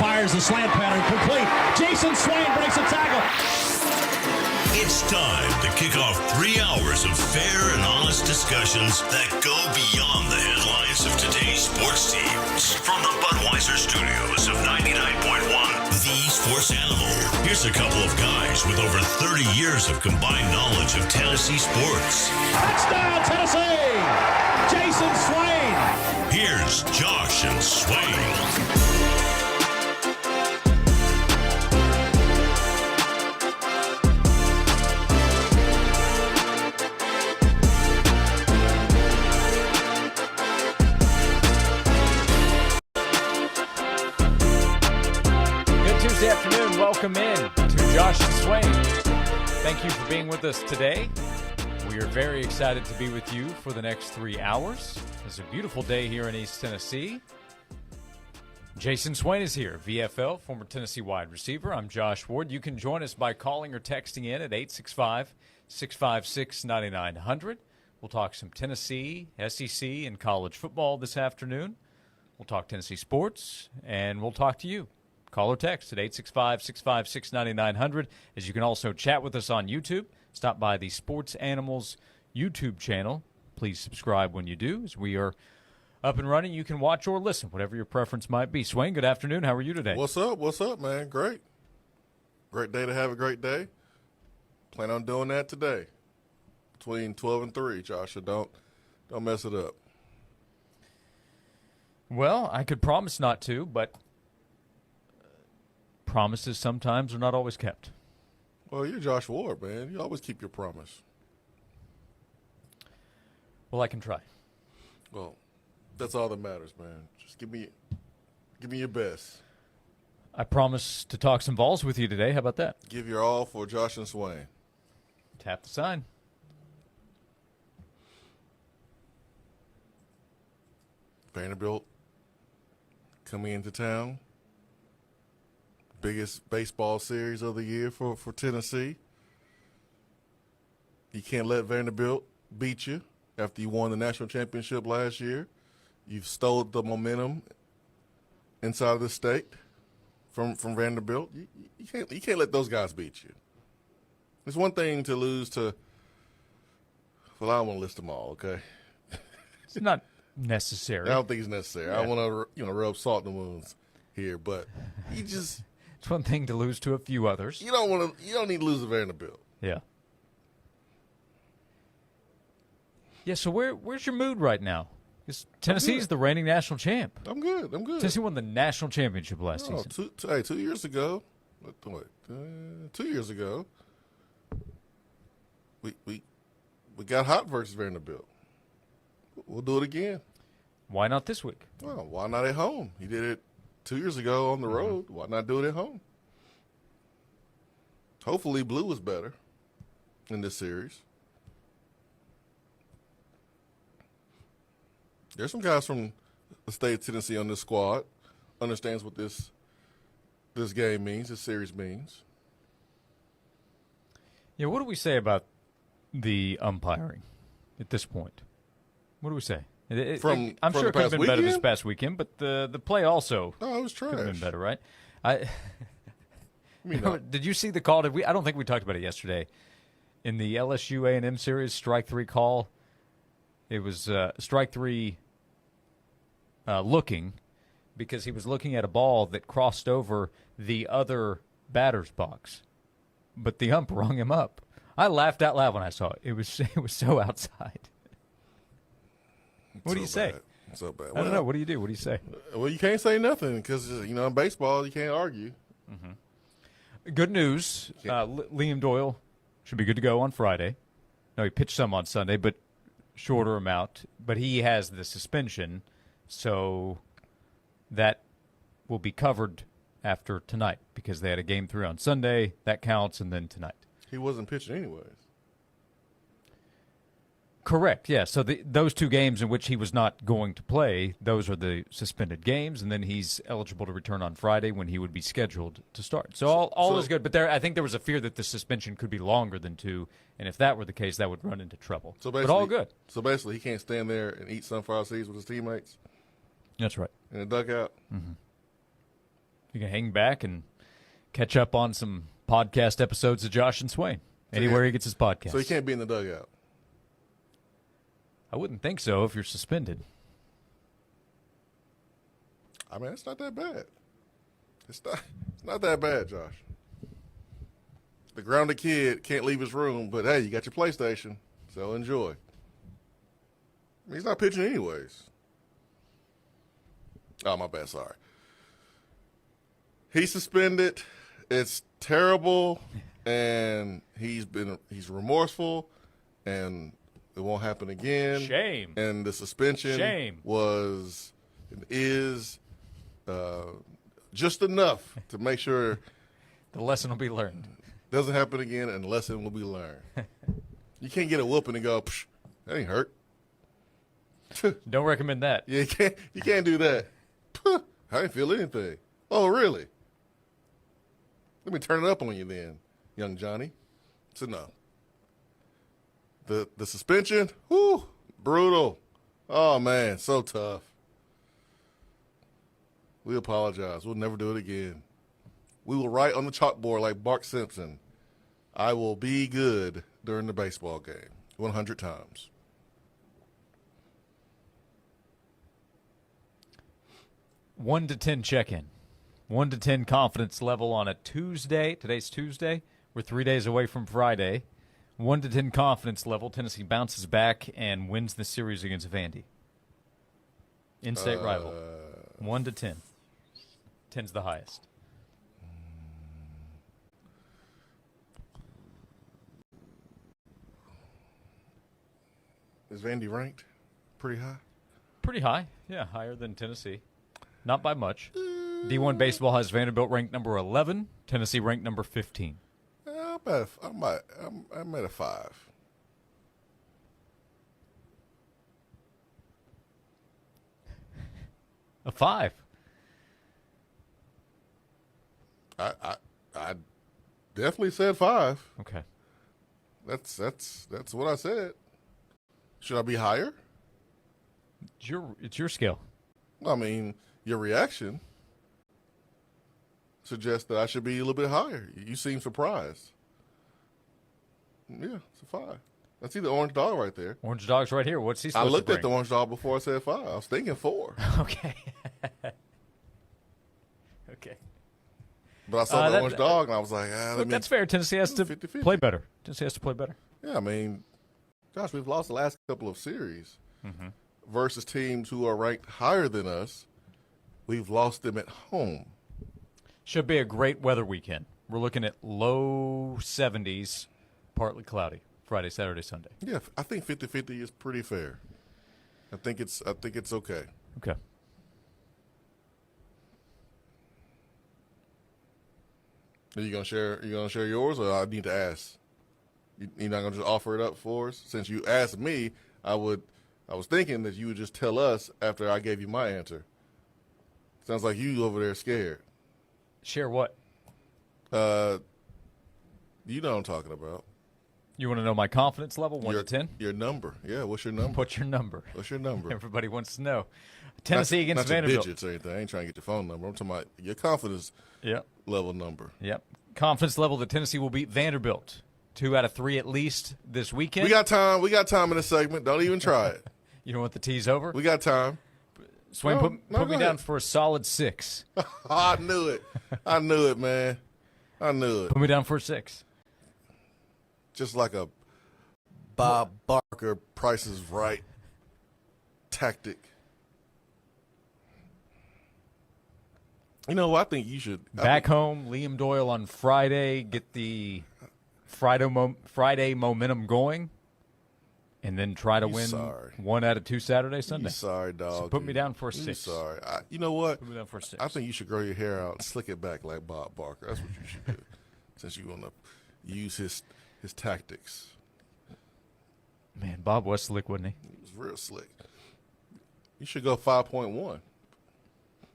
fires the slant pattern complete. Jason Swain breaks a tackle. It's time to kick off 3 hours of fair and honest discussions that go beyond the headlines of today's sports teams. From the Budweiser studios of 99.1, The Sports Animal. Here's a couple of guys with over 30 years of combined knowledge of Tennessee sports. Touchdown, Tennessee! Jason Swain! Here's Josh and Swain. Tuesday afternoon, welcome in to Josh and Swain. Thank you for being with us today. We are very excited to be with you for the next 3 hours. It's a beautiful day here in East Tennessee. Jason Swain is here, VFL, former Tennessee wide receiver. I'm Josh Ward. You can join us by calling or texting in at 865-656-9900. We'll talk some Tennessee, SEC, and college football this afternoon. We'll talk Tennessee sports, and we'll talk to you. Call or text at 865-656-9900, as you can also chat with us on YouTube. Stop by the Sports Animals YouTube channel. Please subscribe when you do, as we are up and running. You can watch or listen, whatever your preference might be. Swain, good afternoon. How are you today? What's up? What's up, man? Great. Great day to have a great day. Plan on doing that today between 12 and 3, Joshua. Don't mess it up. Well, I could promise not to, but promises sometimes are not always kept. Well, you're Josh Ward, man. You always keep your promise. Well, I can try. Well, that's all that matters, man. Just give me your best. I promise to talk some balls with you today. How about that? Give your all for Josh and Swain. Tap the sign. Vanderbilt coming into town. Biggest baseball series of the year for Tennessee. You can't let Vanderbilt beat you after you won the national championship last year. You've stole the momentum inside of the state from Vanderbilt. You can't let those guys beat you. It's one thing to lose to, well, I don't want to list them all, okay? It's not necessary. I don't think it's necessary. Yeah. I want to rub salt in the wounds here, but you just – it's one thing to lose to a few others. You don't need to lose to Vanderbilt. Yeah. Yeah, so where's your mood right now? Because Tennessee's the reigning national champ. I'm good. Tennessee won the national championship last season. 2 years ago. What? 2 years ago. We got hot versus Vanderbilt. We'll do it again. Why not this week? Well, why not at home? He did it 2 years ago on the road. Why not do it at home? Hopefully blue is better in this series. There's some guys from the state of Tennessee on this squad. Understands what this game means, this series means. Yeah, what do we say about the umpiring at this point? What do we say? I'm from sure it could have been better this past weekend, but the play also it was trash. Could have been better, right? No. Did you see the call? I don't think we talked about it yesterday. In the LSU A&M series, strike three call, it was strike three looking, because he was looking at a ball that crossed over the other batter's box, but the ump rung him up. I laughed out loud when I saw it. It was so outside. What do you say? So bad. I don't know. What do you do? What do you say? Well, you can't say nothing because, in baseball, you can't argue. Mm-hmm. Good news. Liam Doyle should be good to go on Friday. No, he pitched some on Sunday, but shorter amount. But he has the suspension, so that will be covered after tonight because they had a game 3 on Sunday. That counts, and then tonight. He wasn't pitching anyways. Correct, yeah. So those 2 games in which he was not going to play, those are the suspended games, and then he's eligible to return on Friday when he would be scheduled to start. So all is good, but I think there was a fear that the suspension could be longer than 2, and if that were the case, that would run into trouble. But all good. So basically, he can't stand there and eat sunflower seeds with his teammates? That's right. In the dugout? Mm-hmm. You can hang back and catch up on some podcast episodes of Josh and Swain anywhere he gets his podcast. So he can't be in the dugout. I wouldn't think so if you're suspended. I mean, it's not that bad. It's not that bad, Josh. The grounded kid can't leave his room, but hey, you got your PlayStation, so enjoy. I mean, he's not pitching anyways. Oh, my bad. Sorry. He's suspended. It's terrible, and he's remorseful, and it won't happen again. Shame. And the suspension was and is just enough to make sure the lesson will be learned. Doesn't happen again, and the lesson will be learned. You can't get a whooping and go, psh, that ain't hurt. Don't recommend that. Yeah, you can't do that. I didn't feel anything. Oh, really? Let me turn it up on you then, young Johnny. So no. The suspension, whoo, brutal. Oh man, so tough. We apologize. We'll never do it again. We will write on the chalkboard like Bart Simpson, I will be good during the baseball game 100 times. One to 10 check-in. 1 to 10 confidence level on a Tuesday. Today's Tuesday. We're 3 days away from Friday. 1 to 10 confidence level. Tennessee bounces back and wins the series against Vandy. In-state rival. 1 to 10. 10's the highest. Is Vandy ranked pretty high? Pretty high. Yeah, higher than Tennessee. Not by much. D1 Baseball has Vanderbilt ranked number 11, Tennessee ranked number 15. I'm at a 5. A 5. I definitely said 5. Okay. That's what I said. Should I be higher? It's your scale. I mean, your reaction suggests that I should be a little bit higher. You seem surprised. Yeah, it's a 5. I see the orange dog right there. Orange dog's right here. What's he supposed I looked to at the orange dog before I said 5. I was thinking 4. Okay. Okay. But I saw the orange dog, and I was like, look, that's fair. Tennessee has to 50-50. play better. Tennessee has to play better. Yeah, I mean, gosh, we've lost the last couple of series versus teams who are ranked higher than us. We've lost them at home. Should be a great weather weekend. We're looking at low 70s, partly cloudy, Friday, Saturday, Sunday. Yeah, I think 50-50 is pretty fair. I think it's okay. Okay. Are you gonna share yours, or I need to ask? You're not gonna just offer it up for us? Since you asked me, I was thinking that you would just tell us after I gave you my answer. Sounds like you over there scared. Share what? You know what I'm talking about. You want to know my confidence level, 1 to 10? Your number. Yeah, what's your number? What's your number? What's your number? Everybody wants to know. Tennessee against not your Vanderbilt. digits or anything. I ain't trying to get your phone number. I'm talking about your confidence level number. Yep. Confidence level that Tennessee will beat Vanderbilt 2 out of 3 at least this weekend. We got time. We got time in this segment. Don't even try it. You don't want the tease over? We got time. Swain, put me down for a solid 6. I knew it. I knew it, man. I knew it. Put me down for a 6. Just like a Bob Barker Price is Right tactic. You know, I think you should. Back home, Liam Doyle on Friday. Get the Friday momentum going. And then try to win 1 out of 2 Saturday, Sunday. You sorry, dog. So put me down for a 6. Sorry. You know what? Put me down for a 6. I think you should grow your hair out and slick it back like Bob Barker. That's what you should do. Since you want to use his tactics. Man, Bob was slick, wasn't he? He was real slick. You should go 5.1.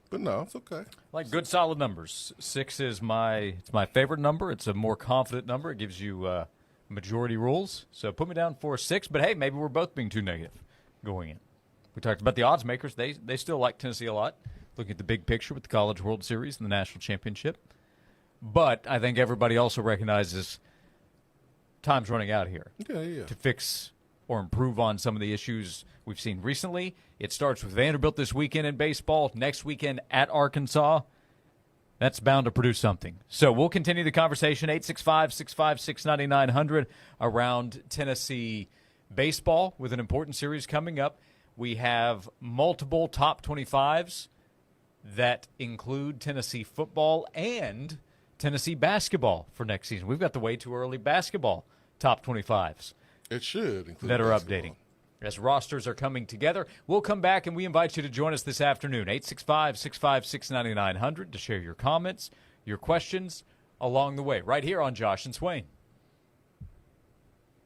But no, it's okay. Like good solid numbers. 6 is my favorite number. It's a more confident number. It gives you majority rules. So put me down for a 6. But hey, maybe we're both being too negative going in. We talked about the odds makers. They still like Tennessee a lot. looking at the big picture with the College World Series and the National Championship. But I think everybody also recognizes time's running out here to fix or improve on some of the issues we've seen recently. It starts with Vanderbilt this weekend in baseball, next weekend at Arkansas. That's bound to produce something. So we'll continue the conversation, 865-656-9900, around Tennessee baseball with an important series coming up. We have multiple top 25s that include Tennessee football and Tennessee basketball for next season. We've got the way too early basketball top 25s. It should include that are basketball. Updating as rosters are coming together. We'll come back, and we invite you to join us this afternoon, 865-656-9900, to share your comments, your questions along the way, right here on Josh and Swain.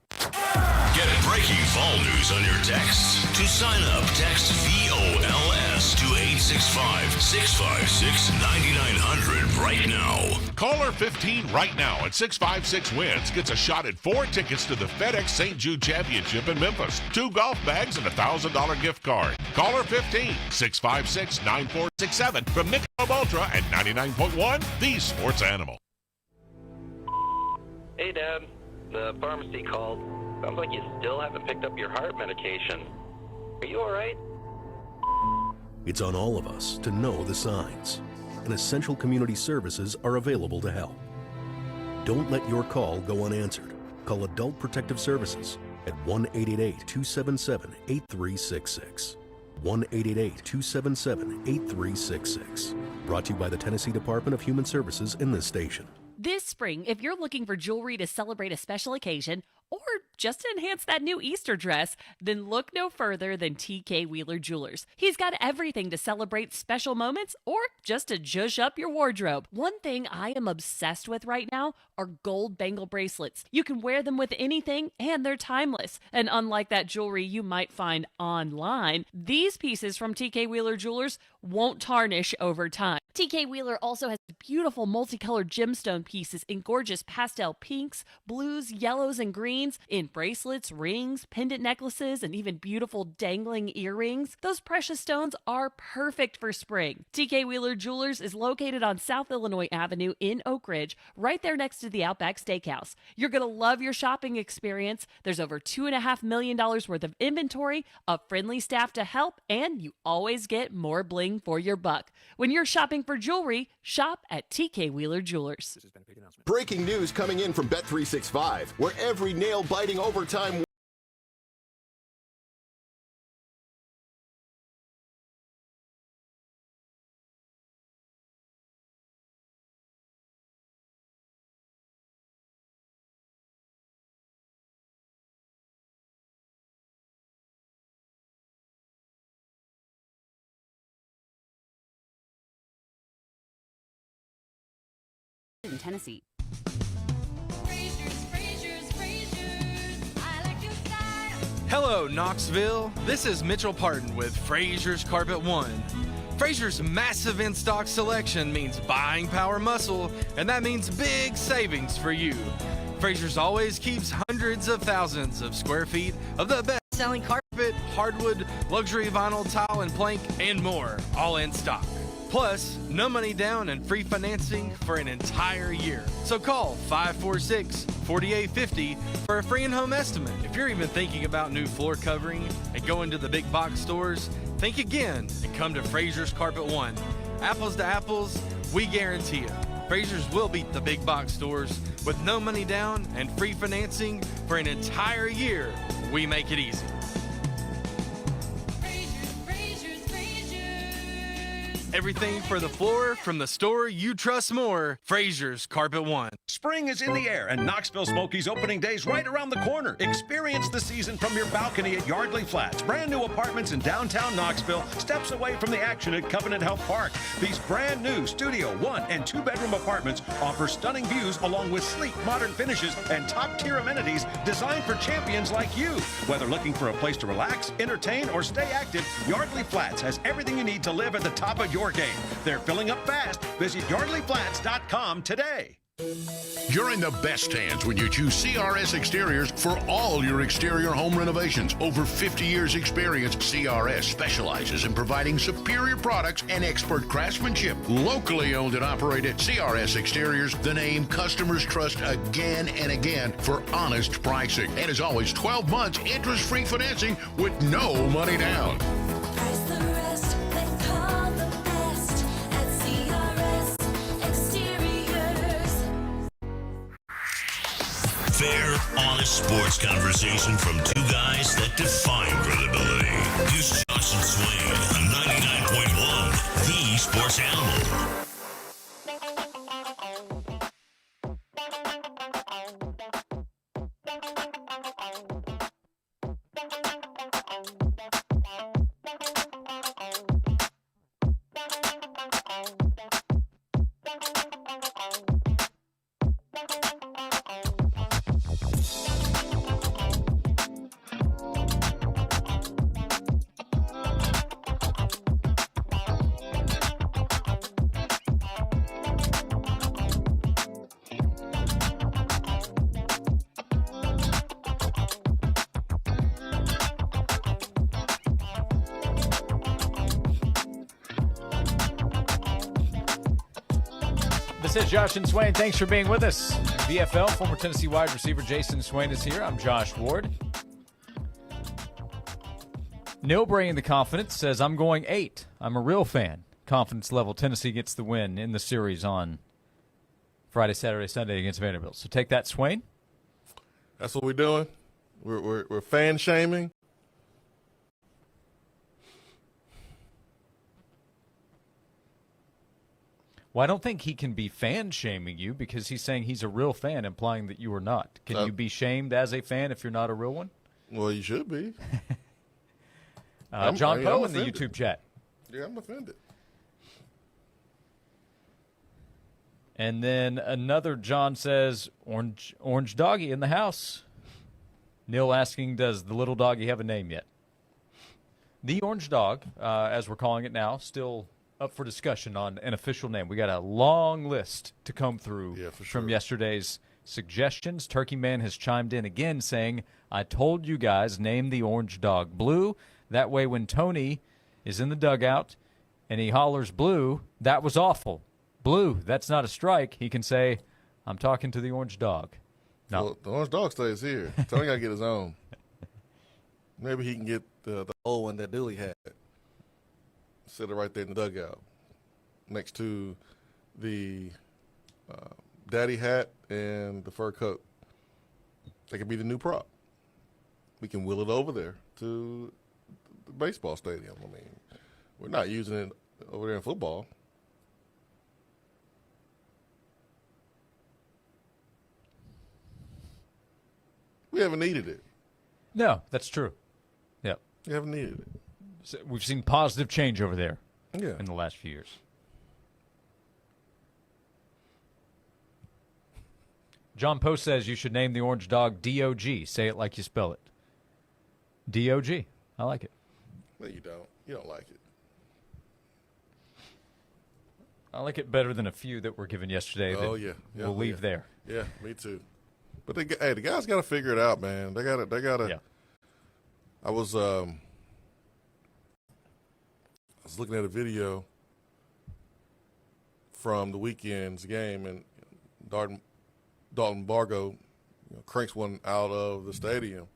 Get breaking fall news on your texts. To sign up, text VOLS to 865-656-9900 right now. Caller 15 right now at 656 Wins gets a shot at 4 tickets to the FedEx St. Jude Championship in Memphis, 2 golf bags, and a $1,000 gift card. Caller 15, 656-9467 from Michelob Ultra and 99.1, the sports animal. Hey, Dad. The pharmacy called. Sounds like you still haven't picked up your heart medication. Are you all right? It's on all of us to know the signs, and essential community services are available to help. Don't let your call go unanswered. Call Adult Protective Services at 1-888-277-8366. 1-888-277-8366. Brought to you by the Tennessee Department of Human Services in this station. This spring, if you're looking for jewelry to celebrate a special occasion or just to enhance that new Easter dress, then look no further than TK Wheeler Jewelers. He's got everything to celebrate special moments or just to zhuzh up your wardrobe. One thing I am obsessed with right now are gold bangle bracelets. You can wear them with anything and they're timeless. And unlike that jewelry you might find online, these pieces from TK Wheeler Jewelers won't tarnish over time. TK Wheeler also has beautiful multicolored gemstone pieces in gorgeous pastel pinks, blues, yellows, and greens, in bracelets, rings, pendant necklaces, and even beautiful dangling earrings. Those precious stones are perfect for spring. TK Wheeler Jewelers is located on South Illinois Avenue in Oak Ridge, right there next to the Outback Steakhouse. You're going to love your shopping experience. There's over $2.5 million worth of inventory, a friendly staff to help, and you always get more bling for your buck. When you're shopping for jewelry, shop at TK Wheeler Jewelers. Breaking news coming in from Bet365, where every nail-biting overtime in Tennessee. Hello, Knoxville. This is Mitchell Parton with Frazier's Carpet One. Frazier's massive in-stock selection means buying power muscle, and that means big savings for you. Frazier's always keeps hundreds of thousands of square feet of the best-selling carpet, hardwood, luxury vinyl, tile, and plank, and more, all in stock. Plus, no money down and free financing for an entire year. So call 546-4850 for a free in-home estimate. If you're even thinking about new floor covering and going to the big box stores, think again and come to Frazier's Carpet One. Apples to apples, we guarantee it. Frazier's will beat the big box stores with no money down and free financing for an entire year. We make it easy. Everything for the floor from the store you trust more. Frazier's Carpet One. Spring is in the air, and Knoxville Smokies opening day's right around the corner. Experience the season from your balcony at Yardley Flats. Brand new apartments in downtown Knoxville, steps away from the action at Covenant Health Park. These brand new studio 1 and 2-bedroom apartments offer stunning views along with sleek, modern finishes and top-tier amenities designed for champions like you. Whether looking for a place to relax, entertain, or stay active, Yardley Flats has everything you need to live at the top of your game. They're filling up fast. Visit yardleyflats.com today. You're in the best hands when you choose CRS Exteriors for all your exterior home renovations. Over 50 years experience, CRS specializes in providing superior products and expert craftsmanship. Locally owned and operated, CRS Exteriors, the name customers trust again and again for honest pricing. And as always, 12 months interest-free financing with no money down. Price the rest, they call the best at CRS Exteriors. Fair, honest sports conversation from two guys that define credibility. Here's Josh and Swain on 99.1, the Sports Animal. This is Josh and Swain. Thanks for being with us. VFL, former Tennessee wide receiver Jason Swain is here. I'm Josh Ward. No Brain the Confidence says, I'm going 8. I'm a real fan. Confidence level. Tennessee gets the win in the series on Friday, Saturday, Sunday against Vanderbilt. So take that, Swain. That's what we're doing. We're fan shaming. Well, I don't think he can be fan-shaming you because he's saying he's a real fan, implying that you are not. Can you be shamed as a fan if you're not a real one? Well, you should be. John Poe in the YouTube chat. Yeah, I'm offended. And then another John says, Orange Doggy in the house. Neil asking, does the little doggy have a name yet? The Orange Dog, as we're calling it now, still up for discussion on an official name. We got a long list to comb through from yesterday's suggestions. Turkey Man has chimed in again saying, I told you guys, name the Orange Dog Blue. That way when Tony is in the dugout and he hollers blue, that was awful. Blue, that's not a strike. He can say, I'm talking to the Orange Dog. No. Well, the Orange Dog stays here. Tony got to get his own. Maybe he can get the old one that Dooley had. Sit it right there in the dugout next to the daddy hat and the fur coat. That could be the new prop. We can wheel it over there to the baseball stadium. I mean, we're not using it over there in football. We haven't needed it. No, that's true. Yep. We haven't needed it. So we've seen positive change over there in the last few years. John Poe says you should name the Orange Dog D-O-G. Say it like you spell it. D-O-G. I like it. No, you don't. You don't like it. I like it better than a few that were given yesterday. Oh, yeah. We'll leave there. Yeah, me too. But the guys got to figure it out, man. They got to. Yeah. I was looking at a video from the weekend's game, and Dalton Bargo cranks one out of the stadium,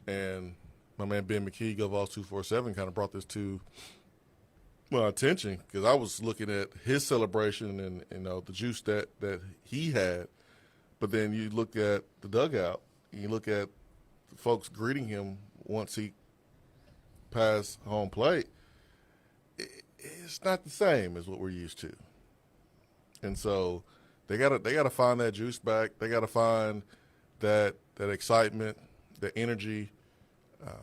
and my man Ben McKee, GoVols 247, kind of brought this to my attention because I was looking at his celebration and the juice that he had, but then you look at the dugout, and you look at the folks greeting him once he passed home plate. It's not the same as what we're used to, and so they gotta find that juice back. They gotta find that excitement, that energy.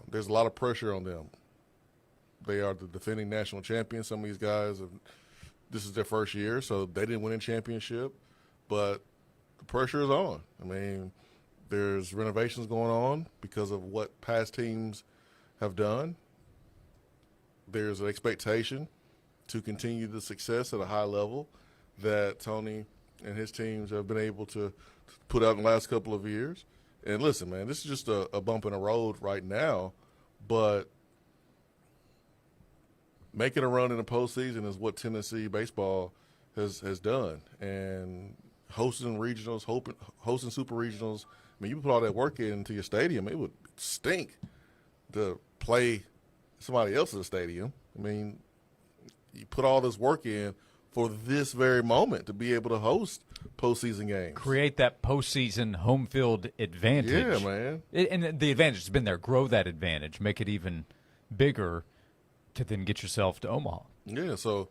There's a lot of pressure on them. They are the defending national champions. Some of these guys, this is their first year, so they didn't win a championship, but the pressure is on. I mean, there's renovations going on because of what past teams have done. There's an expectation to continue the success at a high level that Tony and his teams have been able to put out in the last couple of years. And listen, man, this is just a bump in the road right now, but making a run in the postseason is what Tennessee baseball has done. And hosting regionals, hosting super regionals, I mean, you put all that work into your stadium, it would stink to play somebody else's stadium. I mean, you put all this work in for this very moment to be able to host postseason games. Create that postseason home field advantage. Yeah, man. And the advantage has been there. Grow that advantage. Make it even bigger to then get yourself to Omaha. Yeah, so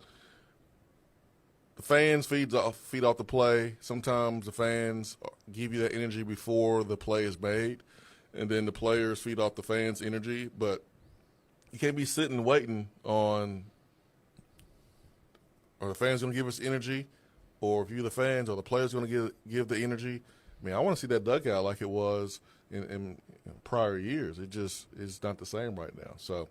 the fans feed off the play. Sometimes the fans give you that energy before the play is made, and then the players feed off the fans' energy. But you can't be sitting waiting on, are the fans going to give us energy, or if you're the fans, are the players going to give the energy? I mean, I want to see that dugout like it was in prior years. It just is not the same right now. So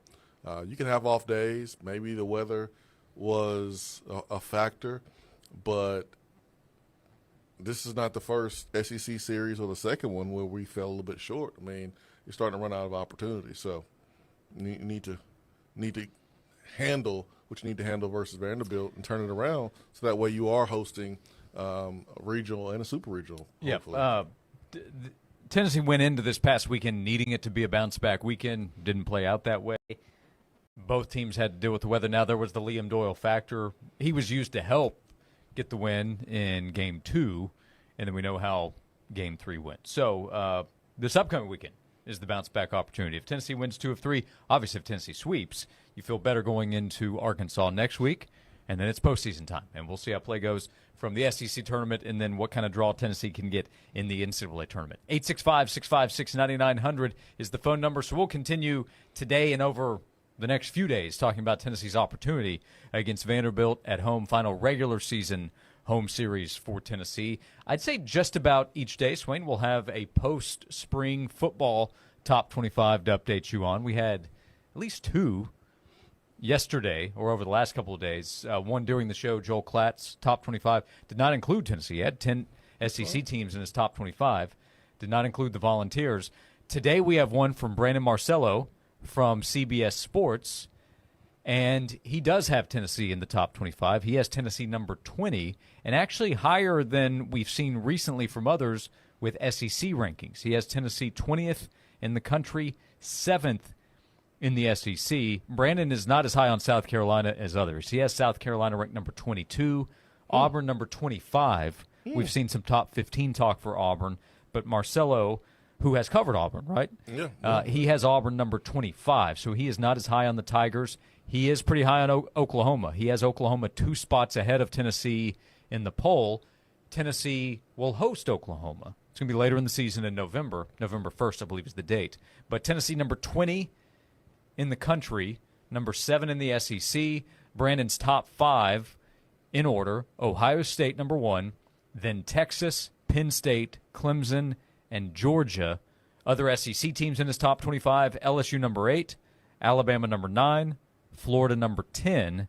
you can have off days. Maybe the weather was a factor, but this is not the first SEC series or the second one where we fell a little bit short. I mean, you're starting to run out of opportunities. So you need to handle what you need to handle versus Vanderbilt and turn it around so that way you are hosting a regional and a super regional. Yeah. Tennessee went into this past weekend needing it to be a bounce-back weekend. Didn't play out that way. Both teams had to deal with the weather. Now there was the Liam Doyle factor. He was used to help get the win in Game 2, and then we know how Game 3 went. So this upcoming weekend is the bounce-back opportunity. If Tennessee wins 2 of 3, obviously if Tennessee sweeps, you feel better going into Arkansas next week, and then it's postseason time. And we'll see how play goes from the SEC tournament and then what kind of draw Tennessee can get in the NCAA tournament. 865-656-9900 is the phone number. So we'll continue today and over the next few days talking about Tennessee's opportunity against Vanderbilt at home, final regular season home series for Tennessee. I'd say just about each day, Swain, will have a post-spring football top 25 to update you on. We had at least 2 yesterday or over the last couple of days. One during the show, Joel Klatt's top 25 did not include Tennessee. He had 10 SEC teams in his top 25, did not include the Volunteers. Today we have one from Brandon Marcello from CBS Sports, and he does have Tennessee in the top 25. He has Tennessee number 20, and actually higher than we've seen recently from others with SEC rankings. He has Tennessee 20th in the country, 7th in the SEC. Brandon is not as high on South Carolina as others. He has South Carolina ranked number 22, Auburn number 25. We've seen some top 15 talk for Auburn, but Marcello, who has covered Auburn, right? Yeah. He has Auburn number 25, so he is not as high on the Tigers. He is pretty high on Oklahoma. He has Oklahoma 2 spots ahead of Tennessee in the poll. Tennessee will host Oklahoma. It's going to be later in the season in November. November 1st, I believe, is the date. But Tennessee number 20 in the country, number 7 in the SEC. Brandon's top 5 in order: Ohio State number 1, then Texas, Penn State, Clemson, and Georgia. Other SEC teams in his top 25: LSU number 8, Alabama number 9, Florida number 10,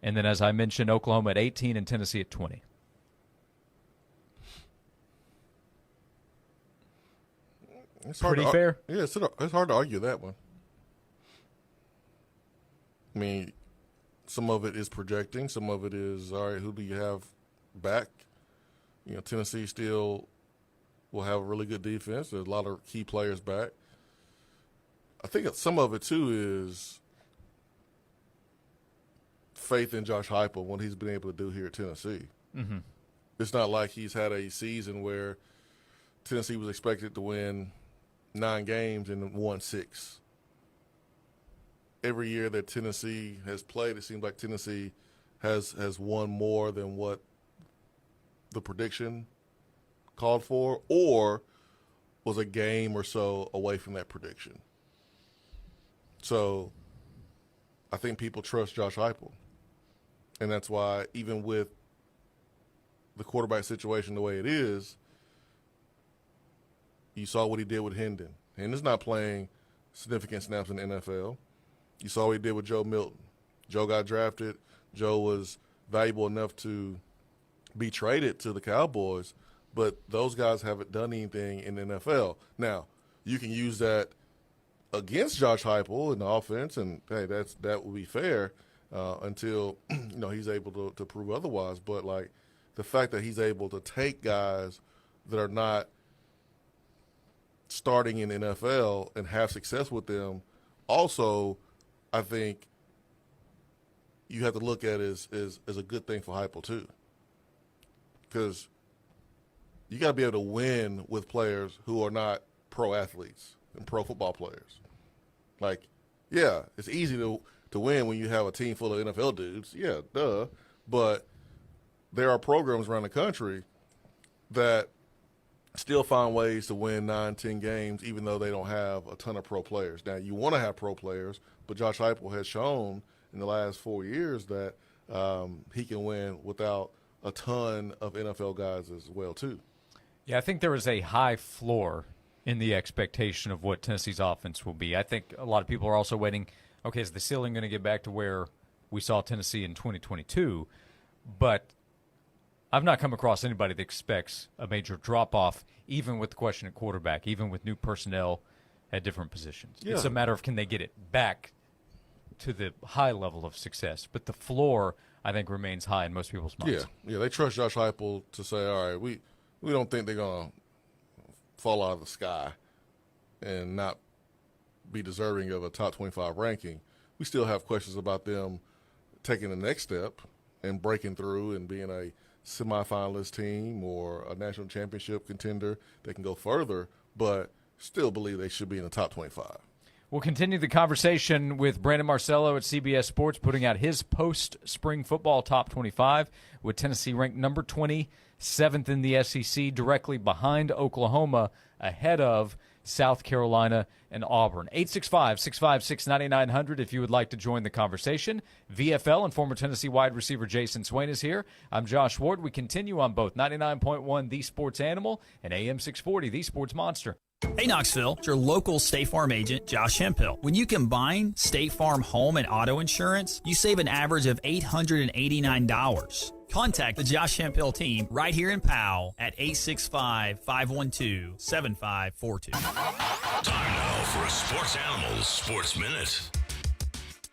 and then, as I mentioned, Oklahoma at 18 and Tennessee at 20. It's pretty fair? Yeah, it's hard to argue that one. I mean, some of it is projecting. Some of it is, all right, who do you have back? You know, Tennessee still will have a really good defense. There's a lot of key players back. I think some of it, too, is faith in Josh Heupel, what he's been able to do here at Tennessee. Mm-hmm. It's not like he's had a season where Tennessee was expected to win 9 games and won 6. Every year that Tennessee has played, it seems like Tennessee has won more than what the prediction called for, or was a game or so away from that prediction. So I think people trust Josh Heupel. And that's why, even with the quarterback situation the way it is, you saw what he did with Hendon. Hendon's not playing significant snaps in the NFL. You saw what he did with Joe Milton. Joe got drafted. Joe was valuable enough to be traded to the Cowboys, but those guys haven't done anything in the NFL. Now, you can use that against Josh Heupel in the offense, and hey, that would be fair until he's able to prove otherwise. But like the fact that he's able to take guys that are not starting in the NFL and have success with them, also, I think you have to look at it as a good thing for Heupel too, because you got to be able to win with players who are not pro athletes and pro football players. Like, yeah, it's easy to win when you have a team full of NFL dudes. Yeah, duh. But there are programs around the country that still find ways to win 9, 10 games, even though they don't have a ton of pro players. Now, you want to have pro players, but Josh Heupel has shown in the last 4 years that he can win without a ton of NFL guys as well, too. Yeah, I think there is a high floor in the expectation of what Tennessee's offense will be. I think a lot of people are also waiting, okay, is the ceiling going to get back to where we saw Tennessee in 2022? But I've not come across anybody that expects a major drop-off, even with the question at quarterback, even with new personnel at different positions. Yeah. It's a matter of can they get it back to the high level of success. But the floor, I think, remains high in most people's minds. Yeah, they trust Josh Heupel to say, all right, we don't think they're going to fall out of the sky and not be deserving of a top 25 ranking. We still have questions about them taking the next step and breaking through and being a semifinalist team or a national championship contender that can go further, but still believe they should be in the top 25. We'll continue the conversation with Brandon Marcello at CBS Sports, putting out his post-spring football top 25, with Tennessee ranked number 20, 7th in the SEC, directly behind Oklahoma, ahead of South Carolina and Auburn. 865-656-9900 if you would like to join the conversation. VFL and former Tennessee wide receiver Jason Swain is here. I'm Josh Ward. We continue on both 99.1 The Sports Animal and AM 640 The Sports Monster. Hey Knoxville, it's your local State Farm agent, Josh Heupel. When you combine State Farm home and auto insurance, you save an average of $889. Contact the Josh Heupel team right here in Powell at 865-512-7542. Time now for a Sports Animals Sports Minute.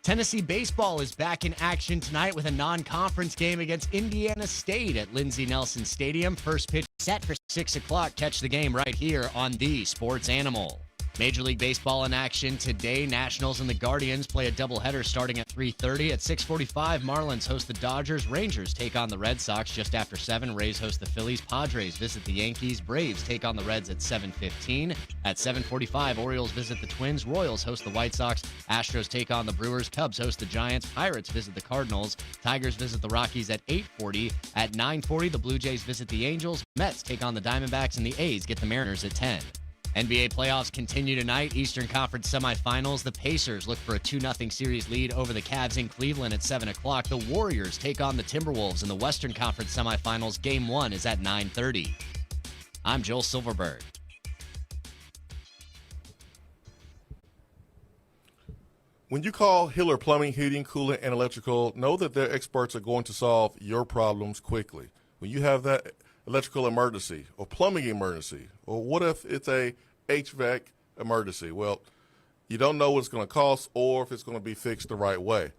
Tennessee baseball is back in action tonight with a non-conference game against Indiana State at Lindsey Nelson Stadium. First pitch set for 6 o'clock. Catch the game right here on The Sports Animal. Major League Baseball in action today. Nationals and the Guardians play a doubleheader starting at 3:30. At 6:45, Marlins host the Dodgers. Rangers take on the Red Sox just after 7. Rays host the Phillies. Padres visit the Yankees. Braves take on the Reds at 7:15. At 7:45, Orioles visit the Twins. Royals host the White Sox. Astros take on the Brewers. Cubs host the Giants. Pirates visit the Cardinals. Tigers visit the Rockies at 8:40. At 9:40, the Blue Jays visit the Angels. Mets take on the Diamondbacks, and the A's get the Mariners at 10. NBA playoffs continue tonight. Eastern Conference semifinals. The Pacers look for a 2-0 series lead over the Cavs in Cleveland at 7 o'clock. The Warriors take on the Timberwolves in the Western Conference semifinals. Game 1 is at 9:30. I'm Joel Silverberg. When you call Hiller Plumbing, Heating, Cooling, and Electrical, know that their experts are going to solve your problems quickly. When you have that electrical emergency or plumbing emergency, or what if it's a HVAC emergency? Well, you don't know what it's going to cost or if it's going to be fixed the right way.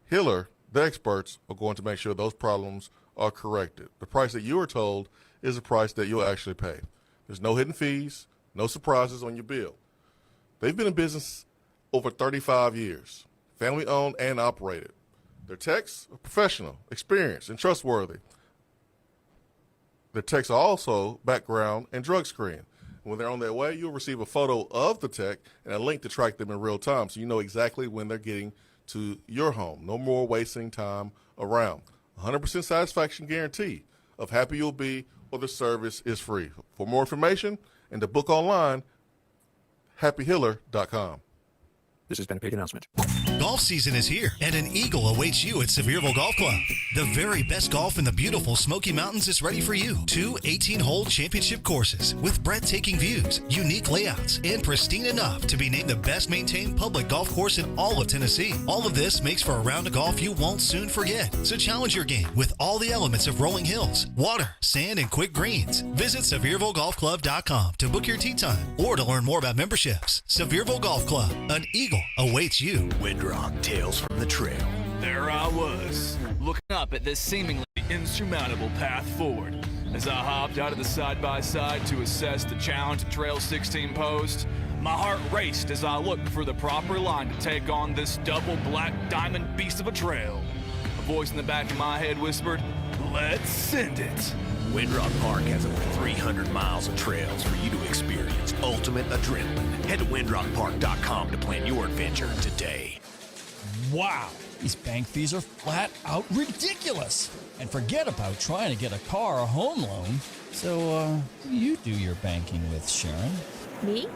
Hiller, the experts, are going to make sure those problems are corrected. The price that you are told is the price that you'll actually pay. There's no hidden fees, no surprises on your bill. They've been in business over 35 years, family-owned and operated. Their techs are professional, experienced, and trustworthy. Their techs are also background and drug screened. When they're on their way, you'll receive a photo of the tech and a link to track them in real time so you know exactly when they're getting to your home. No more wasting time around. 100% satisfaction guarantee of happy you'll be or the service is free. For more information and to book online, happyhiller.com. This has been a paid announcement. Golf season is here, and an eagle awaits you at Sevierville Golf Club. The very best golf in the beautiful Smoky Mountains is ready for you. 2 18-hole championship courses with breathtaking views, unique layouts, and pristine enough to be named the best maintained public golf course in all of Tennessee. All of this makes for a round of golf you won't soon forget. So challenge your game with all the elements of rolling hills, water, sand, and quick greens. Visit SeviervilleGolfClub.com to book your tee time or to learn more about memberships. Sevierville Golf Club, an eagle awaits you. Windrock Tales from the Trail. There I was, looking up at this seemingly insurmountable path forward. As I hopped out of the side-by-side to assess the challenge at Trail 16 post, my heart raced as I looked for the proper line to take on this double black diamond beast of a trail. A voice in the back of my head whispered, "Let's send it." Windrock Park has over 300 miles of trails for you to experience ultimate adrenaline. Head to windrockpark.com to plan your adventure today. Wow, these bank fees are flat out ridiculous. And forget about trying to get a car or home loan. So, who do you do your banking with, Sharon? Me?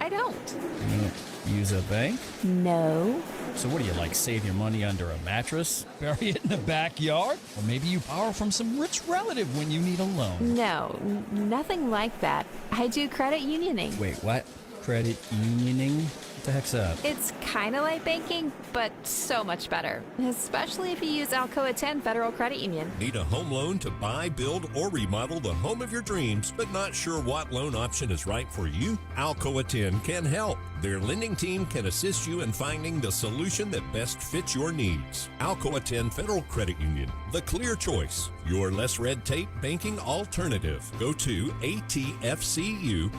I don't. You don't use a bank? No. So what do you, like, save your money under a mattress? Bury it in the backyard? Or maybe you borrow from some rich relative when you need a loan? No, nothing like that. I do credit unioning. Wait, what? Credit unioning? What the heck's that? It's kind of like banking, but so much better. Especially if you use Alcoa 10 Federal Credit Union. Need a home loan to buy, build, or remodel the home of your dreams, but not sure what loan option is right for you? Alcoa 10 can help. Their lending team can assist you in finding the solution that best fits your needs. Alcoa 10 Federal Credit Union, the clear choice. Your less red tape banking alternative. Go to atfcu.com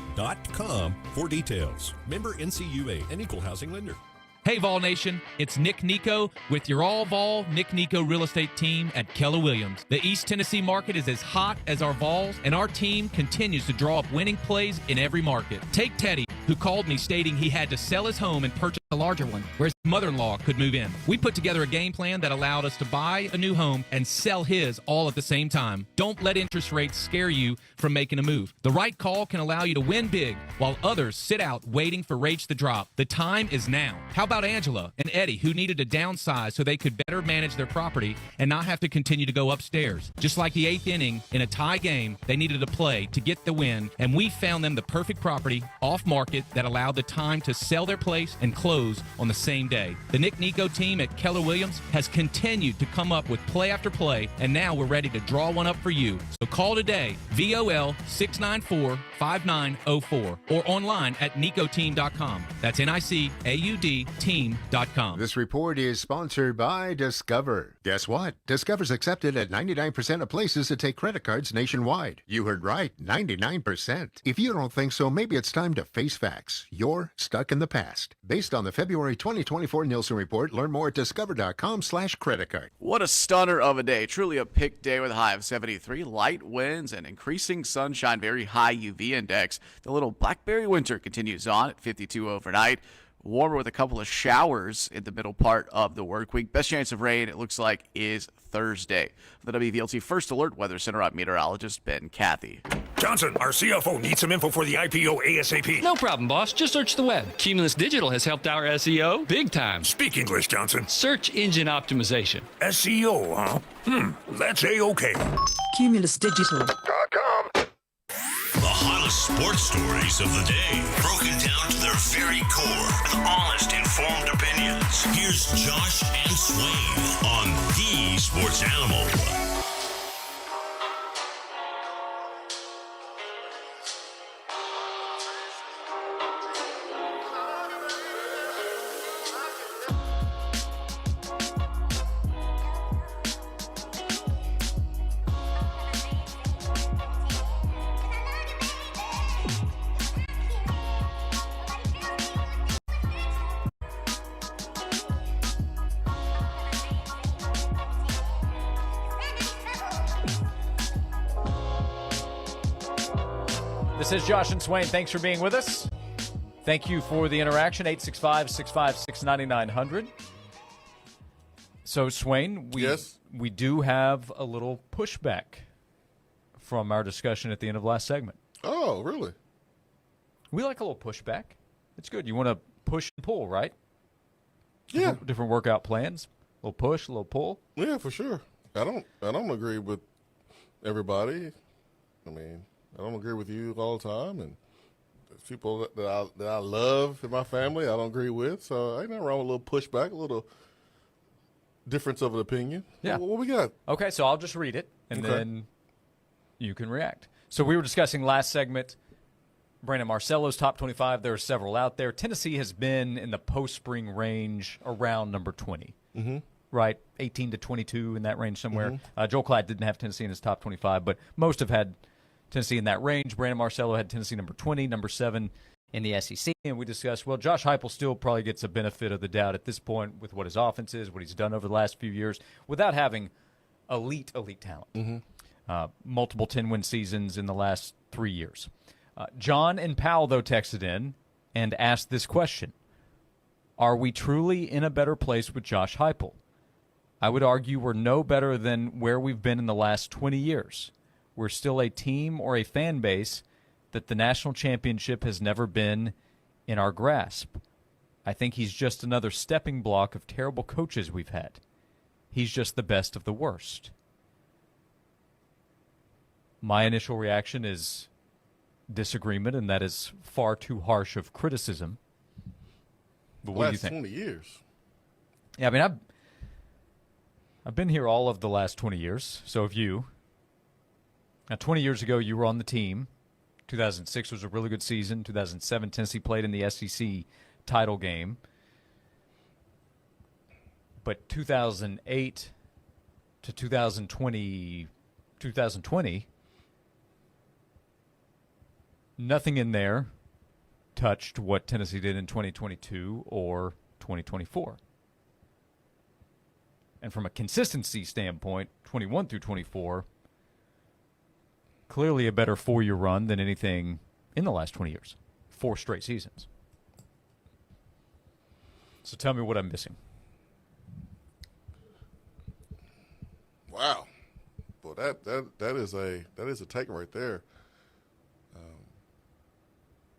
for details. Member NCUA, an equal housing lender. Hey, Vol Nation, it's Nick Nico with your all Vol Nick Nico real estate team at Keller Williams. The East Tennessee market is as hot as our Vols, and our team continues to draw up winning plays in every market. Take Teddy, who called me stating he had to sell his home and purchase a larger one, where his mother-in-law could move in. We put together a game plan that allowed us to buy a new home and sell his all at the same time. Don't let interest rates scare you from making a move. The right call can allow you to win big while others sit out waiting for rates to drop. The time is now. How about Angela and Eddie, who needed to downsize so they could better manage their property and not have to continue to go upstairs? Just like the 8th inning in a tie game, they needed to play to get the win, and we found them the perfect property off market that allowed the time to sell their place and close on the same day. The Nick Nico team at Keller Williams has continued to come up with play after play, and now we're ready to draw one up for you. So call today, VOL 694-5904, or online at nicoteam.com. That's NICAUD team.com. This report is sponsored by Discover. Guess what? Discover's accepted at 99% of places that take credit cards nationwide. You heard right, 99%. If you don't think so, maybe it's time to face facts. You're stuck in the past. Based on the February 2024 Nielsen report, learn more at discover.com/credit card. What a stunner of a day. Truly a pick day with a high of 73, light winds and increasing sunshine, very high UV index. The little blackberry winter continues on at 52 overnight. Warmer with a couple of showers in the middle part of the work week. Best chance of rain, it looks like, is Thursday. The WVLT First Alert Weather Center, I'm meteorologist Ben Cathy. Johnson, our CFO needs some info for the IPO ASAP. No problem, boss. Just search the web. Cumulus Digital has helped our SEO big time. Speak English, Johnson. Search engine optimization. SEO, huh? That's A-OK. Cumulus.com. The hottest sports stories of the day, broken down to their very core with honest, informed opinions. Here's Josh and Swain on the Sports Animal. This is Josh and Swain. Thanks for being with us. Thank you for the interaction. 865-656-9900. So, Swain, we do have a little pushback from our discussion at the end of last segment. Oh, really? We like a little pushback. It's good. You want to push and pull, right? Yeah. Different workout plans. A little push, a little pull. Yeah, for sure. I don't agree with everybody. I mean, I don't agree with you all the time, and there's people that I love in my family I don't agree with. So ain't nothing wrong with a little pushback, a little difference of an opinion. Yeah. What we got? Okay, so I'll just read it, and Okay. then you can react. So we were discussing last segment Brandon Marcello's top 25. There are several out there. Tennessee has been in the post-spring range around number 20. Mm-hmm. Right, 18 to 22 in that range somewhere. Mhm. Joel Klatt didn't have Tennessee in his top 25, but most have had Tennessee in that range. Brandon Marcello had Tennessee number 20, number 7 in the SEC. And we discussed, well, Josh Heupel still probably gets a benefit of the doubt at this point with what his offense is, what he's done over the last few years, without having elite talent. Mm-hmm. Multiple 10-win seasons in the last 3 years. John and Powell, though, texted in and asked this question. Are we truly in a better place with Josh Heupel? I would argue we're no better than where we've been in the last 20 years. We're still a team or a fan base that the national championship has never been in our grasp. I think he's just another stepping block of terrible coaches we've had. He's just the best of the worst. My initial reaction is disagreement, and that is far too harsh of criticism. But what do you think? 20 years. Yeah, I mean, I've been here all of the last 20 years. So have you. Now, 20 years ago, you were on the team. 2006 was a really good season. 2007, Tennessee played in the SEC title game. But 2008 to 2020, nothing in there touched what Tennessee did in 2022 or 2024. And from a consistency standpoint, 21 through 24, clearly a better 4-year run than anything in the last 20 years. 4 straight seasons. So tell me what I'm missing. Wow. Well, that is a take right there.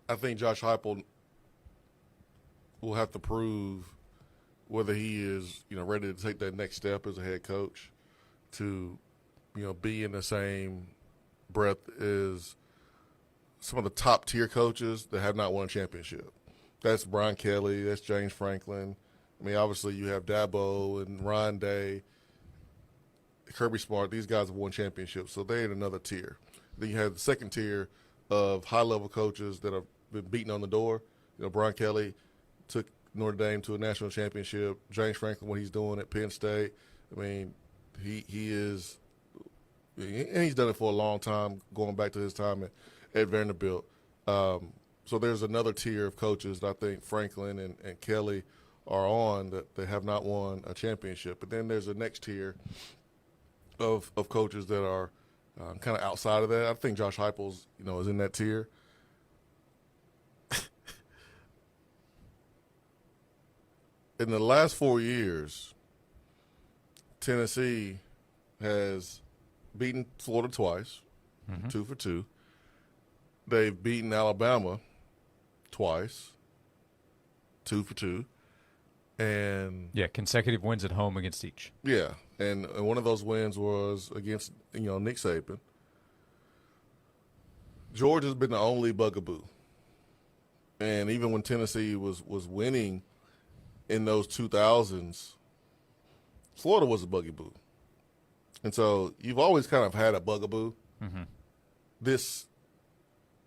I think Josh Heupel will have to prove whether he is, ready to take that next step as a head coach to, be in the same breath as some of the top tier coaches that have not won a championship. That's Brian Kelly. That's James Franklin. I mean, obviously you have Dabo and Ryan Day, Kirby Smart. These guys have won championships, so they're in another tier. Then you have the second tier of high-level coaches that have been beaten on the door. Brian Kelly took Notre Dame to a national championship. James Franklin, what he's doing at Penn State. I mean, he is – and he's done it for a long time, going back to his time at Vanderbilt. So there's another tier of coaches that I think Franklin and Kelly are on that they have not won a championship. But then there's a next tier of coaches that are kind of outside of that. I think Josh Heupel's, is in that tier. In the last 4 years, Tennessee has beaten Florida twice, 2 for 2. They've beaten Alabama twice, 2 for 2. And yeah, consecutive wins at home against each. Yeah, and one of those wins was against, Nick Saban. Georgia's been the only bugaboo. And even when Tennessee was winning in those 2000s, Florida was a bugaboo. And so you've always kind of had a bugaboo. Mm-hmm. This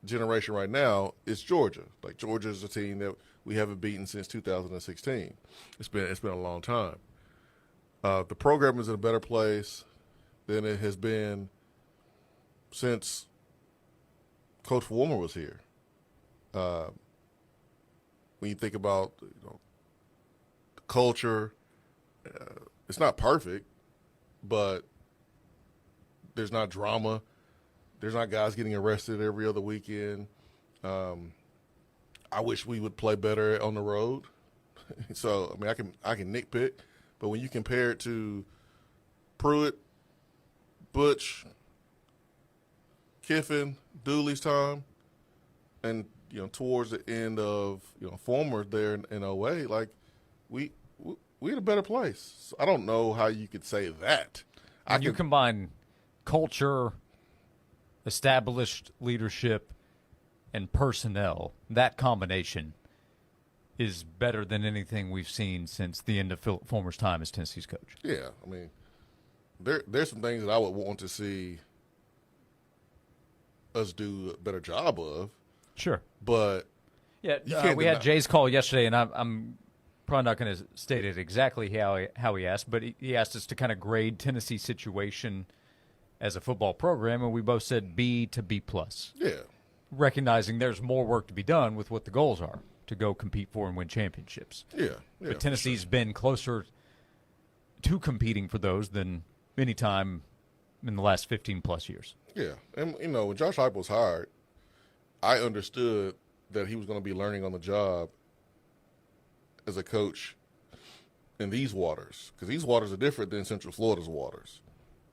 generation right now is Georgia. Like, Georgia's a team that we haven't beaten since 2016. It's been a long time. The program is in a better place than it has been since Coach Warmer was here. When you think about the culture, it's not perfect, but there's not drama. There's not guys getting arrested every other weekend. I wish we would play better on the road. So, I mean, I can nitpick, but when you compare it to Pruitt, Butch, Kiffin, Dooley's time, and towards the end of Former there in 08, like we we're in a better place. I don't know how you could say that. When you combine culture, established leadership, and personnel, that combination is better than anything we've seen since the end of Philip Fulmer's time as Tennessee's coach. Yeah, I mean, there's some things that I would want to see us do a better job of. Sure. But yeah, we had Jay's call yesterday, and I'm probably not going to state it exactly how he asked, but he asked us to kind of grade Tennessee's situation as a football program, and we both said B to B+. Yeah. Recognizing there's more work to be done with what the goals are to go compete for and win championships. Yeah. But Tennessee's been closer to competing for those than any time in the last 15-plus years. Yeah. And, you know, when Josh Heupel was hired, I understood that he was going to be learning on the job as a coach in these waters, because these waters are different than Central Florida's waters.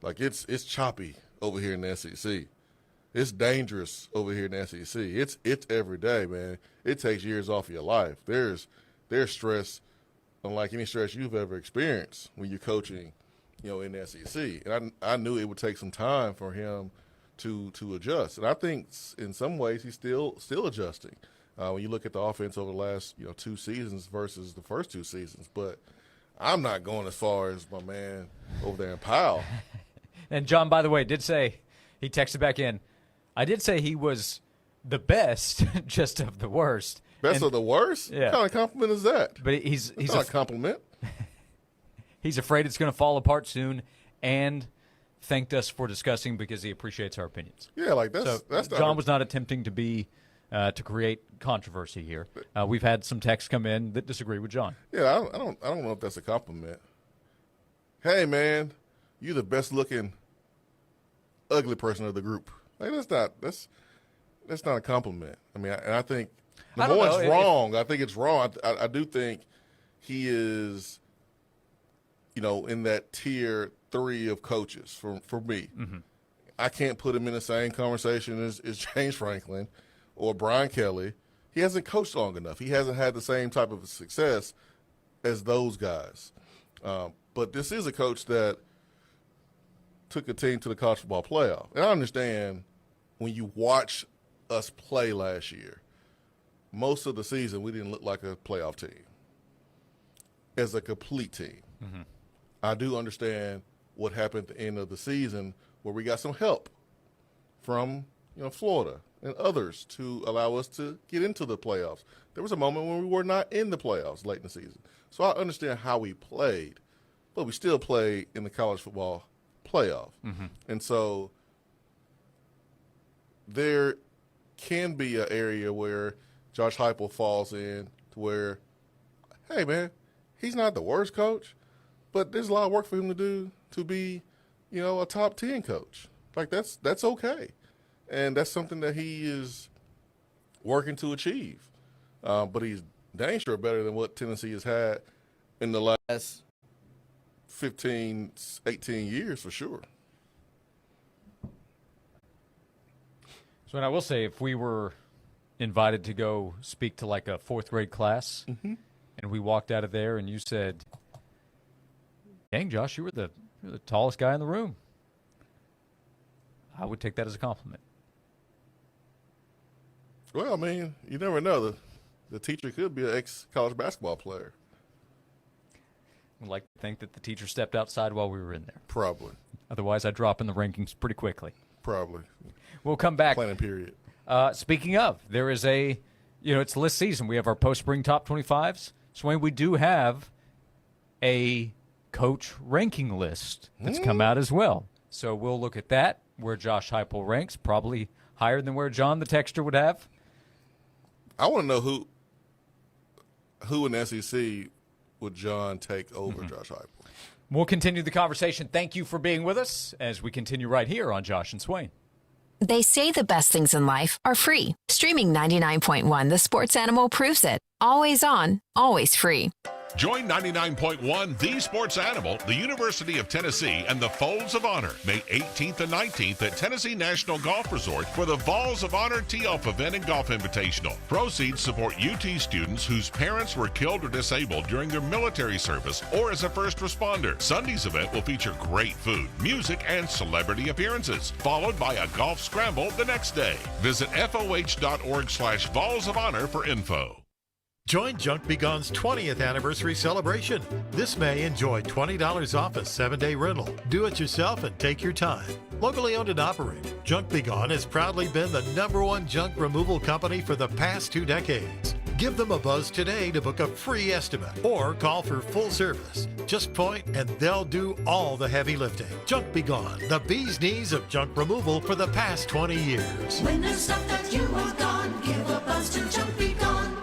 Like, it's choppy over here in the SEC. It's dangerous over here in the SEC. It's every day, man. It takes years off of your life. There's stress unlike any stress you've ever experienced when you're coaching, you know, in the SEC. And I knew it would take some time for him to adjust. And I think in some ways he's still adjusting. When you look at the offense over the last, 2 seasons versus the first 2 seasons. But I'm not going as far as my man over there in Powell. And John, by the way, did say, he texted back in, I did say he was the best, just of the worst. Best of the worst? Yeah. What kind of compliment is that? But he's not a compliment. He's afraid it's going to fall apart soon, and thanked us for discussing because he appreciates our opinions. Yeah, like that's not John was not attempting to be to create controversy here. We've had some texts come in that disagree with John. Yeah, I don't know if that's a compliment. Hey man, you're the best looking ugly person of the group. Like that's not a compliment. I mean, I think number one, it's wrong. I think it's wrong. I do think he is, in that tier 3 of coaches for me. Mm-hmm. I can't put him in the same conversation as James Franklin or Brian Kelly. He hasn't coached long enough. He hasn't had the same type of success as those guys. But this is a coach that took a team to the college football playoff. And I understand when you watch us play last year, most of the season we didn't look like a playoff team as a complete team. Mm-hmm. I do understand what happened at the end of the season where we got some help from Florida and others to allow us to get into the playoffs. There was a moment when we were not in the playoffs late in the season. So I understand how we played, but we still played in the college football playoff. Mm-hmm. And so there can be an area where Josh Heupel falls in to where, hey, man, he's not the worst coach, but there's a lot of work for him to do to be, a top 10 coach. Like, that's okay. And that's something that he is working to achieve. But he's dang sure better than what Tennessee has had in the last 15, 18 years for sure. So, and I will say, if we were invited to go speak to like a 4th grade class, mm-hmm. and we walked out of there and you said, dang, Josh, you're the tallest guy in the room, I would take that as a compliment. Well, I mean, you never know. The teacher could be an ex-college basketball player. I'd like to think that the teacher stepped outside while we were in there. Probably. Otherwise, I'd drop in the rankings pretty quickly. Probably. We'll come back. Planning period. Speaking of, there is it's list season. We have our post-spring top 25s. Swain, we do have a coach ranking list that's come out as well. So we'll look at that, where Josh Heupel ranks, probably higher than where John the Texter would have. I want to know who in the SEC would John take over Josh Heupel. We'll continue the conversation. Thank you for being with us as we continue right here on Josh and Swain. They say the best things in life are free. Streaming 99.1 The Sports Animal proves it. Always on, always free. Join 99.1 The Sports Animal, the University of Tennessee, and the Folds of Honor, May 18th and 19th at Tennessee National Golf Resort for the Falls of Honor Tee-Off Event and Golf Invitational. Proceeds support UT students whose parents were killed or disabled during their military service or as a first responder. Sunday's event will feature great food, music, and celebrity appearances, followed by a golf scramble the next day. Visit FOH.org/Falls of Honor for info. Join Junk Be Gone's 20th anniversary celebration. This May, enjoy $20 off a 7-day rental. Do it yourself and take your time. Locally owned and operated, Junk Be Gone has proudly been the #1 junk removal company for the past 2 decades. Give them a buzz today to book a free estimate or call for full service. Just point and they'll do all the heavy lifting. Junk Be Gone, the bee's knees of junk removal for the past 20 years. When there's stuff that you want gone, give a buzz to Junk Be Gone.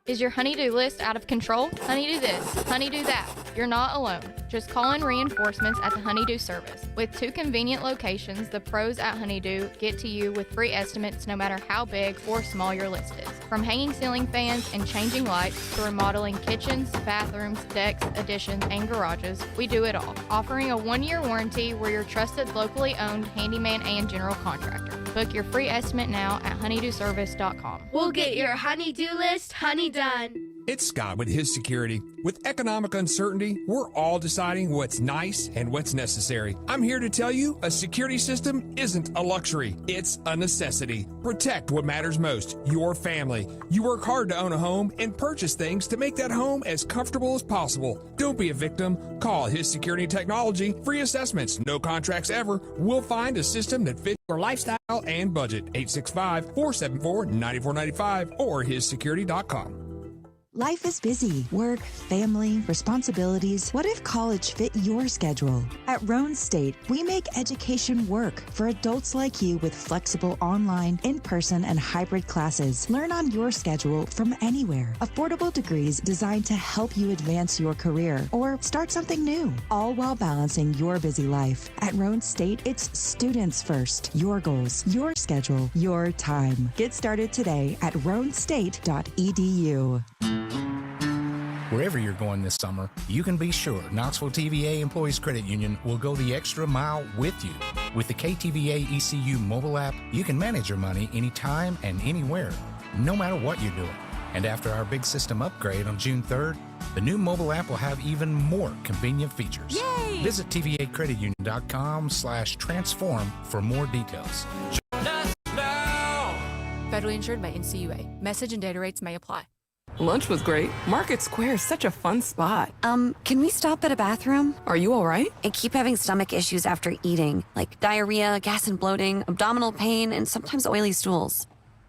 Is your honey-do list out of control? Honey-do this, honey-do that. You're not alone. Just call in reinforcements at the Honeydew service. With 2 convenient locations, the pros at Honeydew get to you with free estimates no matter how big or small your list is. From hanging ceiling fans and changing lights to remodeling kitchens, bathrooms, decks, additions, and garages, we do it all. Offering a 1-year warranty, we're your trusted locally owned handyman and general contractor. Book your free estimate now at honeydewservice.com. We'll get your honey-do list honey done. It's Scott with His Security. With economic uncertainty, we're all deciding what's nice and what's necessary. I'm here to tell you a security system isn't a luxury. It's a necessity. Protect what matters most, your family. You work hard to own a home and purchase things to make that home as comfortable as possible. Don't be a victim. Call His Security Technology. Free assessments, no contracts ever. We'll find a system that fits your lifestyle and budget. 865-474-9495 or hissecurity.com. Life is busy. Work, family, responsibilities. What if college fit your schedule? At Roan State, we make education work for adults like you with flexible online, in-person, and hybrid classes. Learn on your schedule from anywhere. Affordable degrees designed to help you advance your career or start something new, all while balancing your busy life. At Roan State, it's students first. Your goals, your schedule, your time. Get started today at roanstate.edu. Wherever you're going this summer, you can be sure Knoxville TVA Employees Credit Union will go the extra mile with you. With the KTVA ECU mobile app, you can manage your money anytime and anywhere, no matter what you're doing. And after our big system upgrade on June 3rd, the new mobile app will have even more convenient features. Yay! Visit tvacreditunion.com/transform for more details. Federally insured by NCUA. Message and data rates may apply. Lunch was great. Market Square is such a fun spot. Can we stop at a bathroom? Are you all right? I keep having stomach issues after eating, like diarrhea, gas and bloating, abdominal pain, and sometimes oily stools.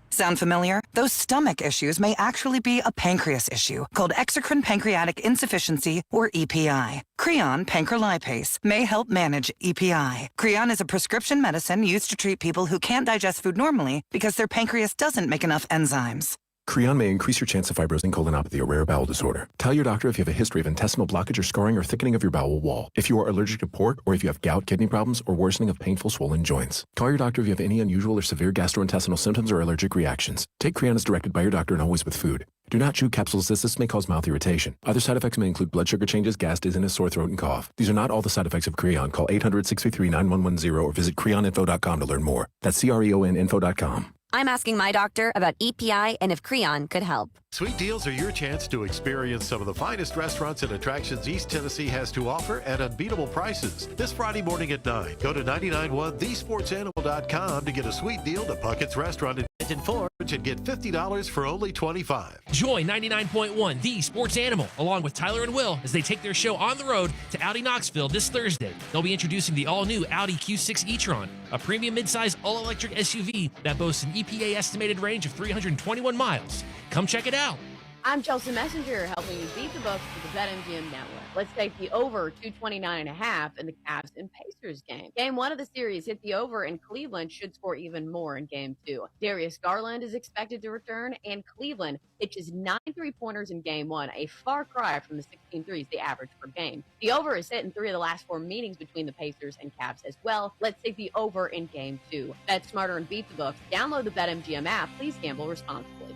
Sound familiar? Those stomach issues may actually be a pancreas issue called exocrine pancreatic insufficiency, or EPI. Creon pancrelipase may help manage EPI. Creon is a prescription medicine used to treat people who can't digest food normally because their pancreas doesn't make enough enzymes. Creon may increase your chance of fibrosing colonopathy, a rare bowel disorder. Tell your doctor if you have a history of intestinal blockage or scarring or thickening of your bowel wall, if you are allergic to pork, or if you have gout, kidney problems, or worsening of painful swollen joints. Call your doctor if you have any unusual or severe gastrointestinal symptoms or allergic reactions. Take Creon as directed by your doctor and always with food. Do not chew capsules as this may cause mouth irritation. Other side effects may include blood sugar changes, gas, dizziness, sore throat, and cough. These are not all the side effects of Creon. Call 800-633-9110 or visit creoninfo.com to learn more. That's CREONinfo.com. I'm asking my doctor about EPI and if Creon could help. Sweet Deals are your chance to experience some of the finest restaurants and attractions East Tennessee has to offer at unbeatable prices. This Friday morning at 9, go to 991thesportsanimal.com to get a sweet deal to Puckett's Restaurant in Forge and get $50 for only $25. Join 99.1 The Sports Animal along with Tyler and Will as they take their show on the road to Audi Knoxville this Thursday. They'll be introducing the all-new Audi Q6 e-tron, a premium midsize all-electric SUV that boasts an EPA estimated range of 321 miles. Come check it out. I'm Chelsea Messenger, helping you beat the books with the BetMGM Network. Let's take the over 229.5 in the Cavs and Pacers game. Game 1 of the series hit the over, and Cleveland should score even more in Game 2. Darius Garland is expected to return, and Cleveland pitches 9 3-pointers in Game 1, a far cry from the 16 threes they average per game. The over is hit in 3 of the last 4 meetings between the Pacers and Cavs as well. Let's take the over in Game 2. Bet smarter and beat the books. Download the BetMGM app. Please gamble responsibly.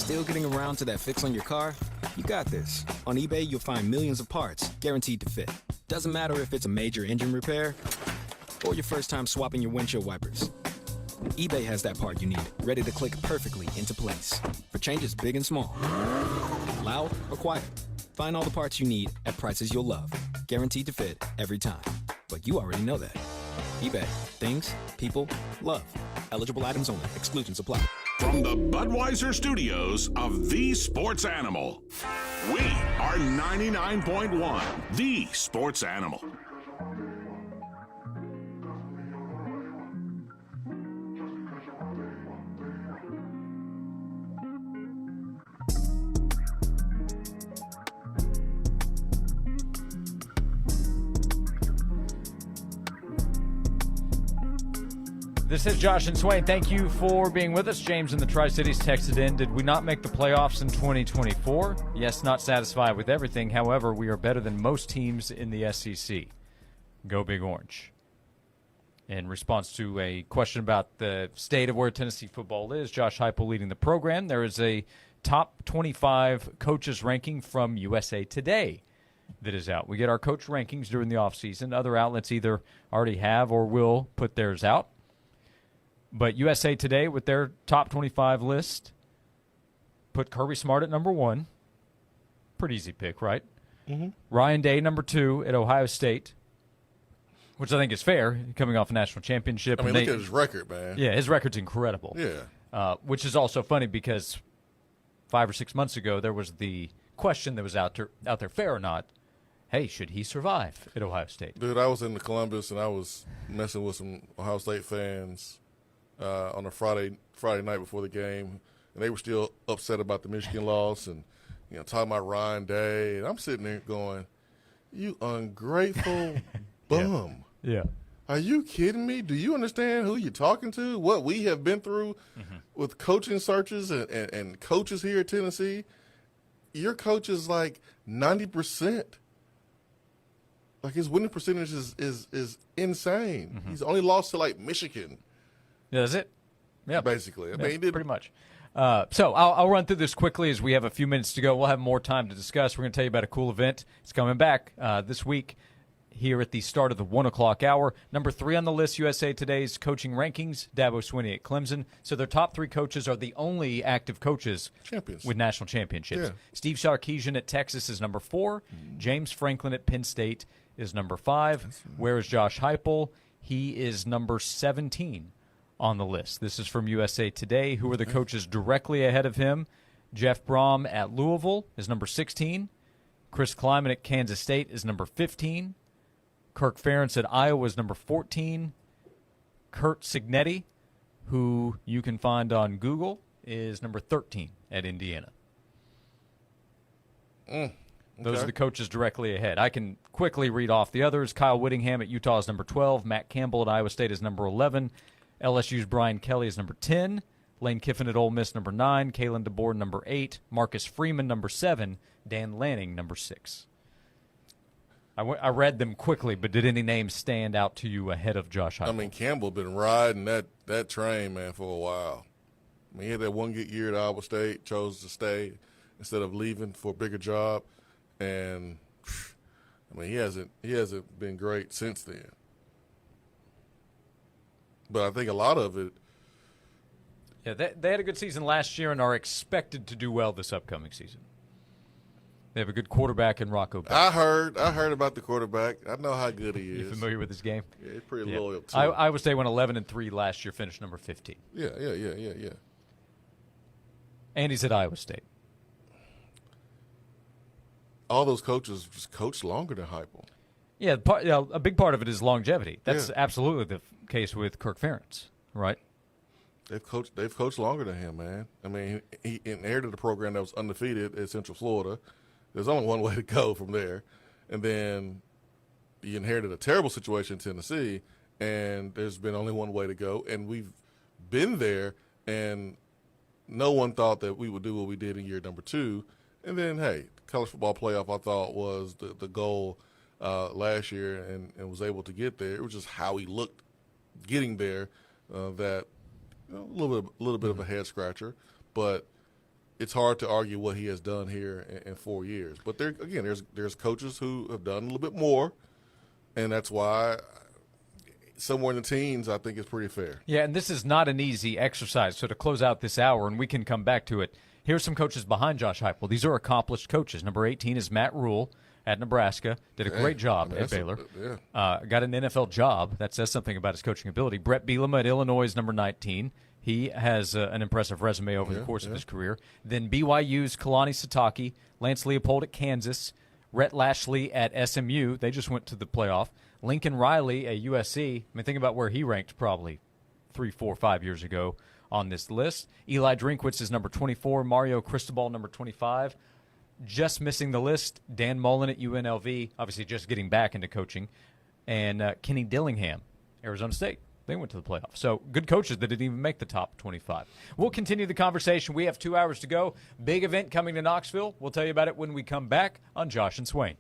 Still getting around to that fix on your car? You got this. On eBay, you'll find millions of parts, guaranteed to fit. Doesn't matter if it's a major engine repair or your first time swapping your windshield wipers. eBay has that part you need, ready to click perfectly into place for changes big and small. Loud or quiet. Find all the parts you need at prices you'll love. Guaranteed to fit every time. But you already know that. eBay. Things, people, love. Eligible items only. Exclusions apply. From the Budweiser studios of The Sports Animal, we are 99.1 The Sports Animal. This is Josh and Swain. Thank you for being with us. James in the Tri-Cities texted in, did we not make the playoffs in 2024? Yes, not satisfied with everything. However, we are better than most teams in the SEC. Go Big Orange. In response to a question about the state of where Tennessee football is, Josh Heupel leading the program. There is a top 25 coaches ranking from USA Today that is out. We get our coach rankings during the offseason. Other outlets either already have or will put theirs out. But USA Today, with their top 25 list, put Kirby Smart at number 1. Pretty easy pick, right? Mm-hmm. Ryan Day, number 2 at Ohio State, which I think is fair, coming off a national championship. I mean, look at his record, man. Yeah, his record's incredible. Yeah. Which is also funny because 5 or 6 months ago, there was the question that was out there, fair or not, hey, should he survive at Ohio State? Dude, I was in Columbus, and I was messing with some Ohio State fans on a Friday night before the game, and they were still upset about the Michigan loss and, talking about Ryan Day. And I'm sitting there going, you ungrateful bum. Yeah. Are you kidding me? Do you understand who you're talking to, what we have been through with coaching searches and coaches here at Tennessee? Your coach is like 90%. Like, his winning percentage is insane. He's only lost to, like, Michigan. Yeah, that's it. Yeah, basically. I mean, he did pretty much. So I'll run through this quickly as we have a few minutes to go. We'll have more time to discuss. We're going to tell you about a cool event. It's coming back this week here at the start of the 1 o'clock hour. Number 3 on the list, USA Today's coaching rankings, Dabo Swinney at Clemson. So their top 3 coaches are the only active coaches with national championships. Yeah. Steve Sarkisian at Texas is number 4. James Franklin at Penn State is number 5. Where is Josh Heupel? He is number 17 on the list. This is from USA Today. Who are the coaches directly ahead of him? Jeff Brom at Louisville is number 16. Chris Kleiman at Kansas State is number 15. Kirk Ferentz at Iowa is number 14. Kurt Cignetti, who you can find on Google, is number 13 at Indiana. Those are the coaches directly ahead. I can quickly read off the others. Kyle Whittingham at Utah is number 12. Matt Campbell at Iowa State is number 11. LSU's Brian Kelly is number 10. Lane Kiffin at Ole Miss, number 9. Kalen DeBoer, number 8. Marcus Freeman, number 7. Dan Lanning, number 6. I read them quickly, but did any names stand out to you ahead of Josh Heupel? I mean, Campbell been riding that train, man, for a while. I mean, he had that one good year at Iowa State, chose to stay instead of leaving for a bigger job. And, I mean, he hasn't been great since then. But I think a lot of it. Yeah, they had a good season last year and are expected to do well this upcoming season. They have a good quarterback in Rocco Becht. I heard about the quarterback. I know how good he is. You familiar with his game? Yeah, he's pretty loyal too. Iowa State went 11-3 last year, finished number 15. Yeah. And he's at Iowa State. All those coaches just coached longer than Heupel. Yeah, a big part of it is longevity. That's absolutely the case with Kirk Ferentz, right? They've coached longer than him, man. I mean, he inherited a program that was undefeated at Central Florida. There's only one way to go from there. And then he inherited a terrible situation in Tennessee, and there's been only one way to go. And we've been there, and no one thought that we would do what we did in year number 2. And then, hey, college football playoff I thought was the goal last year and was able to get there. It was just how he looked getting there that a little bit of a head scratcher. But it's hard to argue what he has done here in 4 years. But there's coaches who have done a little bit more, and that's why somewhere in the teens I think is pretty fair. Yeah, and this is not an easy exercise. So to close out this hour, and we can come back to it, here's some coaches behind Josh Heupel. These are accomplished coaches. Number 18 is Matt Rule at Nebraska. Did a great job at Baylor. Got an NFL job. That says something about his coaching ability. Brett Bielema at Illinois is number 19. He has an impressive resume over the course of his career. Then BYU's Kalani Sitake, Lance Leopold at Kansas, Rhett Lashley at SMU. They just went to the playoff. Lincoln Riley at USC. I mean, think about where he ranked probably 3, 4, 5 years ago on this list. Eli Drinkwitz is number 24. Mario Cristobal, number 25. Just missing the list, Dan Mullen at UNLV, obviously just getting back into coaching, and Kenny Dillingham, Arizona State. They went to the playoffs. So good coaches that didn't even make the top 25. We'll continue the conversation. We have 2 hours to go. Big event coming to Knoxville. We'll tell you about it when we come back on Josh and Swain.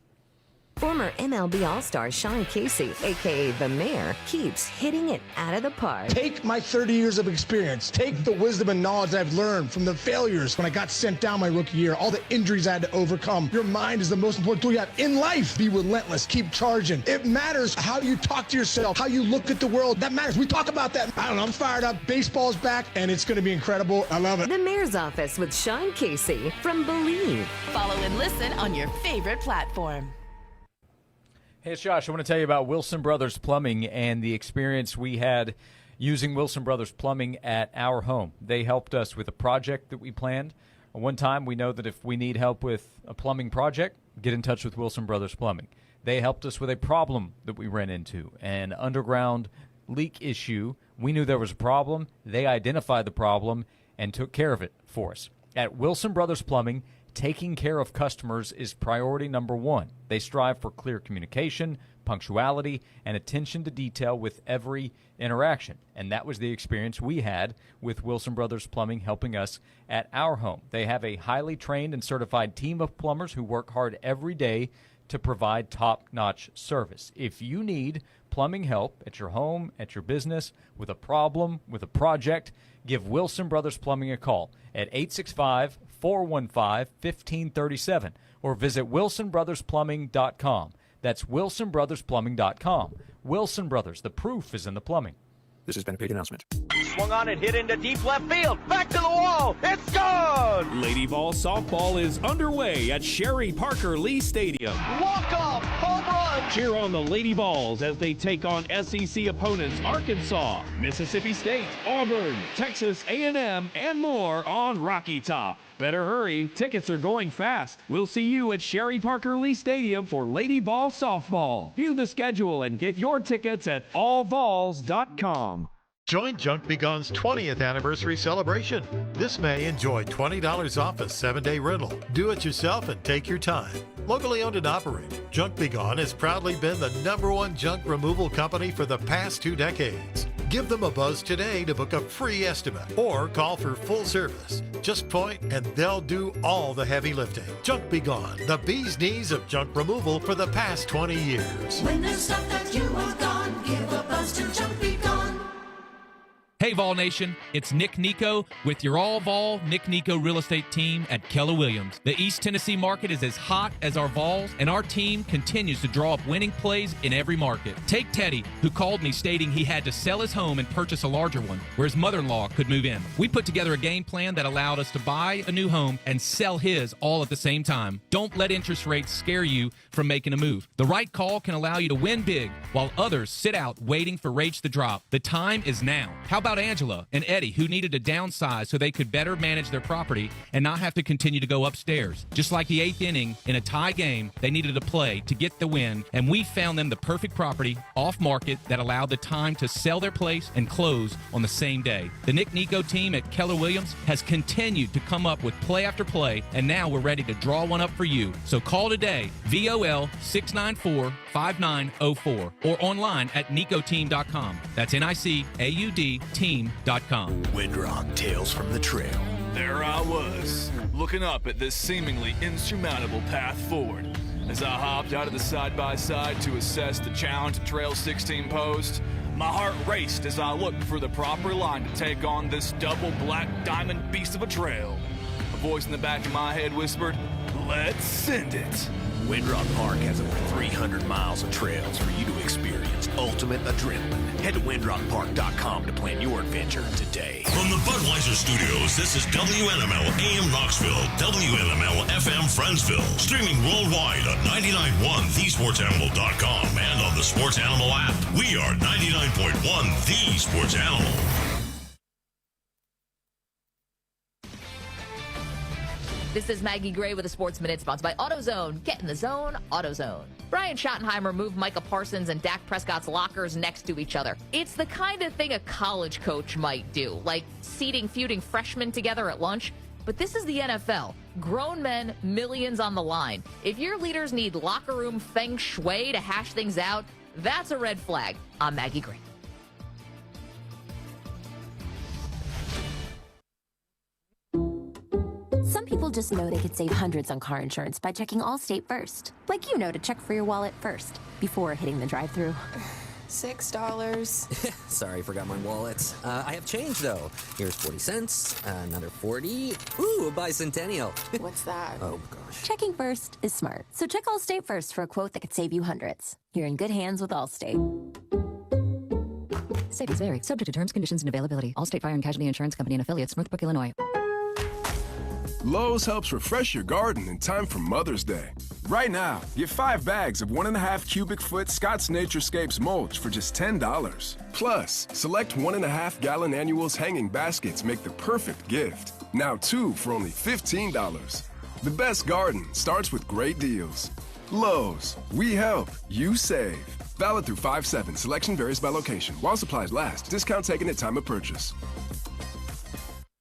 Former MLB All-Star Sean Casey, a.k.a. The Mayor, keeps hitting it out of the park. Take my 30 years of experience. Take the wisdom and knowledge I've learned from the failures when I got sent down my rookie year, all the injuries I had to overcome. Your mind is the most important tool you have in life. Be relentless. Keep charging. It matters how you talk to yourself, how you look at the world. That matters. We talk about that. I don't know. I'm fired up. Baseball's back, and it's going to be incredible. I love it. The Mayor's Office with Sean Casey from Believe. Follow and listen on your favorite platform. Hey, it's Josh. I want to tell you about Wilson Brothers Plumbing and the experience we had using Wilson Brothers Plumbing at our home. They helped us with a project that we planned. One time, we know that if we need help with a plumbing project, get in touch with Wilson Brothers Plumbing. They helped us with a problem that we ran into, an underground leak issue. We knew there was a problem. They identified the problem and took care of it for us. At Wilson Brothers Plumbing, taking care of customers is priority number one. They strive for clear communication, punctuality, and attention to detail with every interaction. And that was the experience we had with Wilson Brothers Plumbing helping us at our home. They have a highly trained and certified team of plumbers who work hard every day to provide top-notch service. If you need plumbing help at your home, at your business, with a problem, with a project, give Wilson Brothers Plumbing a call at 865-415-1537 or visit wilsonbrothersplumbing.com. That's wilsonbrothersplumbing.com. Wilson Brothers, the proof is in the plumbing. This has been a paid announcement. Swung on and hit into deep left field. Back to the wall. It's gone! Lady Ball softball is underway at Sherry Parker Lee Stadium. Walk-off home run! Cheer on the Lady Balls as they take on SEC opponents Arkansas, Mississippi State, Auburn, Texas A&M, and more on Rocky Top. Better hurry, tickets are going fast. We'll see you at Sherry Parker Lee Stadium for Lady Ball softball. View the schedule and get your tickets at allballs.com. Join Junk Be Gone's 20th anniversary celebration. This May, enjoy $20 off a 7-day rental. Do it yourself and take your time. Locally owned and operated, Junk Be Gone has proudly been the #1 junk removal company for the past 2 decades. Give them a buzz today to book a free estimate or call for full service. Just point and they'll do all the heavy lifting. Junk Be Gone, the bee's knees of junk removal for the past 20 years. When there's stuff that you want gone, give a buzz to Junk Be Gone. Hey, Vol Nation, it's Nick Nico with your all-Vol Nick Nico real estate team at Keller Williams. The East Tennessee market is as hot as our Vols, and our team continues to draw up winning plays in every market. Take Teddy, who called me stating he had to sell his home and purchase a larger one, where his mother-in-law could move in. We put together a game plan that allowed us to buy a new home and sell his all at the same time. Don't let interest rates scare you from making a move. The right call can allow you to win big, while others sit out waiting for rates to drop. The time is now. How about Angela and Eddie, who needed to downsize so they could better manage their property and not have to continue to go upstairs? Just like the 8th inning in a tie game, they needed to play to get the win, and we found them the perfect property off market that allowed the time to sell their place and close on the same day. The Nick Nico team at Keller Williams has continued to come up with play after play, and now we're ready to draw one up for you. So call today, VOL 694-5904, or online at nicoteam.com. That's NICAUD team.com. Windrock Tales from the Trail. There I was, looking up at this seemingly insurmountable path forward. As I hopped out of the side-by-side to assess the challenge the Trail 16 posed, my heart raced as I looked for the proper line to take on this double black diamond beast of a trail. A voice in the back of my head whispered, "Let's send it." Windrock Park has over 300 miles of trails for you to experience ultimate adrenaline. Head to windrockpark.com to plan your adventure today. From the Budweiser Studios, this is WNML AM Knoxville, WNML FM Friendsville. Streaming worldwide at 99.1 thesportsanimal.com and on the Sports Animal app. We are 99.1 The Sports Animal. This is Maggie Gray with a Sports Minute sponsored by AutoZone. Get in the zone, AutoZone. Brian Schottenheimer moved Micah Parsons and Dak Prescott's lockers next to each other. It's the kind of thing a college coach might do, like seating feuding freshmen together at lunch. But this is the NFL. Grown men, millions on the line. If your leaders need locker room feng shui to hash things out, that's a red flag. I'm Maggie Gray. Some people just know they could save hundreds on car insurance by checking Allstate first. Like you know to check for your wallet first, before hitting the drive-thru. $6. Sorry, forgot my wallet. I have change, though. Here's 40 cents, another 40. Ooh, a bicentennial. What's that? Oh, gosh. Checking first is smart. So check Allstate first for a quote that could save you hundreds. You're in good hands with Allstate. Savings vary. Subject to terms, conditions, and availability. Allstate Fire and Casualty Insurance Company and affiliates, Northbrook, Illinois. Lowe's helps refresh your garden in time for Mother's Day. Right now, get 5 bags of 1.5 cubic foot Scott's Naturescapes mulch for just $10. Plus, select 1.5 gallon annuals hanging baskets make the perfect gift. Now 2 for only $15. The best garden starts with great deals. Lowe's, we help, you save. Valid through 5/7. Selection varies by location. While supplies last. Discount taken at time of purchase.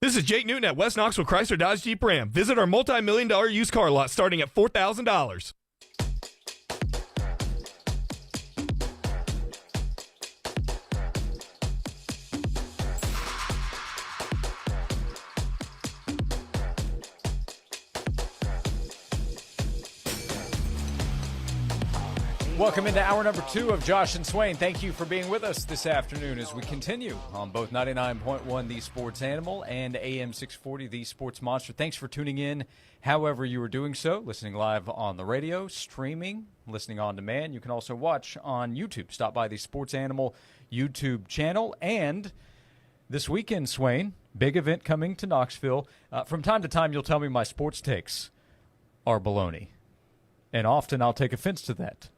This is Jake Newton at West Knoxville Chrysler Dodge Jeep Ram. Visit our multi-million-dollar used car lot starting at $4,000. Welcome into hour number 2 of Josh and Swain. Thank you for being with us this afternoon as we continue on both 99.1 The Sports Animal and AM 640 The Sports Monster. Thanks for tuning in however you are doing so, listening live on the radio, streaming, listening on demand. You can also watch on YouTube. Stop by the Sports Animal YouTube channel. And this weekend, Swain, big event coming to Knoxville. From time to time, you'll tell me my sports takes are baloney. And often I'll take offense to that.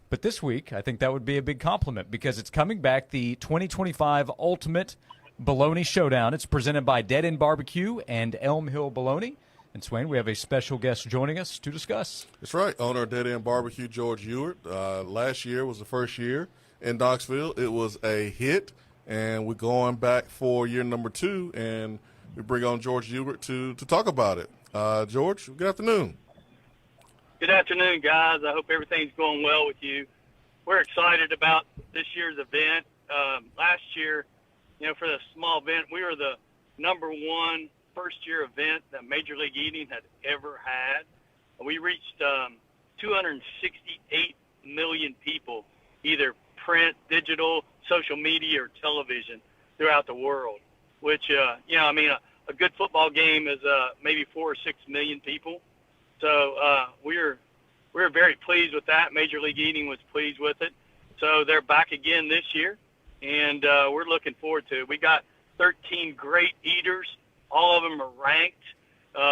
But this week, I think that would be a big compliment because it's coming back, the 2025 Ultimate Bologna Showdown. It's presented by Dead End Barbecue and Elm Hill Bologna. And, Swain, we have a special guest joining us to discuss. That's right. Owner of Dead End Barbecue, George Ewart. Last year was the first year in Knoxville. It was a hit, and we're going back for year number 2, and we bring on George Ewart to talk about it. George, good afternoon. Good afternoon, guys. I hope everything's going well with you. We're excited about this year's event. Last year, for the small event, we were the number 1 first-year event that Major League Eating had ever had. We reached 268 million people, either print, digital, social media, or television throughout the world, which, a good football game is maybe 4 or 6 million people. So we're very pleased with that. Major League Eating was pleased with it. So they're back again this year, and we're looking forward to it. We got 13 great eaters. All of them are ranked.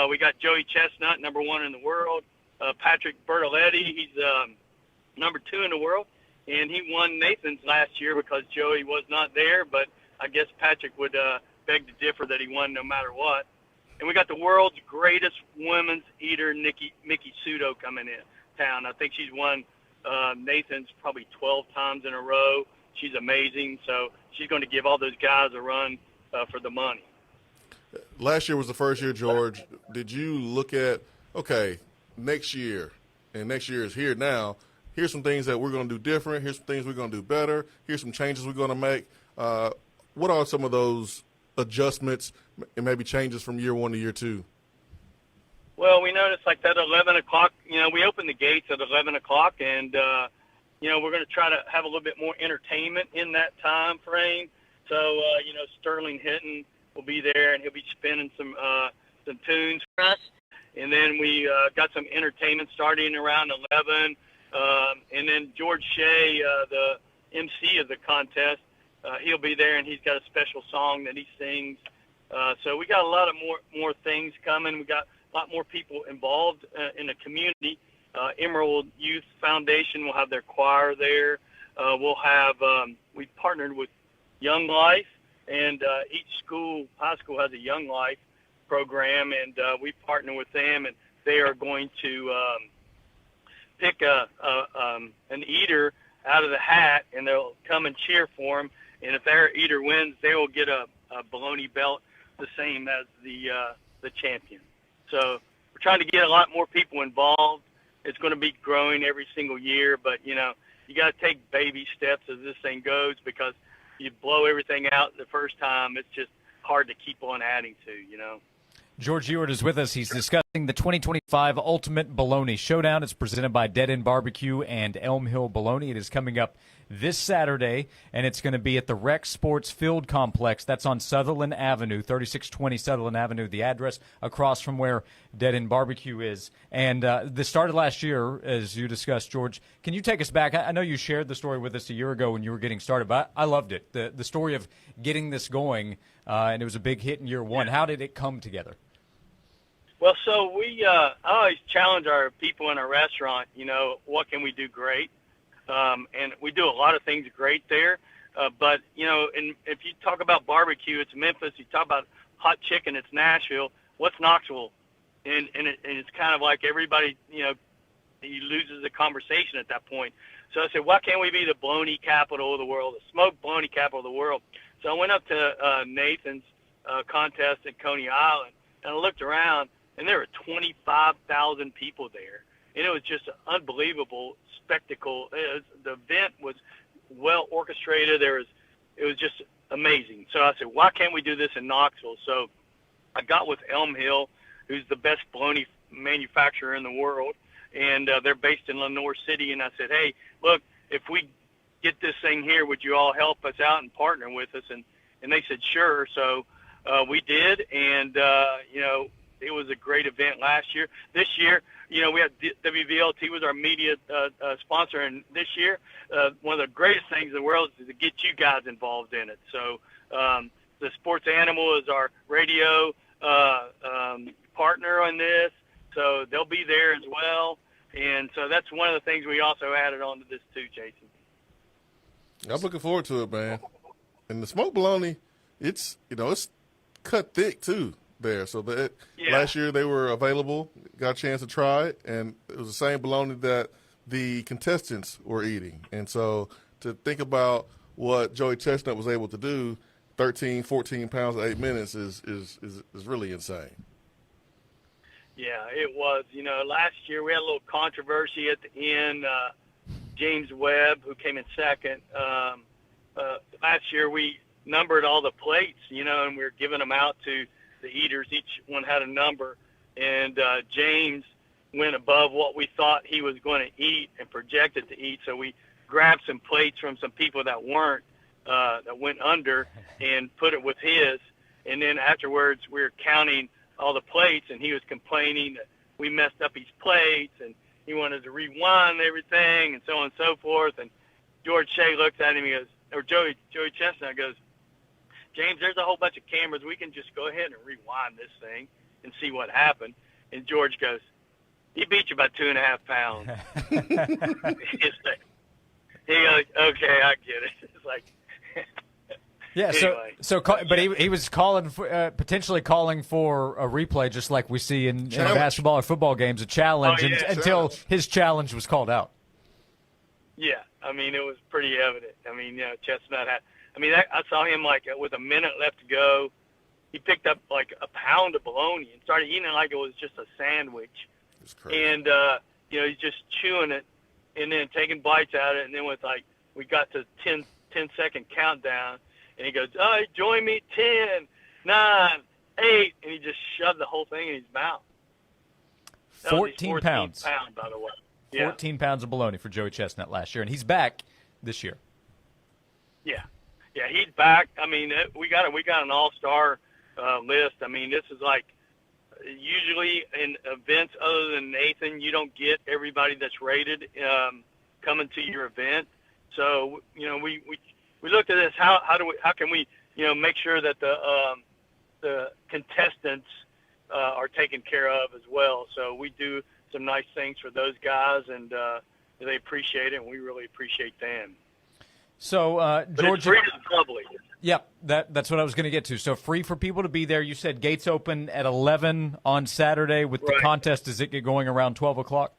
We got Joey Chestnut, number 1 in the world. Patrick Bertoletti, he's number 2 in the world. And he won Nathan's last year because Joey was not there, but I guess Patrick would beg to differ that he won no matter what. And we got the world's greatest women's eater, Mickey Sudo, coming in town. I think she's won Nathan's probably 12 times in a row. She's amazing. So she's going to give all those guys a run for the money. Last year was the first year, George. Did you look at, okay, next year, and next year is here now, here's some things that we're going to do different, here's some things we're going to do better, here's some changes we're going to make. What are some of those adjustments and maybe changes from year 1 to year 2? Well, we noticed like that 11 o'clock, we open the gates at 11 o'clock, and, we're going to try to have a little bit more entertainment in that time frame. So, Sterling Hinton will be there, and he'll be spinning some some tunes for us. And then we got some entertainment starting around 11. And then George Shea, the MC of the contest, he'll be there, and he's got a special song that he sings. So we got a lot of more things coming. We got a lot more people involved in the community. Emerald Youth Foundation will have their choir there. We'll have we partnered with Young Life, and each high school has a Young Life program, and we partner with them, and they are going to pick an eater out of the hat, and they'll come and cheer for them. And if their eater wins, they will get a bologna belt, the same as the champion. So we're trying to get a lot more people involved. It's going to be growing every single year, but you got to take baby steps as this thing goes, because you blow everything out the first time, it's just hard to keep on adding to. George Ewart is with us. He's discussing the 2025 Ultimate Bologna Showdown. It's presented by Dead End Barbecue and Elm Hill Bologna. It is coming up this Saturday, and it's going to be at the Rec Sports Field Complex. That's on Sutherland Avenue, 3620 Sutherland Avenue, the address across from where Dead End Barbecue is. And this started last year, as you discussed, George. Can you take us back? I know you shared the story with us a year ago when you were getting started, but I loved it, the story of getting this going, and it was a big hit in year one. How did it come together? Well, so we I always challenge our people in our restaurant, what can we do great? And we do a lot of things great there. But, and if you talk about barbecue, it's Memphis. You talk about hot chicken, it's Nashville. What's Knoxville? And it's kind of like everybody, he loses the conversation at that point. So I said, why can't we be the bologna capital of the world, the smoked bologna capital of the world? So I went up to Nathan's contest at Coney Island, and I looked around, and there were 25,000 people there. And it was just an unbelievable spectacle. The event was well orchestrated. It was just amazing. So I said, why can't we do this in Knoxville? So I got with Elm Hill, who's the best bologna manufacturer in the world, and they're based in Lenore City. And I said, hey, look, if we get this thing here, would you all help us out and partner with us? And they said, sure. So we did, and, it was a great event last year. This year, we had WVLT was our media sponsor, and this year, one of the greatest things in the world is to get you guys involved in it. So the Sports Animal is our radio partner on this, so they'll be there as well. And so that's one of the things we also added on to this too, Jason. I'm looking forward to it, man. And the smoked bologna, it's cut thick too there. So last year they were available, got a chance to try it, and it was the same bologna that the contestants were eating. And so to think about what Joey Chestnut was able to do, 13, 14 pounds in 8 minutes is really insane. Yeah, it was. Last year we had a little controversy at the end. James Webb, who came in second, last year we numbered all the plates, and we were giving them out to the eaters. Each one had a number, and James went above what we thought he was going to eat and projected to eat. So we grabbed some plates from some people that weren't, that went under, and put it with his. And then afterwards we were counting all the plates, and he was complaining that we messed up his plates, and he wanted to rewind everything, and so on and so forth. And George Shea looks at him, he goes, or Joey Chestnut goes, James, there's a whole bunch of cameras. We can just go ahead and rewind this thing and see what happened. And George goes, he beat you by 2.5 pounds. He goes, okay, I get it. It's like, yeah. Anyway. But he was calling for, potentially calling for a replay, just like we see in basketball or football games, a challenge, until his challenge was called out. Yeah, I mean, it was pretty evident. I mean, Chestnut had. I mean, I saw him with a minute left to go. He picked up like a pound of bologna and started eating it like it was just a sandwich. And he's just chewing it and then taking bites out of it. And then we got to 10-second countdown, and he goes, "All right, join me, 10, 9, 8," and he just shoved the whole thing in his mouth. 14 pounds. By the way. Yeah. 14 pounds of bologna for Joey Chestnut last year, and he's back this year. Yeah. Yeah, he's back. I mean, we got an all-star list. I mean, this is like usually in events other than Nathan, you don't get everybody that's rated coming to your event. So, you know, we looked at this. How can we, you know, make sure that the contestants are taken care of as well. So we do some nice things for those guys, and they appreciate it, and we really appreciate them. So, But George, it's free to the public. Yep, that's what I was going to get to. So free for people to be there. You said gates open at 11 on Saturday with the contest. Does it get going around 12 o'clock?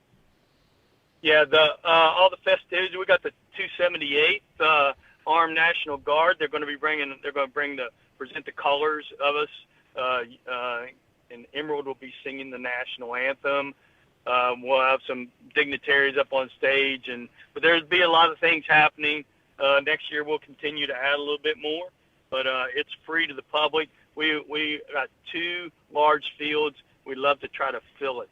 Yeah, all the festivities. We got the 278th Armed National Guard. They're going to present the colors of us. And Emerald will be singing the national anthem. We'll have some dignitaries up on stage, but there'll be a lot of things happening. Next year we'll continue to add a little bit more, but it's free to the public. We got 2 large fields. We'd love to try to fill it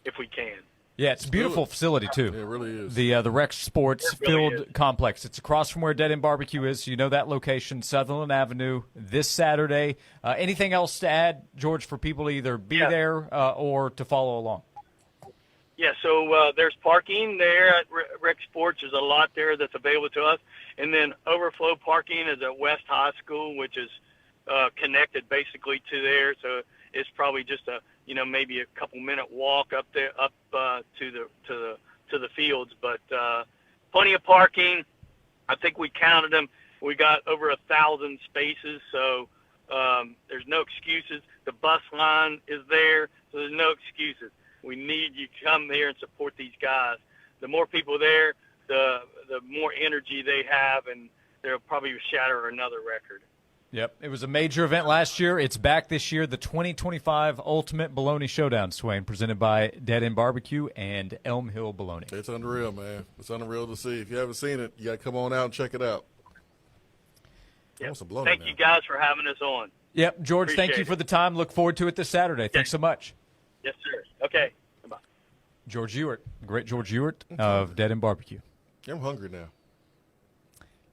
if we can. Yeah, it's a beautiful facility too. It really is. The Rex Sports Field Complex. It's across from where Dead End Barbecue is. So you know that location, Sutherland Avenue, this Saturday. Anything else to add, George, for people to either be there or to follow along? Yeah, so there's parking there at Rex Sports. There's a lot there that's available to us. And then overflow parking is at West High School, which is connected basically to there. So it's probably just maybe a couple-minute walk up there, to the fields. But plenty of parking. I think we counted them. We got over 1,000 spaces, so there's no excuses. The bus line is there, so there's no excuses. We need you to come there and support these guys. The more people there, the more energy they have, and they'll probably shatter another record. Yep, it was a major event last year. It's back this year, the 2025 Ultimate Bologna Showdown, Swain, presented by Dead End Barbecue and Elm Hill Bologna. It's unreal, man. It's unreal to see. If you haven't seen it, you got to come on out and check it out. Yep. Thank you guys for having us on. Yep, George, Appreciate thank you for the time. Look forward to it this Saturday. Thanks so much. Yes, sir. Okay. Bye-bye. George Ewart, great George Ewart of Dead End Barbecue. I'm hungry now.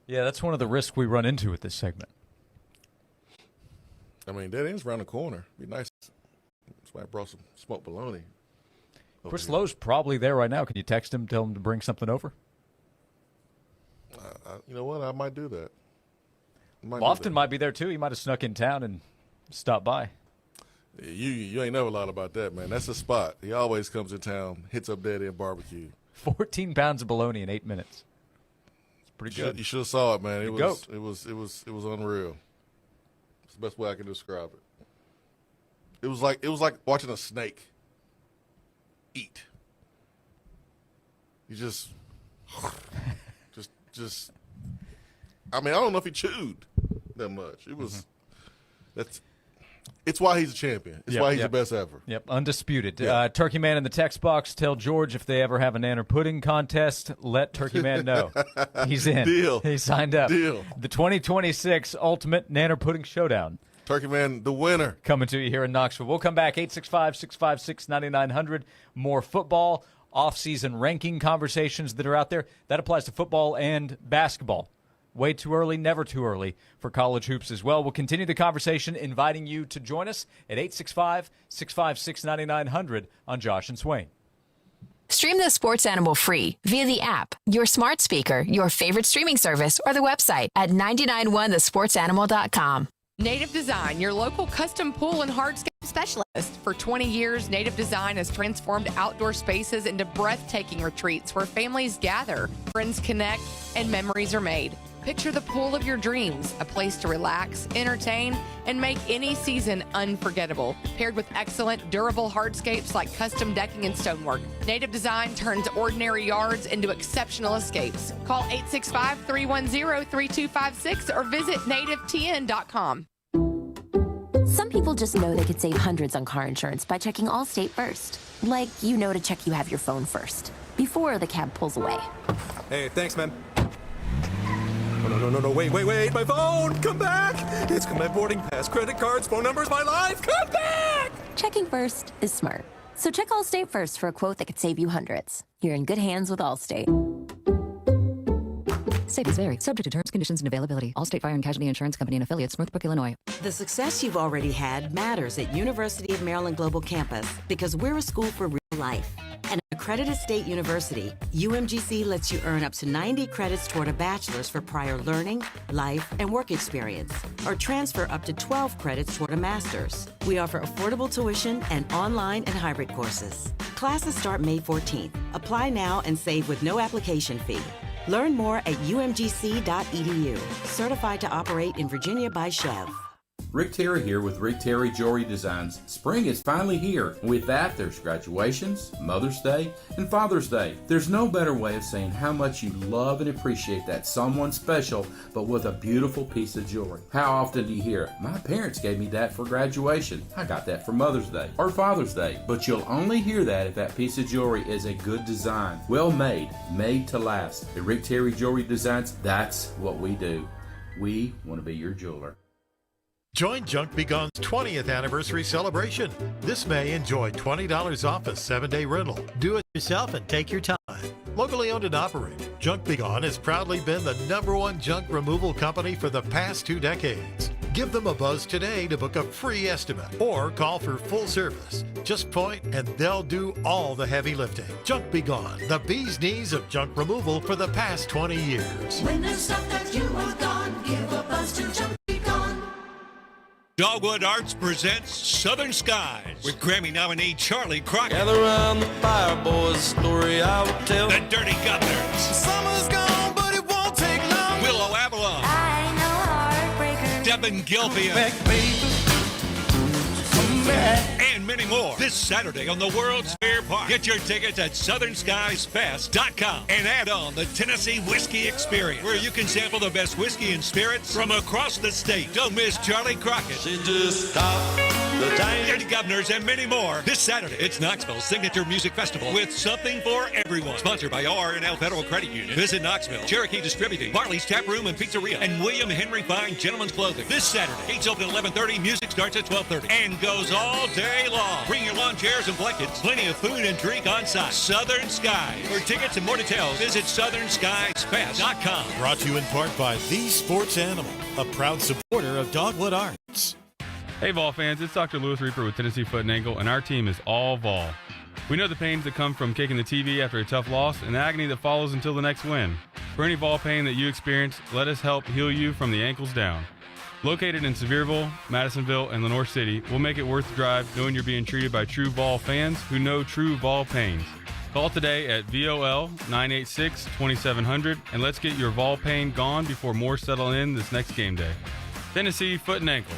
Yeah, that's one of the risks we run into with this segment. I mean, Dead End's around the corner. Be nice. That's why I brought some smoked bologna. Chris Lowe's probably there right now. Can you text him, tell him to bring something over? You know what? I might do that. Lofton might be there, too. He might have snuck in town and stopped by. You ain't never lied about that, man. That's the spot. He always comes in town, hits up Dead End Barbecue. 14 pounds of bologna in 8 minutes. It's pretty good. You should have saw it, man. It goat. was unreal. It's the best way I can describe it. It was like watching a snake eat. You just I mean, I don't know if he chewed that much. It was It's why he's a champion. It's why he's the best ever. Yep, undisputed. Yeah. Turkey Man in the text box, tell George if they ever have a nanner pudding contest, let Turkey Man know. He's in. Deal. He signed up. Deal. The 2026 Ultimate Nanner Pudding Showdown. Turkey Man, the winner. Coming to you here in Knoxville. We'll come back, 865-656-9900. More football, off-season ranking conversations that are out there. That applies to football and basketball. Way too early, never too early for college hoops as well. We'll continue the conversation, inviting you to join us at 865-656-9900 on Josh and Swain. Stream the Sports Animal free via the app, your smart speaker, your favorite streaming service, or the website at 991thesportsanimal.com. Native Design, your local custom pool and hardscape specialist. For 20 years, Native Design has transformed outdoor spaces into breathtaking retreats where families gather, friends connect, and memories are made. Picture the pool of your dreams, a place to relax, entertain, and make any season unforgettable. Paired with excellent, durable hardscapes like custom decking and stonework, Native Design turns ordinary yards into exceptional escapes. Call 865-310-3256 or visit nativetn.com. Some people just know they could save hundreds on car insurance by checking Allstate first. Like, to check you have your phone first, before the cab pulls away. Hey, thanks, man. No, wait, my phone! Come back! It's got my boarding pass, credit cards, phone numbers, my life! Come back! Checking first is smart. So check Allstate first for a quote that could save you hundreds. You're in good hands with Allstate. Savings vary, subject to terms, conditions, and availability. Allstate Fire and Casualty Insurance Company and affiliates, Northbrook, Illinois. The success you've already had matters at University of Maryland Global Campus because we're a school for real life. An accredited state university, UMGC lets you earn up to 90 credits toward a bachelor's for prior learning, life, and work experience, or transfer up to 12 credits toward a master's. We offer affordable tuition and online and hybrid courses. Classes start May 14th. Apply now and save with no application fee. Learn more at umgc.edu. Certified to operate in Virginia by Chev. Rick Terry here with Rick Terry Jewelry Designs. Spring is finally here. With that, there's graduations, Mother's Day, and Father's Day. There's no better way of saying how much you love and appreciate that someone special, but with a beautiful piece of jewelry. How often do you hear, my parents gave me that for graduation. I got that for Mother's Day or Father's Day. But you'll only hear that if that piece of jewelry is a good design, well made, made to last. At Rick Terry Jewelry Designs, that's what we do. We want to be your jeweler. Join Junk Be Gone's 20th anniversary celebration. This May, enjoy $20 off a 7-day rental. Do it yourself and take your time. Locally owned and operated, Junk Be Gone has proudly been the #1 junk removal company for the past 2 decades. Give them a buzz today to book a free estimate or call for full service. Just point and they'll do all the heavy lifting. Junk Be Gone, the bee's knees of junk removal for the past 20 years. When there's stuff that you want gone, give a buzz to Junk Be Gone. Dogwood Arts presents Southern Skies with Grammy nominee Charlie Crockett. Gather around the fire, boys, story I will tell. The Dirty Governors. Summer's gone, but it won't take long. Willow Avalon. I know heartbreaker. Devin Gilfian. Back, baby. Come back. And many more this Saturday on the World's Fair Park. Get your tickets at southernskiesfest.com and add on the Tennessee Whiskey Experience, where you can sample the best whiskey and spirits from across the state. Don't miss Charlie Crockett. She just stopped the time. Dirty Governors and many more this Saturday. It's Knoxville's signature music festival with something for everyone. Sponsored by R&L Federal Credit Union. Visit Knoxville, Cherokee Distributing, Bartley's Tap Room and Pizzeria, and William Henry Fine Gentlemen's Clothing. This Saturday, gates open at 11:30, music starts at 12:30, and goes all day long. Bring your lawn chairs and blankets. Plenty of food and drink on site. Southern Skies. For tickets and more details, visit southernskiesfest.com. Brought to you in part by The Sports Animal, a proud supporter of Dogwood Arts. Hey Vol fans, it's Dr. Lewis Reaper with Tennessee Foot and Ankle, and our team is all Vol. We know the pains that come from kicking the TV after a tough loss and the agony that follows until the next win. For any Vol pain that you experience, let us help heal you from the ankles down. Located in Sevierville, Madisonville, and Lenoir City, we'll make it worth the drive knowing you're being treated by true Vol fans who know true Vol pains. Call today at VOL 986-2700 and let's get your Vol pain gone before more settle in this next game day. Tennessee Foot and Ankle.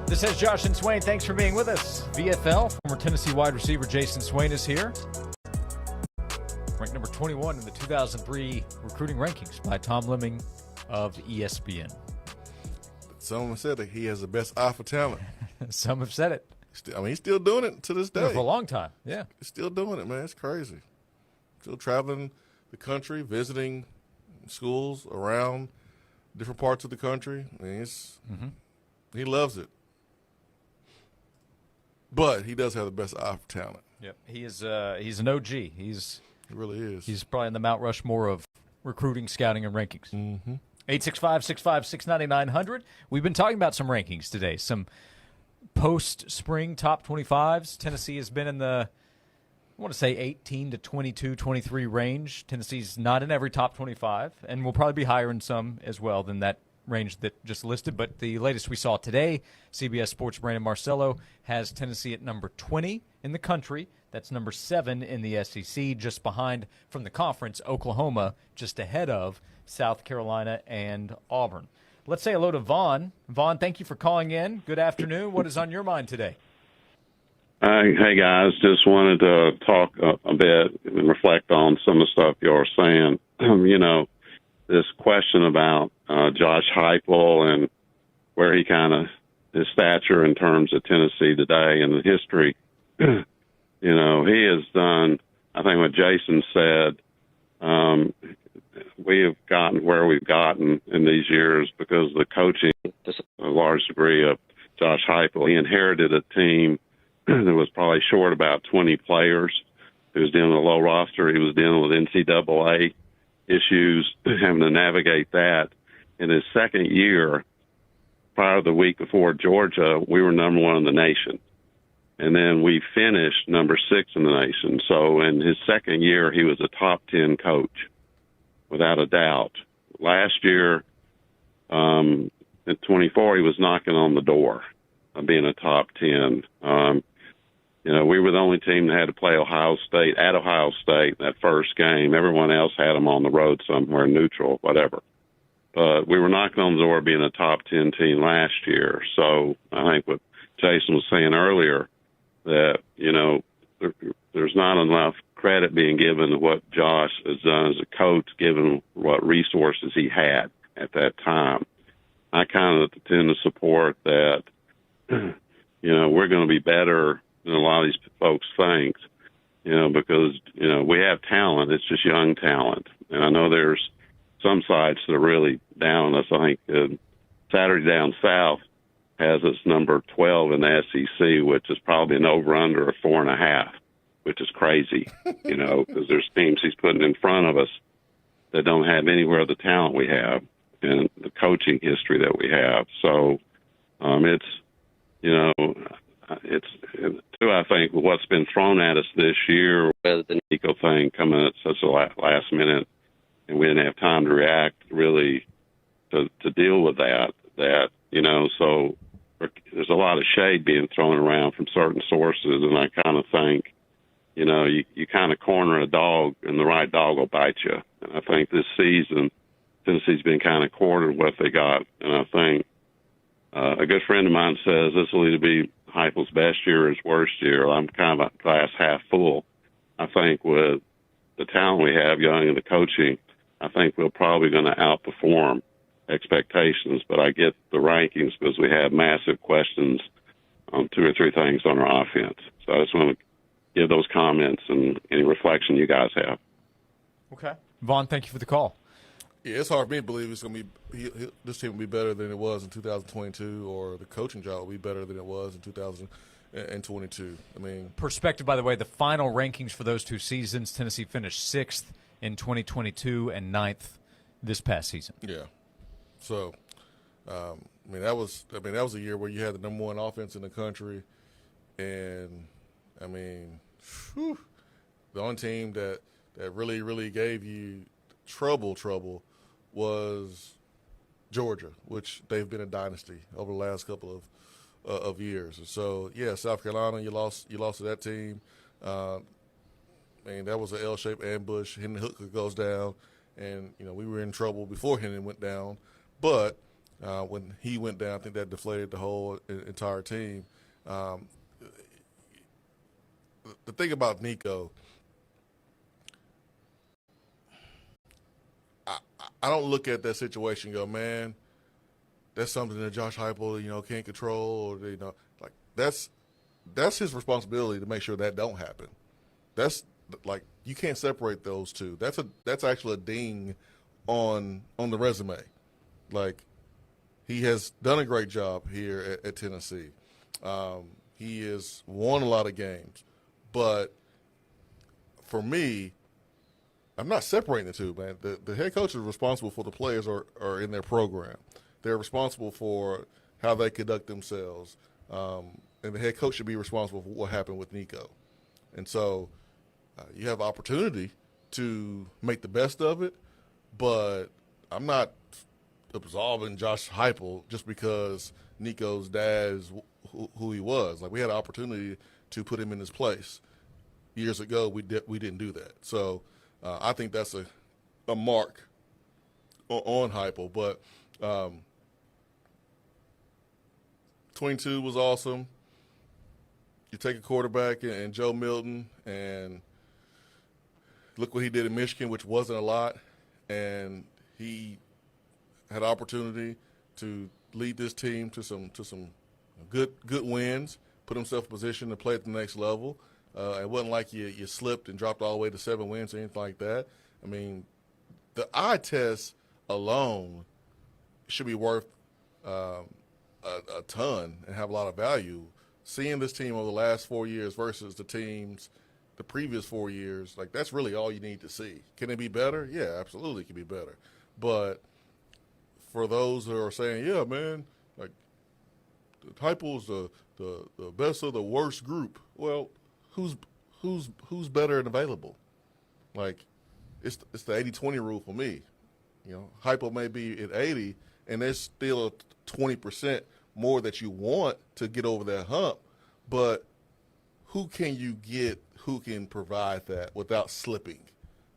This is Josh and Swain. Thanks for being with us. VFL, former Tennessee wide receiver Jason Swain is here. Ranked number 21 in the 2003 recruiting rankings by Tom Lemming of ESPN. Someone said that he has the best eye for talent. Some have said it. He's still doing it to this day. For a long time, yeah. He's still doing it, man. It's crazy. Still traveling the country, visiting schools around different parts of the country. I mean, he loves it. But he does have the best eye for talent. Yep. He's an OG. He really is. He's probably in the Mount Rushmore of recruiting, scouting, and rankings. Mm-hmm. 865-656-9900. We've been talking about some rankings today, some post-spring top 25s. Tennessee has been in the, I want to say 18 to 22, 23 range. Tennessee's not in every top 25, and will probably be higher in some as well than that range that just listed. But the latest we saw today, CBS Sports' Brandon Marcello has Tennessee at number 20 in the country. That's number 7 in the SEC, just behind from the conference, Oklahoma, just ahead of South Carolina and Auburn. Let's say hello to Vaughn. Vaughn, thank you for calling in. Good afternoon. What is on your mind today? Hey, guys. Just wanted to talk a bit and reflect on some of the stuff you're saying. This question about Josh Heupel and where he kind of his stature in terms of Tennessee today and the history. You know, he has done, I think what Jason said, we have gotten where we've gotten in these years because of the coaching, a large degree of Josh Heupel. He inherited a team that was probably short about 20 players. He was dealing with a low roster. He was dealing with NCAA issues, having to navigate that. In his second year, prior to the week before Georgia, we were number one in the nation. And then we finished number 6 in the nation. So in his second year, he was a top 10 coach, without a doubt. Last year, at 24, he was knocking on the door of being a top 10. You know, we were the only team that had to play Ohio State at Ohio State that first game. Everyone else had them on the road somewhere, neutral, whatever. But we were knocking on the door of being a top 10 team last year. So I think what Jason was saying earlier, that, you know, there's not enough credit being given to what Josh has done as a coach, given what resources he had at that time. I kind of tend to support that, you know, we're going to be better than a lot of these folks think, you know, because, you know, we have talent. It's just young talent. And I know there's some sides that are really down on us. I think Saturday Down South has us number 12 in the SEC, which is probably an over-under of 4.5, which is crazy, you know, because there's teams he's putting in front of us that don't have anywhere the talent we have and the coaching history that we have. So it's, you know, it's too, I think, what's been thrown at us this year with the Nico thing coming at such a last minute, and we didn't have time to react really to deal with that, you know, so there's a lot of shade being thrown around from certain sources, and I kind of think, you know, you kind of corner a dog, and the right dog will bite you. And I think this season, Tennessee's been kind of quartered what they got, and I think a good friend of mine says this will either be Heupel's best year or his worst year. I'm kind of a glass half full. I think with the talent we have, young, and the coaching, I think we're probably going to outperform expectations, but I get the rankings because we have massive questions on 2 or 3 things on our offense. So I just want to give those comments and any reflection you guys have. Okay. Vaughn, thank you for the call. Yeah, it's hard for me to believe it's going to be this team will be better than it was in 2022, or the coaching job will be better than it was in 2022. I mean, perspective, by the way, the final rankings for those 2 seasons, Tennessee finished 6th in 2022 and 9th this past season. Yeah. So, I mean that was a year where you had the number 1 offense in the country, and I mean, whew, the only team that really gave you trouble was Georgia, which they've been a dynasty over the last couple of years. And so, yeah, South Carolina, you lost to that team. I mean, that was an L-shaped ambush. Hendon Hooker goes down, and, you know, we were in trouble before Hendon went down. But when he went down, I think that deflated the whole entire team. The thing about Nico, I don't look at that situation and go, man, that's something that Josh Heupel, you know, can't control, or, you know, like that's his responsibility to make sure that don't happen. That's like, you can't separate those two. That's actually a ding on the resume. Like, he has done a great job here at Tennessee. He has won a lot of games, but for me, I'm not separating the two, man. The head coach is responsible for the players are in their program. They're responsible for how they conduct themselves. And the head coach should be responsible for what happened with Nico. And so you have opportunity to make the best of it, but I'm not absolving Josh Heupel just because Nico's dad is who he was. Like, we had an opportunity to put him in his place. Years ago, we didn't do that. So I think that's a mark on Heupel. But 22 was awesome. You take a quarterback and Joe Milton, and look what he did in Michigan, which wasn't a lot, and he had opportunity to lead this team to some good wins, put himself in position to play at the next level. It wasn't like you slipped and dropped all the way to 7 wins or anything like that. I mean, the eye test alone should be worth a ton and have a lot of value. Seeing this team over the last 4 years versus the previous 4 years, like, that's really all you need to see. Can it be better? Yeah, absolutely it can be better. But for those who are saying, yeah, man, like, Heupel's the best of the worst group, well, who's better and available? Like, it's the 80-20 rule for me. You know, Heupel may be at 80, and there's still 20% more that you want to get over that hump, but who can you get who can provide that without slipping?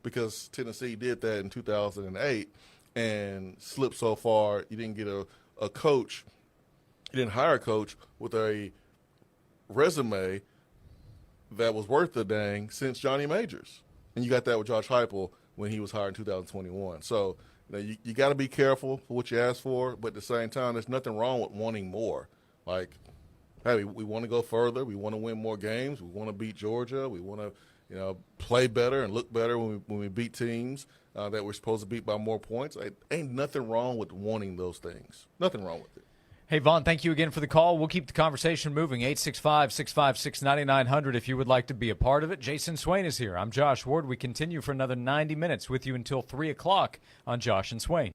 Because Tennessee did that in 2008 and slipped so far. You didn't get a coach. You didn't hire a coach with a resume that was worth the dang since Johnny Majors. And you got that with Josh Heupel when he was hired in 2021. So, you know, you got to be careful for what you ask for, but at the same time, there's nothing wrong with wanting more. Like, hey, we want to go further. We want to win more games. We want to beat Georgia. We want to, you know, play better and look better when we beat teams that we're supposed to beat by more points. Ain't nothing wrong with wanting those things. Nothing wrong with it. Hey, Vaughn, thank you again for the call. We'll keep the conversation moving. 865-656-9900 if you would like to be a part of it. Jason Swain is here. I'm Josh Ward. We continue for another 90 minutes with you until 3 o'clock on Josh and Swain.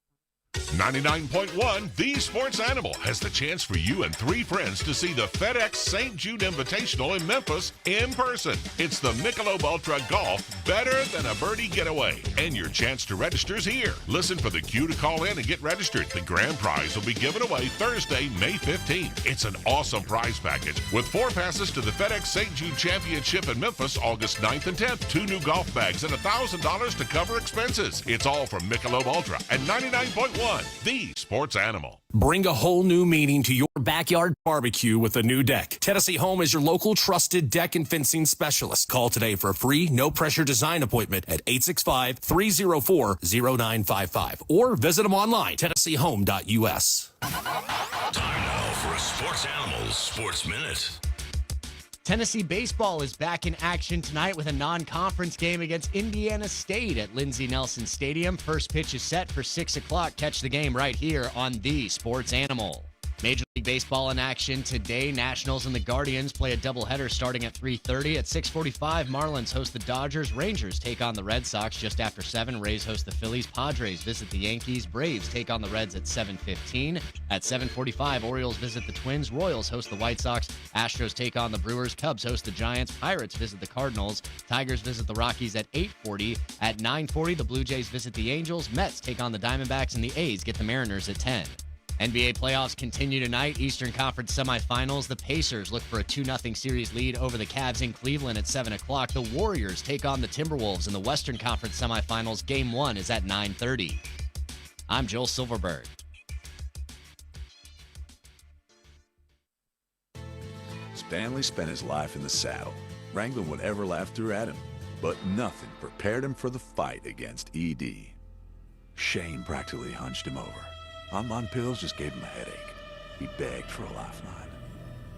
99.1 The Sports Animal has the chance for you and 3 friends to see the FedEx St. Jude Invitational in Memphis in person. It's the Michelob Ultra Golf Better Than a Birdie Getaway, and your chance to register is here. Listen for the cue to call in and get registered. The grand prize will be given away Thursday, May 15th. It's an awesome prize package with 4 passes to the FedEx St. Jude Championship in Memphis August 9th and 10th, 2 new golf bags, and $1,000 to cover expenses. It's all from Michelob Ultra and 99.1 The Sports Animal. Bring a whole new meaning to your backyard barbecue with a new deck. Tennessee Home is your local trusted deck and fencing specialist. Call today for a free, no-pressure design appointment at 865-304-0955 or visit them online, tennesseehome.us. Time now for a Sports Animals Sports Minute. Tennessee baseball is back in action tonight with a non-conference game against Indiana State at Lindsey Nelson Stadium. First pitch is set for 6 o'clock. Catch the game right here on The Sports Animal. Major League Baseball in action today. Nationals and the Guardians play a doubleheader starting at 3:30. At 6:45, Marlins host the Dodgers. Rangers take on the Red Sox just after 7. Rays host the Phillies. Padres visit the Yankees. Braves take on the Reds at 7:15. At 7:45, Orioles visit the Twins. Royals host the White Sox. Astros take on the Brewers. Cubs host the Giants. Pirates visit the Cardinals. Tigers visit the Rockies at 8:40. At 9:40, the Blue Jays visit the Angels. Mets take on the Diamondbacks, and the A's get the Mariners at 10. NBA playoffs continue tonight. Eastern Conference semifinals. The Pacers look for a 2-0 series lead over the Cavs in Cleveland at 7 o'clock. The Warriors take on the Timberwolves in the Western Conference semifinals. Game 1 is at 9:30. I'm Joel Silverberg. Stanley spent his life in the saddle, wrangling whatever life threw at him, but nothing prepared him for the fight against ED. Shane practically hunched him over. Online pills just gave him a headache. He begged for a lifeline.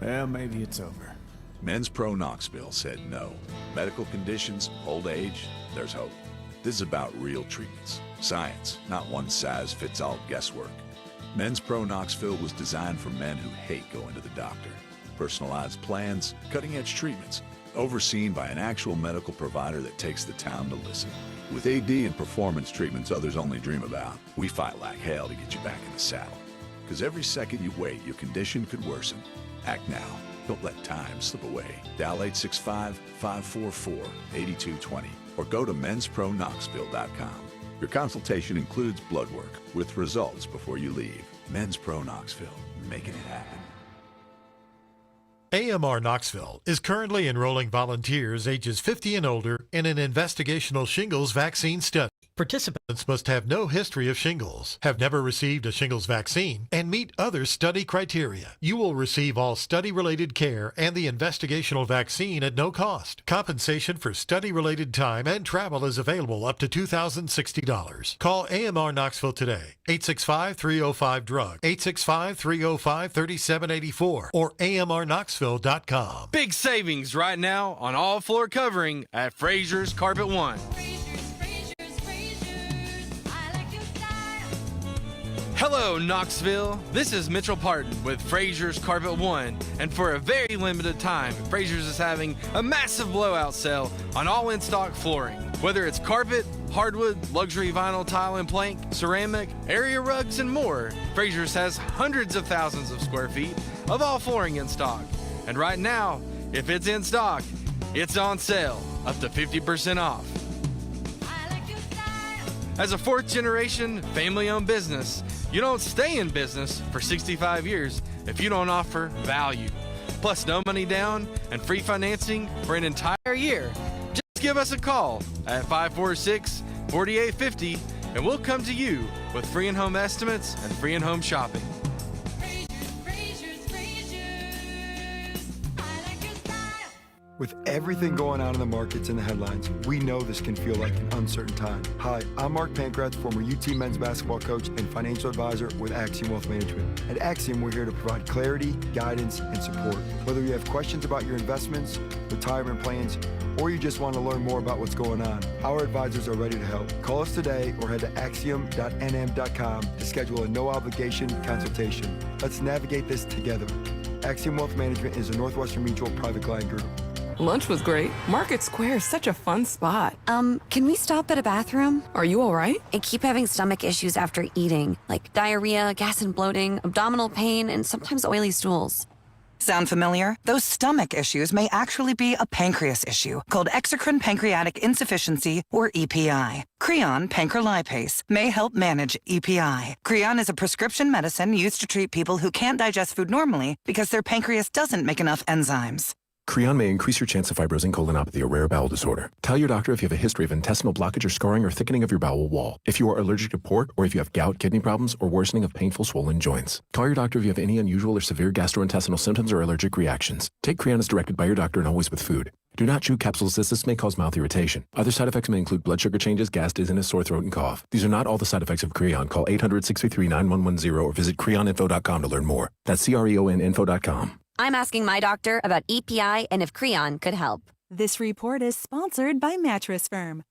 Well, maybe it's over. Men's Pro Knoxville said no. Medical conditions, old age, there's hope. This is about real treatments. Science, not one-size-fits-all guesswork. Men's Pro Knoxville was designed for men who hate going to the doctor. Personalized plans, cutting-edge treatments, overseen by an actual medical provider that takes the time to listen. With AD and performance treatments others only dream about, we fight like hell to get you back in the saddle. Because every second you wait, your condition could worsen. Act now. Don't let time slip away. Dial 865-544-8220 or go to menspronknoxville.com. Your consultation includes blood work with results before you leave. Men's Pro Knoxville, making it happen. AMR Knoxville is currently enrolling volunteers ages 50 and older in an investigational shingles vaccine study. Participants must have no history of shingles, have never received a shingles vaccine, and meet other study criteria. You will receive all study-related care and the investigational vaccine at no cost. Compensation for study-related time and travel is available up to $2,060. Call AMR Knoxville today, 865-305-DRUG, 865-305-3784, or amrknoxville.com. Big savings right now on all floor covering at Frazier's Carpet One. Hello, Knoxville. This is Mitchell Parton with Frazier's Carpet One, and for a very limited time, Frazier's is having a massive blowout sale on all in-stock flooring. Whether it's carpet, hardwood, luxury vinyl tile and plank, ceramic, area rugs, and more, Frazier's has hundreds of thousands of square feet of all flooring in stock. And right now, if it's in stock, it's on sale, up to 50% off. As a fourth-generation, family-owned business, you don't stay in business for 65 years if you don't offer value. Plus, no money down and free financing for an entire year. Just give us a call at 546-4850, and we'll come to you with free in-home estimates and free in-home shopping. With everything going on in the markets and the headlines, we know this can feel like an uncertain time. Hi, I'm Mark Pankratz, former UT men's basketball coach and financial advisor with Axiom Wealth Management. At Axiom, we're here to provide clarity, guidance, and support. Whether you have questions about your investments, retirement plans, or you just want to learn more about what's going on, our advisors are ready to help. Call us today or head to axiom.nm.com to schedule a no-obligation consultation. Let's navigate this together. Axiom Wealth Management is a Northwestern Mutual private client group. Lunch was great. Market Square is such a fun spot. Can we stop at a bathroom? Are you all right? I keep having stomach issues after eating, like diarrhea, gas and bloating, abdominal pain, and sometimes oily stools. Sound familiar? Those stomach issues may actually be a pancreas issue called exocrine pancreatic insufficiency, or EPI. Creon pancrelipase may help manage EPI. Creon is a prescription medicine used to treat people who can't digest food normally because their pancreas doesn't make enough enzymes. Creon may increase your chance of fibrosing colonopathy, a rare bowel disorder. Tell your doctor if you have a history of intestinal blockage or scarring or thickening of your bowel wall, if you are allergic to pork, or if you have gout, kidney problems, or worsening of painful swollen joints. Call your doctor if you have any unusual or severe gastrointestinal symptoms or allergic reactions. Take Creon as directed by your doctor and always with food. Do not chew capsules as this may cause mouth irritation. Other side effects may include blood sugar changes, gas, dizziness, sore throat, and cough. These are not all the side effects of Creon. Call 800-633-9110 or visit creoninfo.com to learn more. That's CREONinfo.com. I'm asking my doctor about EPI and if Creon could help. This report is sponsored by Mattress Firm.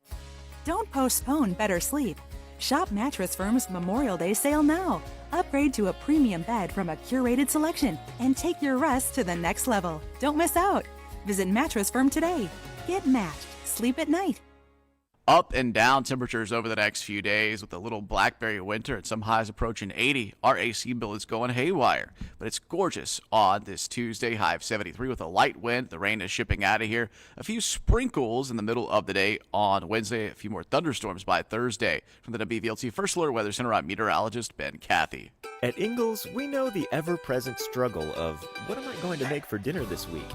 Don't postpone better sleep. Shop Mattress Firm's Memorial Day sale now. Upgrade to a premium bed from a curated selection and take your rest to the next level. Don't miss out. Visit Mattress Firm today. Get matched. Sleep at night. Up and down temperatures over the next few days with a little blackberry winter and some highs approaching 80. Our AC bill is going haywire, but it's gorgeous on this Tuesday, high of 73 with a light wind. The rain is shipping out of here. A few sprinkles in the middle of the day on Wednesday, a few more thunderstorms by Thursday. From the WVLT First Alert Weather Center, I'm meteorologist Ben Cathy. At Ingles, we know the ever-present struggle of what am I going to make for dinner this week?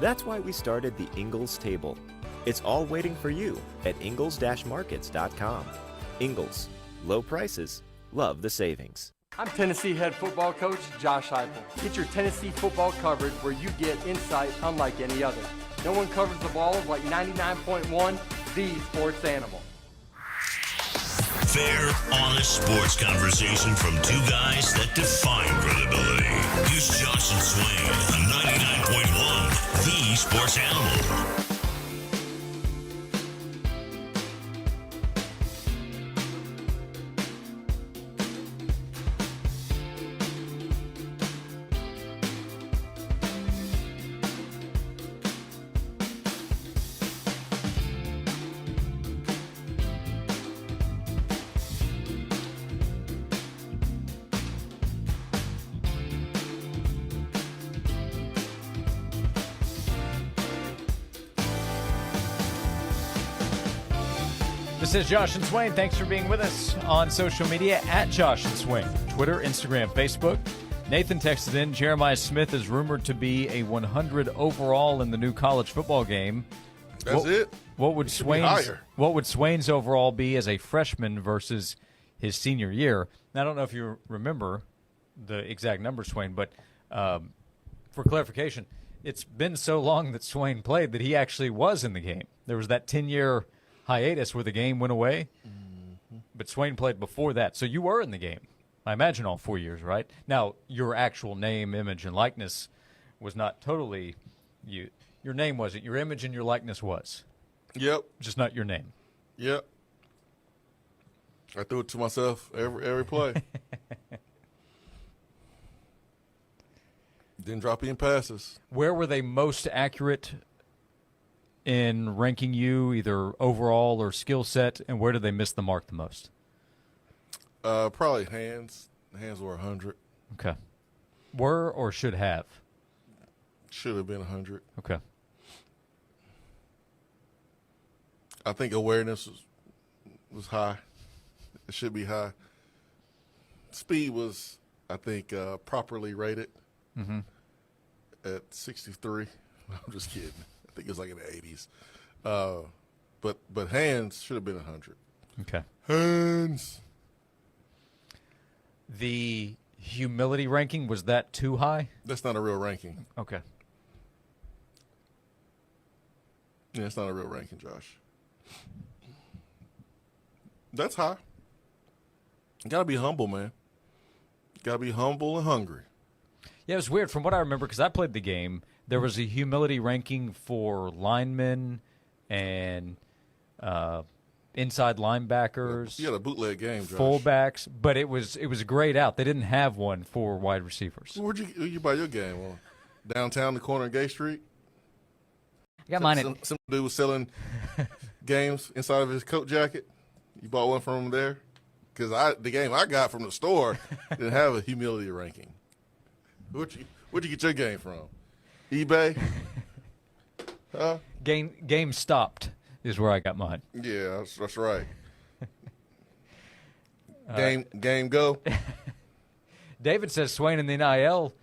That's why we started the Ingles Table. It's all waiting for you at ingles-markets.com. Ingles, low prices, love the savings. I'm Tennessee head football coach Josh Heupel. Get your Tennessee football coverage where you get insight unlike any other. No one covers the balls like 99.1, the sports animal. Fair, honest sports conversation from two guys that define credibility. Here's Josh and Swain on 99.1, the sports animal. This is Josh and Swain. Thanks for being with us on social media at Josh and Swain. Twitter, Instagram, Facebook. Nathan texted in, Jeremiah Smith is rumored to be a 100 overall in the new college football game. That's it. What would Swain's overall be as a freshman versus his senior year? Now, I don't know if you remember the exact number, Swain, but for clarification, it's been so long that Swain played that he actually was in the game. There was that 10-year hiatus where the game went away, but Swain played before that. So you were in the game, I imagine, all 4 years, right? Now, your actual name, image, and likeness was not totally you. Your name wasn't. Your image and your likeness was. Yep. Just not your name. Yep. I threw it to myself every play. Didn't drop any passes. Where were they most accurate in ranking you, either overall or skill set, and where did they miss the mark the most? Probably hands. Hands were 100. Okay. Were or should have? Should have been 100. Okay. I think awareness was high. It should be high. Speed was, I think, properly rated at 63. I'm just kidding. I think it was like in the 80s. But hands should have been 100. Okay. Hands. The humility ranking, was that too high? That's not a real ranking. Okay. Yeah, it's not a real ranking, Josh. That's high. You got to be humble, man. You got to be humble and hungry. Yeah, it was weird. From what I remember, because I played the game, there was a humility ranking for linemen and inside linebackers. You had a bootleg game, Josh. Fullbacks, but it was grayed out. They didn't have one for wide receivers. Where'd you buy your game on? Downtown, the corner of Gay Street? I got mine at... Some dude was selling games inside of his coat jacket. You bought one from him there? Because the game I got from the store didn't have a humility ranking. Where'd you get your game from? eBay? Huh? Game stopped is where I got mine. Yeah, that's right. Game go. David says Swain in the NIL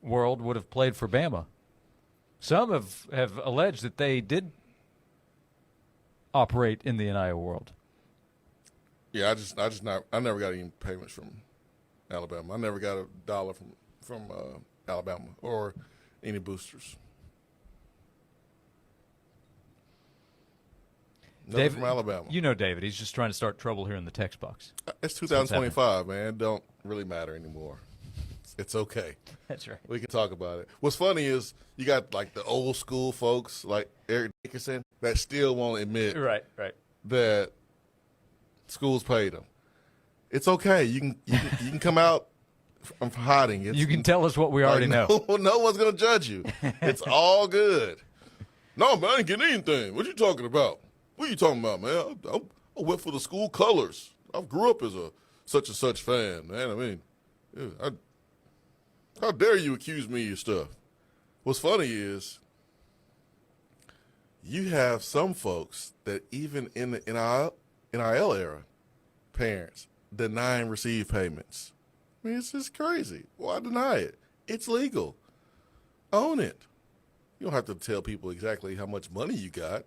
world would have played for Bama. Some have alleged that they did operate in the NIL world. Yeah, I never got any payments from Alabama. I never got a dollar from Alabama or any boosters. Nothing David, from Alabama. You know David. He's just trying to start trouble here in the text box. It's 2025, man. It don't really matter anymore. It's okay. That's right. We can talk about it. What's funny is you got like the old school folks like Eric Dickerson that still won't admit right. that schools paid them. It's okay. You can come out from hiding. You can tell us what we already know. No one's going to judge you. It's all good. No, man, I didn't get anything. What you talking about? What are you talking about, man? I went for the school colors. I grew up as a such and such fan, man. I mean, how dare you accuse me of your stuff? What's funny is you have some folks that even in the NIL era, parents denying receive payments. I mean, it's just crazy. Why deny it? It's legal. Own it. You don't have to tell people exactly how much money you got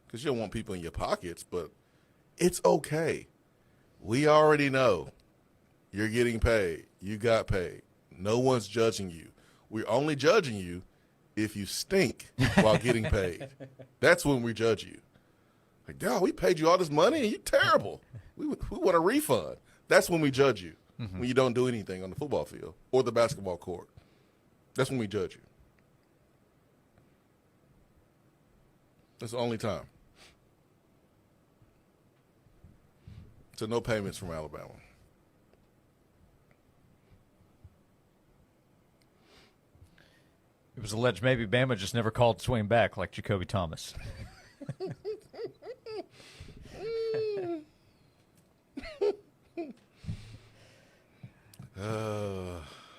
because you don't want people in your pockets, but it's okay. We already know you're getting paid. You got paid. No one's judging you. We're only judging you if you stink while getting paid. That's when we judge you. Like, God, we paid you all this money and you're terrible. We want a refund. That's when we judge you, when you don't do anything on the football field or the basketball court. That's when we judge you. That's the only time. So no payments from Alabama. It was alleged maybe Bama just never called Swain back like Jacoby Thomas.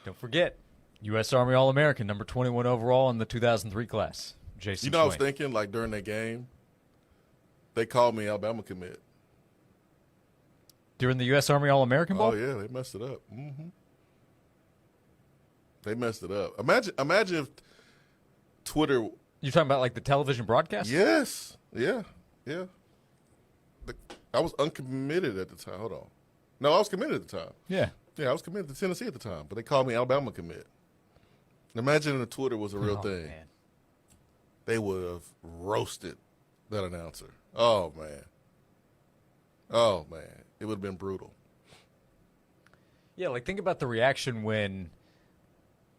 Don't forget, U.S. Army All-American, number 21 overall in the 2003 class, Jason Swain. I was Swain. thinking, like, during that game, they called me Alabama commit. During the U.S. Army All-American Bowl? Oh, yeah, they messed it up. They messed it up. Imagine if Twitter You're talking about like the television broadcast? Yes. Yeah. I was uncommitted at the time. Hold on. No, I was committed at the time. Yeah. Yeah, I was committed to Tennessee at the time, but they called me Alabama commit. Imagine if Twitter was a real thing. Man. They would have roasted that announcer. Oh, man. It would have been brutal. Yeah, like think about the reaction when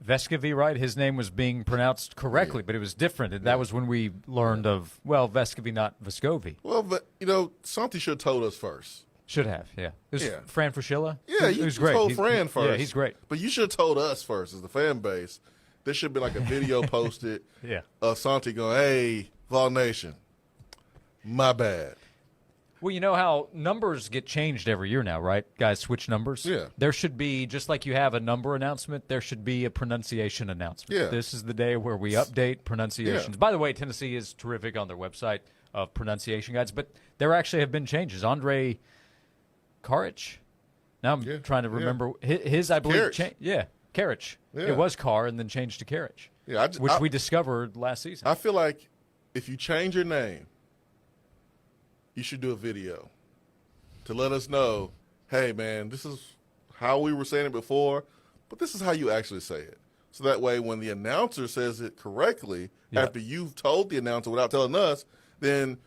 Vescovy, right? His name was being pronounced correctly, but it was different. And that was when we learned of, Vescovy, not Vescovy. Well, but, Santi should have told us first. Should have, yeah. It was Fran Fraschilla? Yeah, he you was great. told Fran first. Yeah, he's great. But you should have told us first as the fan base. There should be like a video posted of Santi going, hey, Vol Nation, my bad. Well, you know how numbers get changed every year now, right? Guys switch numbers. Yeah. There should be, just like you have a number announcement, there should be a pronunciation announcement. Yeah. This is the day where we update pronunciations. Yeah. By the way, Tennessee is terrific on their website of pronunciation guides, but there actually have been changes. Andre Karich. Now I'm trying to remember his, I believe, Karich. Karich. Yeah. It was Carr and then changed to Karich, which we discovered last season. I feel like if you change your name, you should do a video to let us know, hey, man, this is how we were saying it before, but this is how you actually say it. So that way when the announcer says it correctly, after you've told the announcer without telling us, then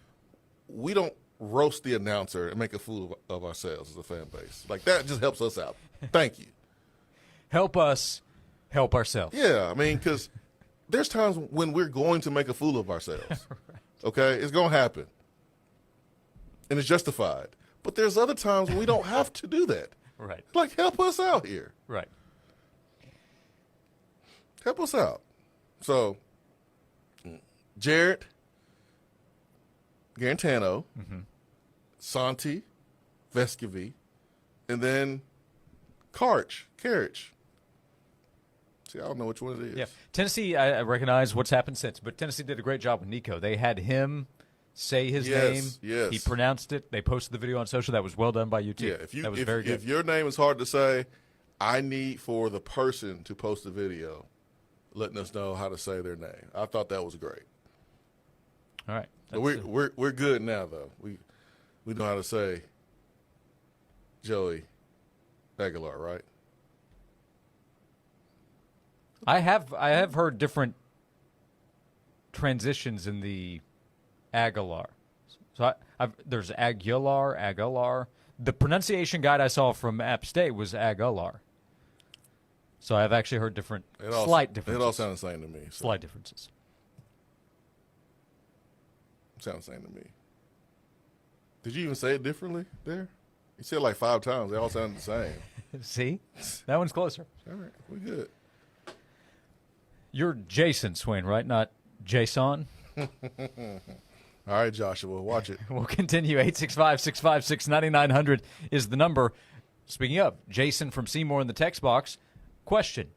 we don't roast the announcer and make a fool of ourselves as a fan base. Like, that just helps us out. Thank you. Help us help ourselves. Yeah, I mean, because there's times when we're going to make a fool of ourselves. Right. Okay? It's going to happen. And it's justified. But there's other times when we don't have to do that. Right. Like, help us out here. Right. Help us out. So, Jarrett, Garantano, Santi, Vescovy, and then Karich. See, I don't know which one it is. Yeah. Tennessee, I recognize what's happened since, but Tennessee did a great job with Nico. They had him say his name. Yes. He pronounced it. They posted the video on social. That was well done by you, too. Yeah, that was very good. If your name is hard to say, I need for the person to post the video letting us know how to say their name. I thought that was great. All right. But we're good now, though. We know how to say Joey Aguilar, right? I have heard different transitions in the Aguilar. So there's Aguilar. The pronunciation guide I saw from App State was Aguilar. So I've actually heard slight differences. It all sounds the same to me. So. Slight differences. Sounds the same to me. Did you even say it differently there? You said it like 5 times. They all sound the same. See? That one's closer. All right. We good. You're Jason Swain, right? Not Jason? All right, Joshua. Watch it. We'll continue. 865-656-9900 is the number. Speaking of, Jason from Seymour in the text box. Question.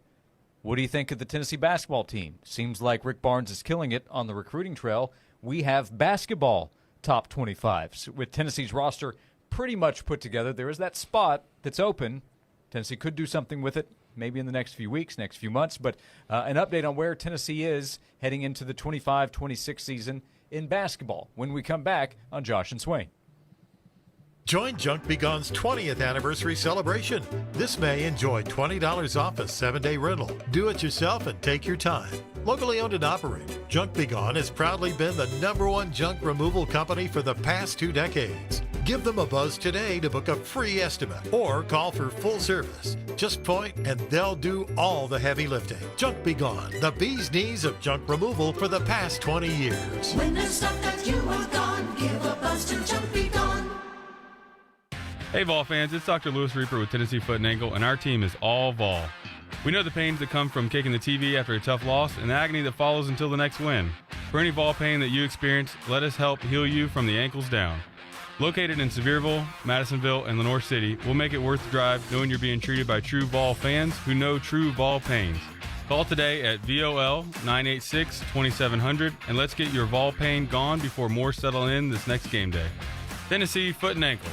What do you think of the Tennessee basketball team? Seems like Rick Barnes is killing it on the recruiting trail. We have basketball top 25s. With Tennessee's roster pretty much put together, there is that spot that's open. Tennessee could do something with it, maybe in the next few weeks, next few months. But an update on where Tennessee is heading into the 25-26 season in basketball when we come back on Josh and Swain. Join Junk Be Gone's 20th anniversary celebration. This May, enjoy $20 off a 7-day rental. Do it yourself and take your time. Locally owned and operated, Junk Be Gone has proudly been the #1 junk removal company for the past 2 decades. Give them a buzz today to book a free estimate or call for full service. Just point and they'll do all the heavy lifting. Junk Be Gone, the bee's knees of junk removal for the past 20 years. When there's stuff that you want gone, give a buzz to Junk Be Gone. Hey, Vol fans, it's Dr. Lewis Reaper with Tennessee Foot and Ankle, and our team is all Vol. We know the pains that come from kicking the TV after a tough loss and the agony that follows until the next win. For any Vol pain that you experience, let us help heal you from the ankles down. Located in Sevierville, Madisonville, and Lenoir City, we'll make it worth the drive knowing you're being treated by true Vol fans who know true Vol pains. Call today at VOL 986-2700 and let's get your Vol pain gone before more settle in this next game day. Tennessee Foot and Ankle.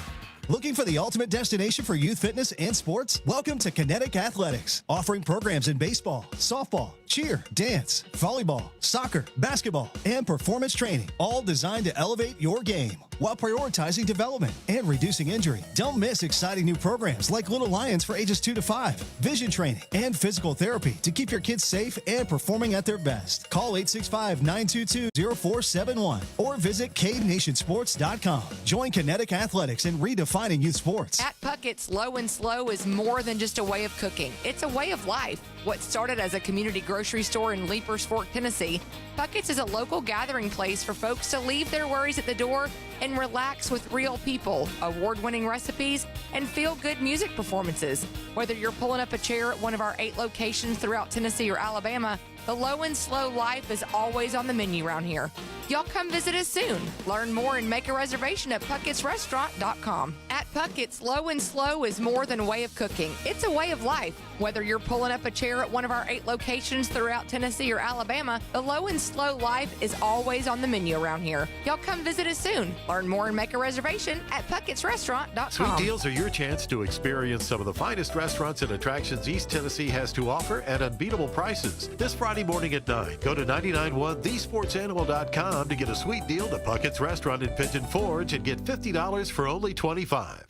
Looking for the ultimate destination for youth fitness and sports? Welcome to Kinetic Athletics, offering programs in baseball, softball, cheer, dance, volleyball, soccer, basketball, and performance training, all designed to elevate your game while prioritizing development and reducing injury. Don't miss exciting new programs like Little Lions for ages 2 to 5, vision training, and physical therapy to keep your kids safe and performing at their best. Call 865-922-0471 or visit cadenationsports.com. Join Kinetic Athletics and redefining youth sports. At Puckett's, Low and Slow is more than just a way of cooking. It's a way of life. What started as a community grocery store in Leapers Fork, Tennessee, Puckett's is a local gathering place for folks to leave their worries at the door and relax with real people, award-winning recipes, and feel-good music performances. Whether you're pulling up a chair at one of our 8 locations throughout Tennessee or Alabama, the Low and Slow life is always on the menu around here. Y'all come visit us soon. Learn more and make a reservation at puckettsrestaurant.com. At Puckett's, Low and Slow is more than a way of cooking. It's a way of life. Whether you're pulling up a chair at one of our 8 locations throughout Tennessee or Alabama, the Low and Slow life is always on the menu around here. Y'all come visit us soon. Learn more and make a reservation at puckettsrestaurant.com. Sweet Deals are your chance to experience some of the finest restaurants and attractions East Tennessee has to offer at unbeatable prices. This Friday morning at 9, go to 991thesportsanimal.com to get a sweet deal to Puckett's Restaurant in Pigeon Forge and get $50 for only $25.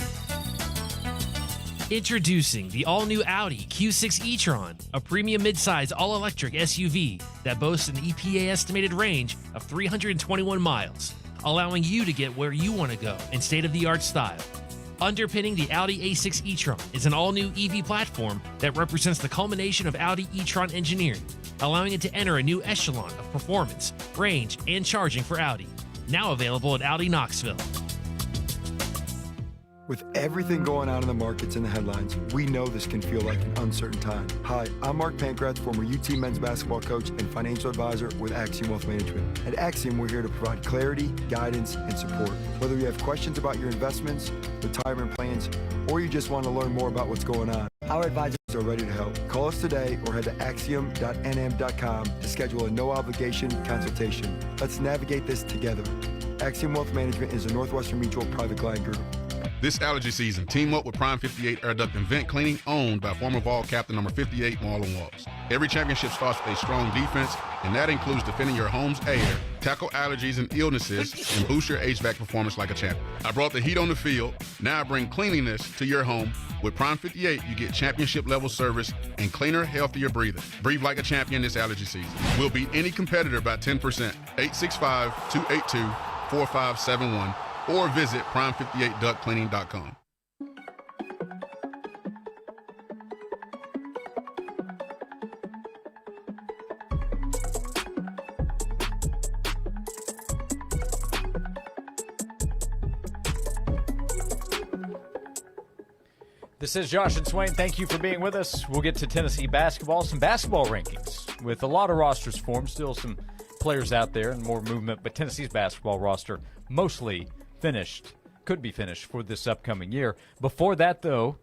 Introducing the all-new Audi Q6 e-tron, a premium midsize all-electric SUV that boasts an EPA estimated range of 321 miles, allowing you to get where you want to go in state-of-the-art style. Underpinning the Audi A6 e-tron is an all-new EV platform that represents the culmination of Audi e-tron engineering, allowing it to enter a new echelon of performance, range, and charging for Audi. Now available at Audi Knoxville. With everything going on in the markets and the headlines, we know this can feel like an uncertain time. Hi, I'm Mark Pankratz, former UT men's basketball coach and financial advisor with Axiom Wealth Management. At Axiom, we're here to provide clarity, guidance, and support. Whether you have questions about your investments, retirement plans, or you just want to learn more about what's going on, our advisors are ready to help. Call us today or head to axiom.nm.com to schedule a no-obligation consultation. Let's navigate this together. Axiom Wealth Management is a Northwestern Mutual private client group. This allergy season, team up with Prime 58 Air Duct and Vent Cleaning, owned by former Vol captain number 58, Marlon Walls. Every championship starts with a strong defense, and that includes defending your home's air, tackle allergies and illnesses, and boost your HVAC performance like a champion. I brought the heat on the field. Now I bring cleanliness to your home. With Prime 58, you get championship-level service and cleaner, healthier breathing. Breathe like a champion this allergy season. We'll beat any competitor by 10%. 865-282-4571. Or visit prime58ductcleaning.com. This is Josh and Swain. Thank you for being with us. We'll get to Tennessee basketball, some basketball rankings. With a lot of rosters formed, still some players out there and more movement, but Tennessee's basketball roster mostly could be finished for this upcoming year. Before that, though,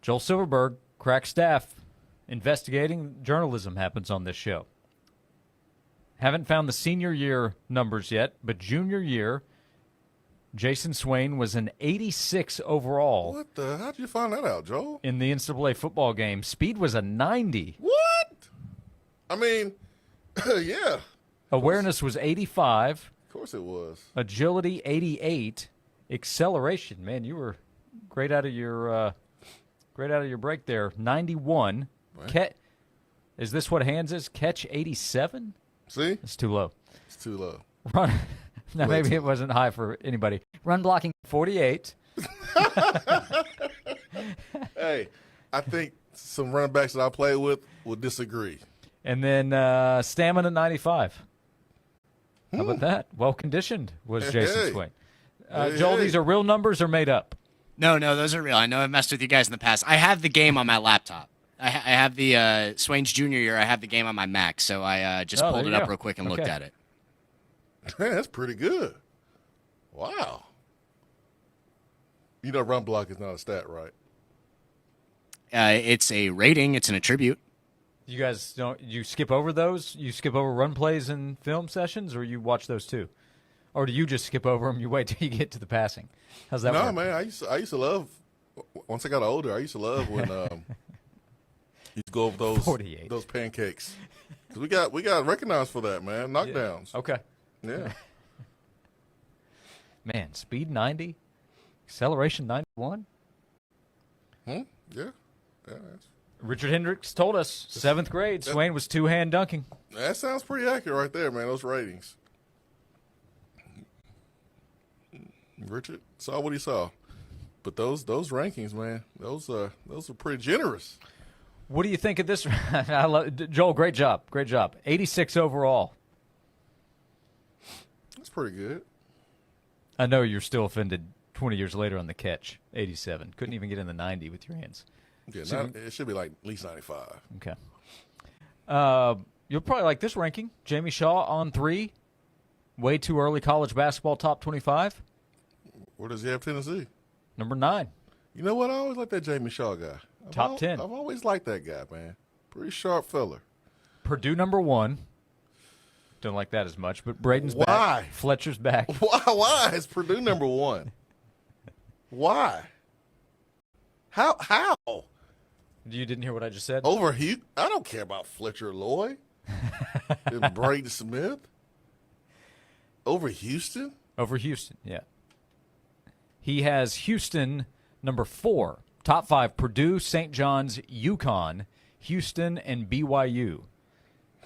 Joel Silverberg, crack staff, investigating journalism happens on this show. Haven't found the senior year numbers yet, but junior year, Jason Swain was an 86 overall. What the? How'd you find that out, Joel? In the NCAA football game. Speed was a 90. What? I mean, yeah. Awareness was 85. Of course it was. Agility, 88. Acceleration, man, you were great out of your break there. 91. Right. Is this what hands is? Catch 87? See? It's too low. It's too low. Run. Now, maybe it wasn't high for anybody. Run blocking, 48. Hey, I think some running backs that I play with will disagree. And then stamina, 95. How about that? Well-conditioned was Jason Swain. Joel, these are real numbers or made up? No, those are real. I know I've messed with you guys in the past. I have the game on my laptop. I have the Swain's junior year. I have the game on my Mac, so I just pulled it up real quick and looked at it. Man, that's pretty good. Wow. You know run block is not a stat, right? It's a rating. It's an attribute. You guys you skip over those? You skip over run plays and film sessions, or you watch those too? Or do you just skip over them? You wait till you get to the passing. How's that No, work? man. I used to love. Once I got older, I used to love when you go over those pancakes. 'Cause we got recognized for that, man. Knockdowns. Yeah. Okay. Yeah. Man, speed 90, acceleration 91. Yeah. Richard Hendricks told us 7th grade, Swain was two-hand dunking. That sounds pretty accurate right there, man. Those ratings. Richard saw what he saw, but those rankings, man, those are pretty generous. What do you think of this? I love, Joel, great job. 86 overall. That's pretty good. I know you're still offended 20 years later on the catch. 87. Couldn't even get in the 90 with your hands. Yeah, it should be like at least 95. Okay. You'll probably like this ranking. Jamie Shaw on 3. Way too early college basketball top 25. Where does he have Tennessee? Number 9. You know what? I always like that Jamie Shaw guy. Top 10. I've always liked that guy, man. Pretty sharp fella. Purdue number 1. Don't like that as much, but Braden's Why? back. Fletcher's back. Why is Purdue number 1? Why? How? You didn't hear what I just said? Over Hugh? I don't care about Fletcher Loy and Braden Smith. Over Houston? Over Houston, yeah. He has Houston number 4. Top 5, Purdue, St. John's, UConn, Houston, and BYU.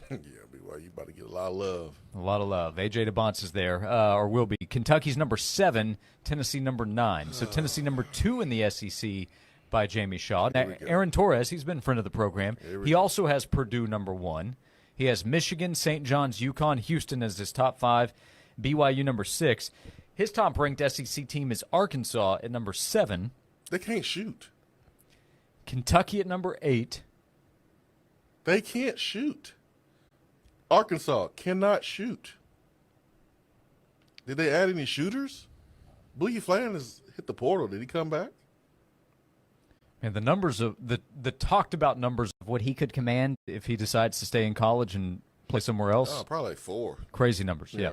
Yeah, BYU about to get a lot of love. A lot of love. A.J. DeBonce is there, or will be. Kentucky's number 7, Tennessee number 9. So Tennessee number 2 in the SEC by Jamie Shaw. Now, Aaron Torres, he's been a friend of the program. He also has Purdue number 1. He has Michigan, St. John's, UConn, Houston as his top 5, BYU number 6. His top-ranked SEC team is Arkansas at number 7. They can't shoot. Kentucky at number 8. They can't shoot. Arkansas cannot shoot. Did they add any shooters? Boogie Flan has hit the portal. Did he come back? And the numbers of the talked about numbers of what he could command if he decides to stay in college and play somewhere else. Oh, probably like 4. Crazy numbers, yeah.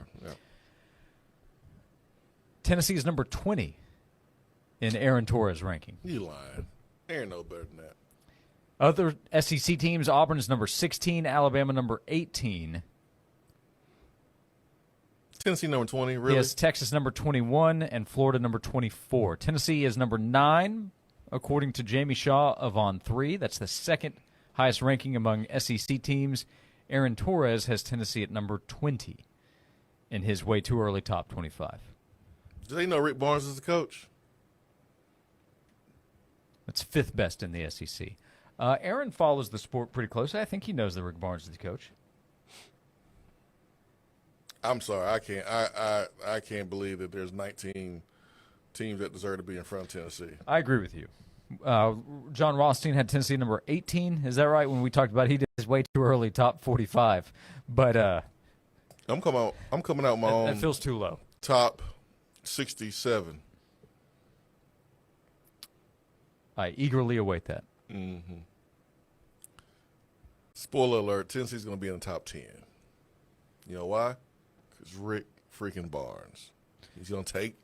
Tennessee is number 20 in Aaron Torres' ranking. You lying. Aaron know better than that. Other SEC teams, Auburn is number 16, Alabama number 18. Tennessee number 20, really? Yes, Texas number 21 and Florida number 24. Tennessee is number 9, according to Jamie Shaw of On 3. That's the second highest ranking among SEC teams. Aaron Torres has Tennessee at number 20 in his way too early top 25. Do they know Rick Barnes is the coach? That's 5th best in the SEC. Aaron follows the sport pretty closely. I think he knows that Rick Barnes is the coach. I'm sorry, I can't believe that there's 19 teams that deserve to be in front of Tennessee. I agree with you. John Rothstein had Tennessee number 18. Is that right? When we talked about he did his way too early top 45. But I'm coming out my own. That feels too low. Top 67. I eagerly await that. Mm-hmm. Spoiler alert, Tennessee's going to be in the top 10. You know why? Because Rick freaking Barnes. He's going to take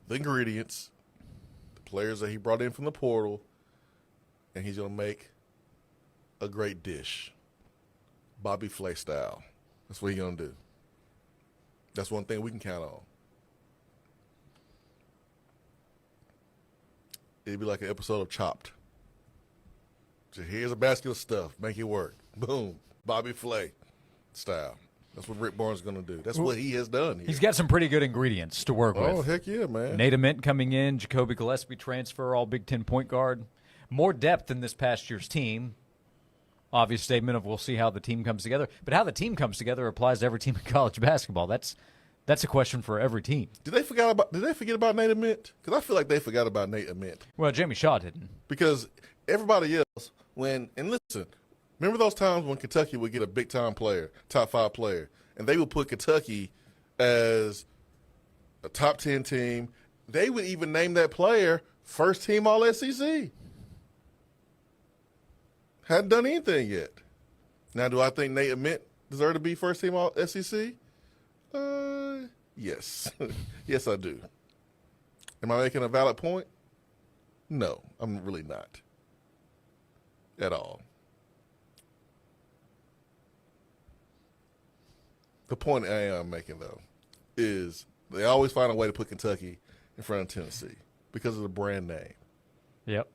the ingredients, the players that he brought in from the portal, and he's going to make a great dish. Bobby Flay style. That's what he's going to do. That's one thing we can count on. It'd be like an episode of Chopped. So here's a basket of stuff. Make it work. Boom. Bobby Flay style. That's what Rick Barnes is going to do. That's what he has done here. He's got some pretty good ingredients to work with. Oh, heck yeah, man. Nate Ament coming in, Jacoby Gillespie transfer, all Big Ten point guard. More depth than this past year's team. Obvious statement of we'll see how the team comes together. But how the team comes together applies to every team in college basketball. That's a question for every team. Did they forget about Nate Ament? Because I feel like they forgot about Nate Ament. Well, Jamie Shaw didn't. Because everybody else, and listen, remember those times when Kentucky would get a big-time player, top 5 player, and they would put Kentucky as a top 10 team. They would even name that player first team All-SEC. Hadn't done anything yet. Now, do I think Nate Ament deserved to be first team All-SEC? Yes. Yes, I do. Am I making a valid point? No, I'm really not. At all. The point I am making, though, is they always find a way to put Kentucky in front of Tennessee because of the brand name. Yep.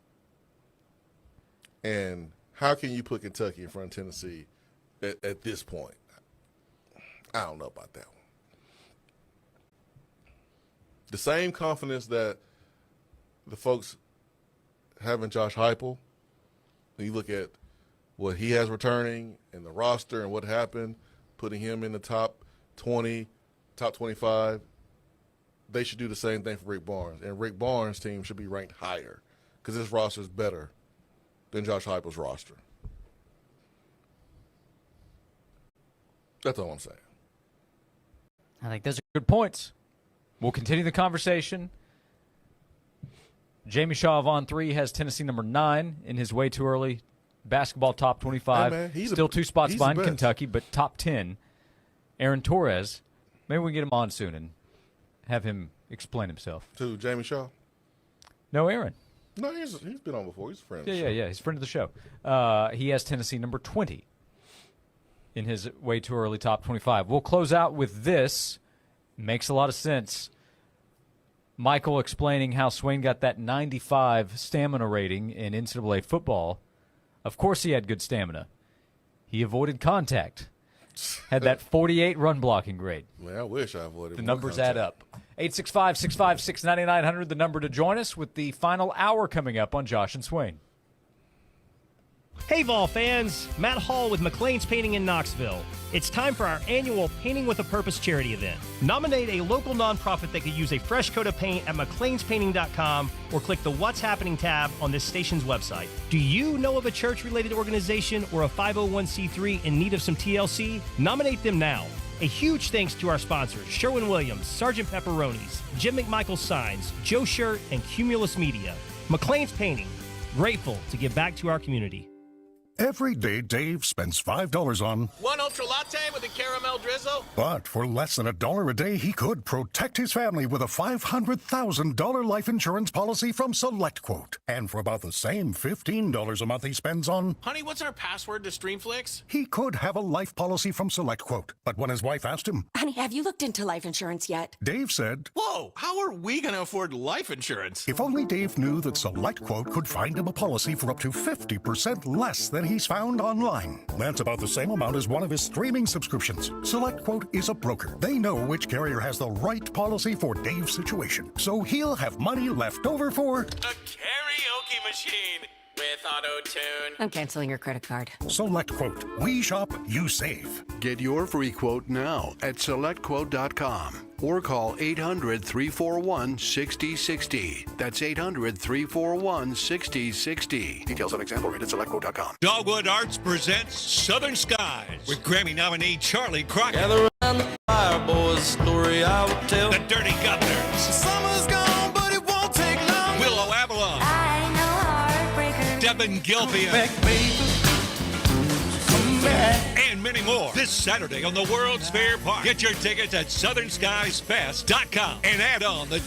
And how can you put Kentucky in front of Tennessee at this point? I don't know about that one. The same confidence that the folks have in Josh Heupel, when you look at what he has returning and the roster and what happened, putting him in the top 20, top 25, they should do the same thing for Rick Barnes. And Rick Barnes' team should be ranked higher because his roster is better than Josh Heupel's roster. That's all I'm saying. I think those are good points. We'll continue the conversation. Jamie Shaw of On 3 has Tennessee number 9 in his way too early basketball top 25. Hey, man, Still 2 spots behind Kentucky, but top 10. Aaron Torres, maybe we can get him on soon and have him explain himself. To Jamie Shaw? No, Aaron. No, he's been on before. He's a friend of the show. Yeah. He's a friend of the show. He has Tennessee number 20 in his way too early top 25. We'll close out with this. Makes a lot of sense. Michael explaining how Swain got that 95 stamina rating in NCAA football. Of course he had good stamina. He avoided contact. Had that 48 run blocking grade. Man, I wish I avoided. The numbers add up. 865-656-9900, the number to join us with the final hour coming up on Josh and Swain. Hey Vol fans, Matt Hall with McLean's Painting in Knoxville. It's time for our annual Painting with a Purpose charity event. Nominate a local nonprofit that could use a fresh coat of paint at mcleanspainting.com or click the What's Happening tab on this station's website. Do you know of a church-related organization or a 501c3 in need of some TLC? Nominate them now. A huge thanks to our sponsors, Sherwin-Williams, Sgt. Pepperonis, Jim McMichael Signs, Joe Shirt, and Cumulus Media. McLean's Painting, grateful to give back to our community. Every day, Dave spends $5 on... One ultra latte with a caramel drizzle? But for less than $1 a day, he could protect his family with a $500,000 life insurance policy from SelectQuote. And for about the same $15 a month he spends on... Honey, what's our password to Streamflix? He could have a life policy from SelectQuote. But when his wife asked him... Honey, have you looked into life insurance yet? Dave said... Whoa, how are we going to afford life insurance? If only Dave knew that SelectQuote could find him a policy for up to 50% less than he's found online. That's about the same amount as one of his streaming subscriptions. SelectQuote is a broker. They know which carrier has the right policy for Dave's situation. So he'll have money left over for... A karaoke machine with auto-tune. I'm canceling your credit card. SelectQuote. We shop, you save. Get your free quote now at SelectQuote.com or call 800-341-6060. That's 800-341-6060. Details on example rate at SelectQuote.com. Dogwood Arts presents Southern Skies with Grammy nominee Charlie Crockett. Gather around the fire, boys, story I will tell. The Dirty Governors. Summer's gone, but it won't take long. Willow Avalon. I know heartbreaker. Devin Gilpia. Back, baby. Come back. And many more this Saturday on the World's Fair Park. Get your tickets at southernskiesfest.com and add on the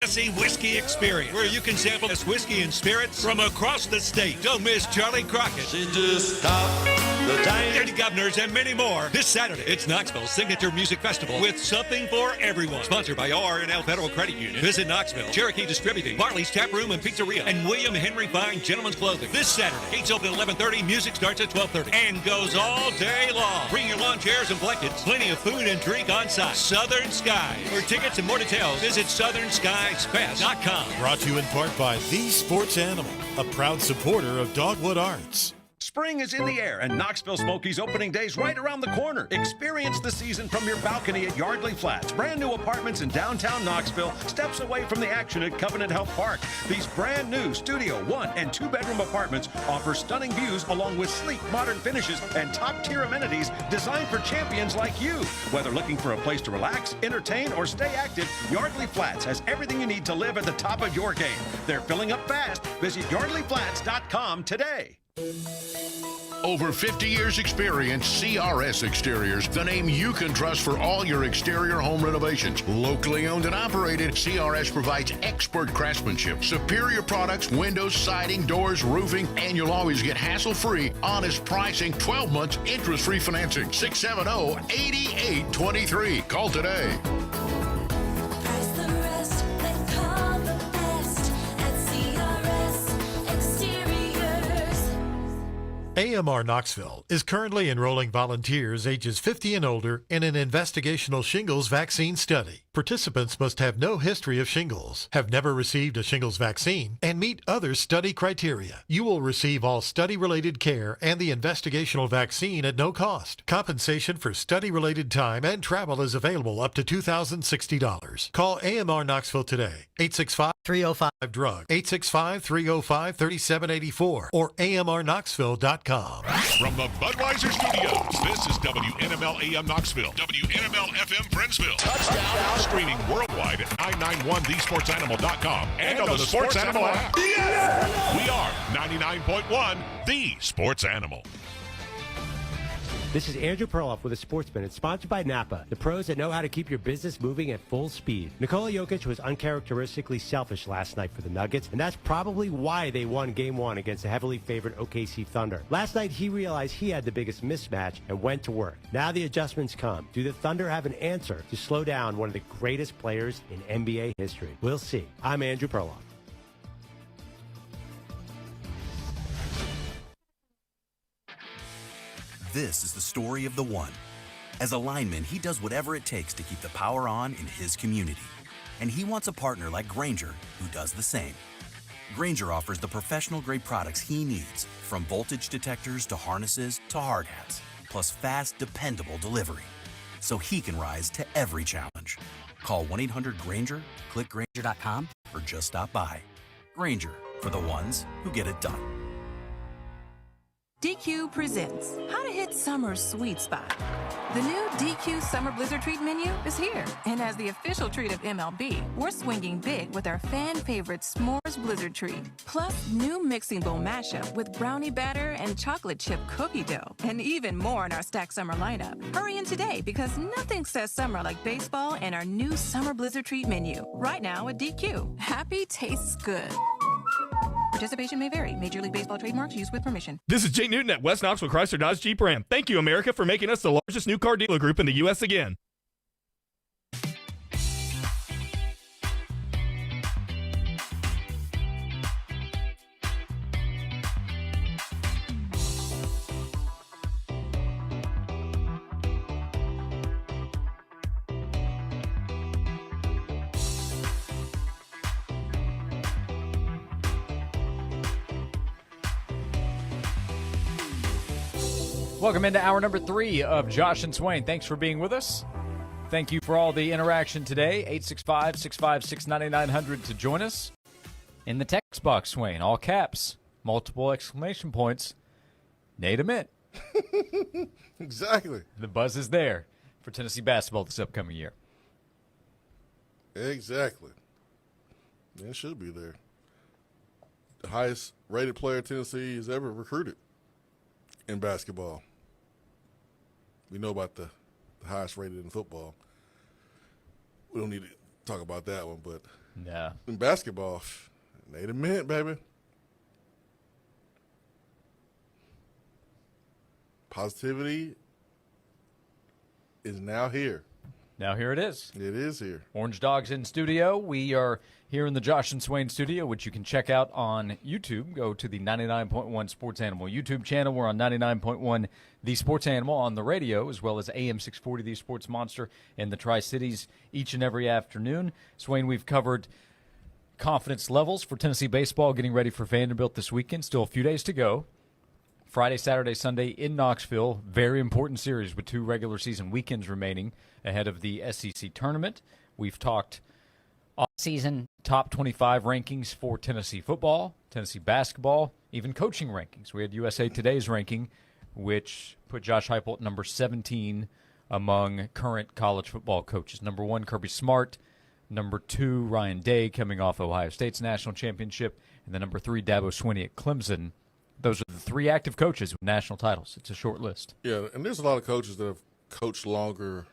Tennessee Whiskey Experience, where you can sample this whiskey and spirits from across the state. Don't miss Charlie Crockett. She just stopped the time. Dirty Governors and many more this Saturday. It's Knoxville's signature music festival with something for everyone. Sponsored by R&L Federal Credit Union. Visit Knoxville, Cherokee Distributing, Barley's Tap Room and Pizzeria, and William Henry Fine Gentlemen's Clothing. This Saturday, gates open at 11:30, music starts at 12:30, and goes all day long. Bring your lawn chairs and blankets. Plenty of food and drink on site. Southern Skies. For tickets and more details, visit southernskiesfest.com. Brought to you in part by The Sports Animal, a proud supporter of Dogwood Arts. Spring is in the air, and Knoxville Smokies opening day's right around the corner. Experience the season from your balcony at Yardley Flats. Brand new apartments in downtown Knoxville, steps away from the action at Covenant Health Park. These brand new studio 1- and 2-bedroom apartments offer stunning views along with sleek, modern finishes and top-tier amenities designed for champions like you. Whether looking for a place to relax, entertain, or stay active, Yardley Flats has everything you need to live at the top of your game. They're filling up fast. Visit yardleyflats.com today. Over 50 years experience, CRS Exteriors, the name you can trust for all your exterior home renovations. Locally owned and operated, CRS provides expert craftsmanship, superior products, windows, siding, doors, roofing, and you'll always get hassle-free, honest pricing, 12 months interest-free financing. 670-8823. Call today. Price the rest, they call the best at CRS Exteriors. AMR Knoxville is currently enrolling volunteers ages 50 and older in an investigational shingles vaccine study. Participants must have no history of shingles, have never received a shingles vaccine, and meet other study criteria. You will receive all study-related care and the investigational vaccine at no cost. Compensation for study-related time and travel is available up to $2,060. Call AMR Knoxville today, 865-305-DRUG, 865-305-3784, or amrknoxville.com. From the Budweiser Studios, this is WNML AM Knoxville, WNML FM Friendsville. Touchdown. Streaming worldwide at 991thesportsanimal.com and on the Sports Animal app. Yes! We are 99.1 The Sports Animal. This is Andrew Perloff with a Sports Minute, sponsored by Napa, the pros that know how to keep your business moving at full speed. Nikola Jokic was uncharacteristically selfish last night for the Nuggets, and that's probably why they won Game 1 against the heavily favored OKC Thunder. Last night, he realized he had the biggest mismatch and went to work. Now the adjustments come. Do the Thunder have an answer to slow down one of the greatest players in NBA history? We'll see. I'm Andrew Perloff. This is the story of the one. As a lineman, he does whatever it takes to keep the power on in his community. And he wants a partner like Grainger who does the same. Grainger offers the professional-grade products he needs, from voltage detectors to harnesses to hard hats, plus fast, dependable delivery, so he can rise to every challenge. Call 1-800-GRAINGER, click Grainger.com, or just stop by. Grainger, for the ones who get it done. DQ presents how to hit summer's sweet spot. The new DQ Summer Blizzard Treat menu is here. And as the official treat of MLB, we're swinging big with our fan favorite S'mores Blizzard Treat. Plus, new mixing bowl mashup with brownie batter and chocolate chip cookie dough. And even more in our Stack Summer lineup. Hurry in today because nothing says summer like baseball and our new Summer Blizzard Treat menu. Right now at DQ. Happy tastes good. Participation may vary. Major League Baseball trademarks used with permission. This is Jay Newton at West Knoxville Chrysler Dodge Jeep Ram. Thank you, America, for making us the largest new car dealer group in the U.S. again. Welcome into hour number 3 of Josh and Swain. Thanks for being with us. Thank you for all the interaction today. 865-656-9900 to join us. In the text box, Swain, all caps, multiple exclamation points, Nate Ament. Exactly. The buzz is there for Tennessee basketball this upcoming year. Exactly. It should be there. The highest rated player Tennessee has ever recruited in basketball. We know about the highest rated in football. We don't need to talk about that one, but in basketball, Nate Ament, baby. Positivity is now here. Now here it is. It is here. Orange Dog's in studio. We are here in the Josh and Swain studio, which you can check out on YouTube. Go to the 99.1 Sports Animal YouTube channel. We're on 99.1 The Sports Animal on the radio, as well as AM 640 The Sports Monster in the Tri-Cities each and every afternoon. Swain, we've covered confidence levels for Tennessee baseball, getting ready for Vanderbilt this weekend. Still a few days to go. Friday, Saturday, Sunday in Knoxville. Very important series with 2 regular season weekends remaining ahead of the SEC tournament. We've talked off-season top 25 rankings for Tennessee football, Tennessee basketball, even coaching rankings. We had USA Today's ranking, which put Josh Heupel at number 17 among current college football coaches. Number 1, Kirby Smart. Number 2, Ryan Day, coming off Ohio State's national championship. And then number 3, Dabo Swinney at Clemson, Those are the 3 active coaches with national titles. It's a short list. Yeah, and there's a lot of coaches that have coached longer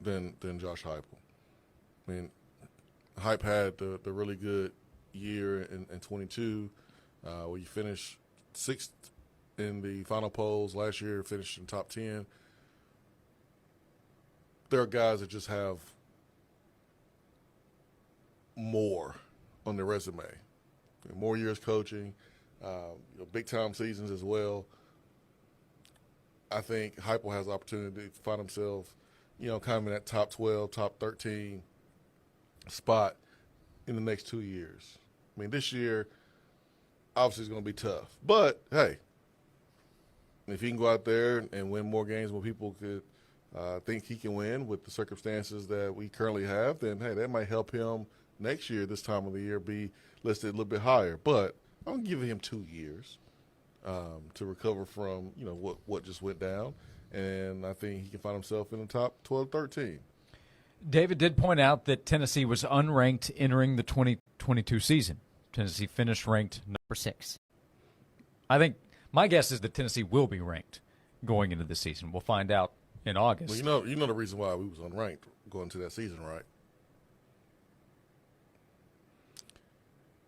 than Josh Heupel. I mean, Hype had the really good year in 22, where you finished 6th in the final polls. Last year, finished in top 10. There are guys that just have more on their resume. More years coaching, big-time seasons as well. I think Heupel has the opportunity to find himself, kind of in that top 12, top 13 spot in the next 2 years. I mean, this year, obviously, is going to be tough. But, hey, if he can go out there and win more games than people could think he can win with the circumstances that we currently have, then, hey, that might help him next year, this time of the year, be listed a little bit higher. But I'm giving him 2 years to recover from, what just went down. And I think he can find himself in the top 12, 13. David did point out that Tennessee was unranked entering the 2022 season. Tennessee finished ranked number 6. I think my guess is that Tennessee will be ranked going into the season. We'll find out in August. Well, you know the reason why we was unranked going into that season, right?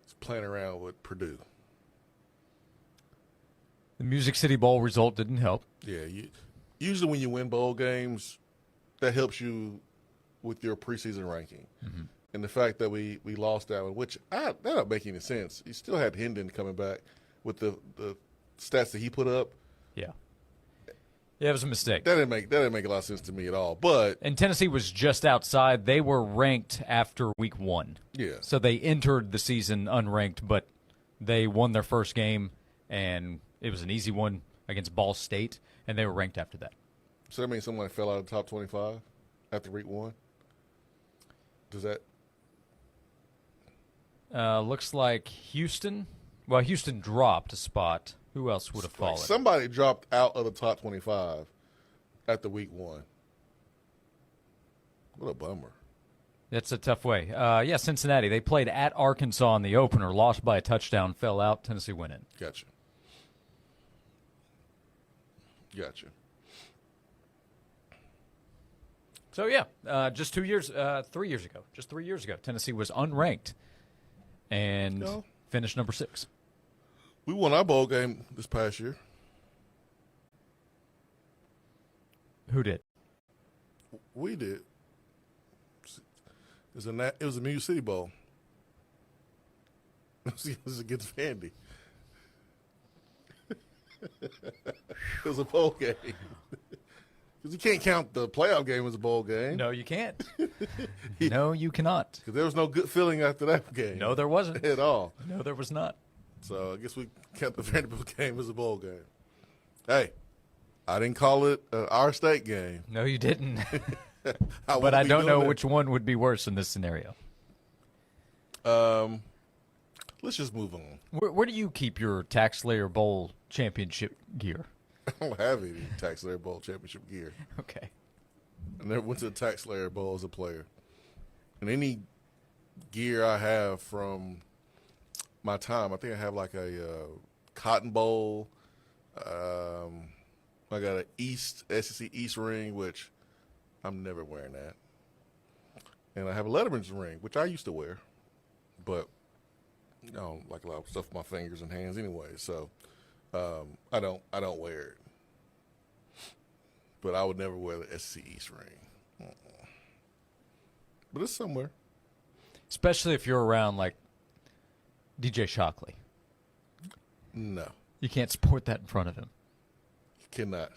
It's playing around with Purdue. The Music City Bowl result didn't help. Yeah, usually when you win bowl games, that helps you with your preseason ranking. Mm-hmm. And the fact that we lost that one, which that don't make any sense. You still had Hendon coming back with the stats that he put up. Yeah. Yeah, it was a mistake. That didn't make a lot of sense to me at all. But and Tennessee was just outside. They were ranked after week 1. Yeah. So they entered the season unranked, but they won their first game, and it was an easy one against Ball State, and they were ranked after that. So that means someone fell out of the top 25 after week 1? Does that? Looks like Houston. Well, Houston dropped a spot. Who else would have fallen? Somebody dropped out of the top 25 after week 1. What a bummer. That's a tough way. Yeah, Cincinnati. They played at Arkansas in the opener, lost by a touchdown, fell out. Tennessee went in. Gotcha. So, yeah, just 3 years ago, Tennessee was unranked and finished number 6. We won our bowl game this past year. Who did? We did. It was a Music City Bowl. It was against Vandy. It was a bowl game. Because you can't count the playoff game as a bowl game. No, you can't. No, you cannot. Because there was no good feeling after that game. No, there wasn't. At all. No, there was not. So I guess we count the Vanderbilt game as a bowl game. Hey, I didn't call it our state game. No, you didn't. But I don't know which one would be worse in this scenario. Let's just move on. Where do you keep your Tax Slayer Bowl championship gear? I don't have any Tax Slayer Bowl championship gear. Okay. I never went to the Tax Slayer Bowl as a player. And any gear I have from my time, I think I have like a Cotton Bowl. I got an SEC East ring, which I'm never wearing that. And I have a Letterman's ring, which I used to wear. But I don't like a lot of stuff with my fingers and hands anyway, so I don't wear it. But I would never wear the SEC East ring. But it's somewhere. Especially if you're around like DJ Shockley. No. You can't sport that in front of him. You cannot.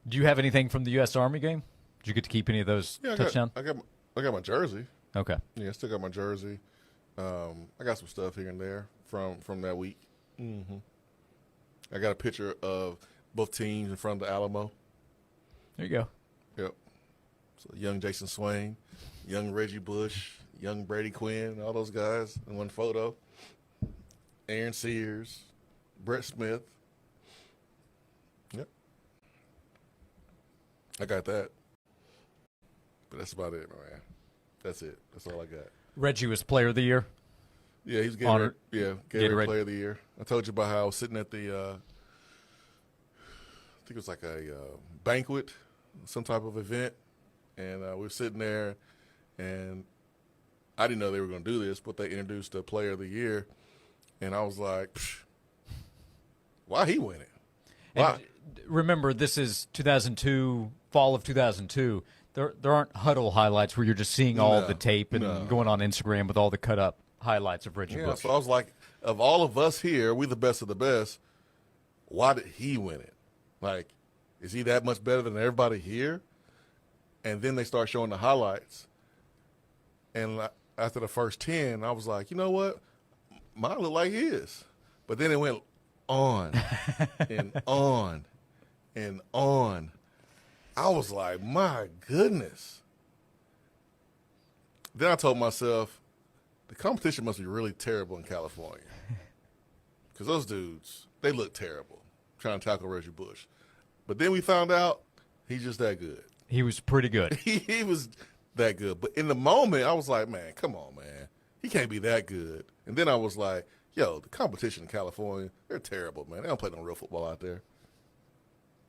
Do you have anything from the U.S. Army game? Did you get to keep any of those touchdowns? I got my jersey. Okay. Yeah, I still got my jersey. I got some stuff here and there from that week. Mm-hmm. I got a picture of both teams in front of the Alamo. There you go. Yep. So young Jason Swain, young Reggie Bush, young Brady Quinn, all those guys in one photo. Aaron Sears, Brett Smith. Yep. I got that. But that's about it, man. That's it. That's all I got. Reggie was Player of the Year. Yeah, he's Gatorade Gatorade Player of the Year. I told you about how I was sitting at the think it was like a banquet, some type of event, and we were sitting there, and I didn't know they were going to do this, but they introduced a player of the year, and I was like, psh, why he win it? Why? And remember, this is 2002, fall of 2002. There aren't huddle highlights where you're just seeing all the tape and going on Instagram with all the cut-up highlights of Reggie Bush. So I was like, of all of us here, we the best of the best. Why did he win it? Like, is he that much better than everybody here? And then they start showing the highlights. And after the first 10, I was like, you know what? Mine look like his. But then it went on and on and on. I was like, my goodness. Then I told myself, the competition must be really terrible in California. Because those dudes, they look terrible trying to tackle Reggie Bush. But then we found out he's just that good. He was pretty good. He was that good. But in the moment, I was like, man, come on, man. He can't be that good. And then I was like, yo, the competition in California, they're terrible, man. They don't play no real football out there.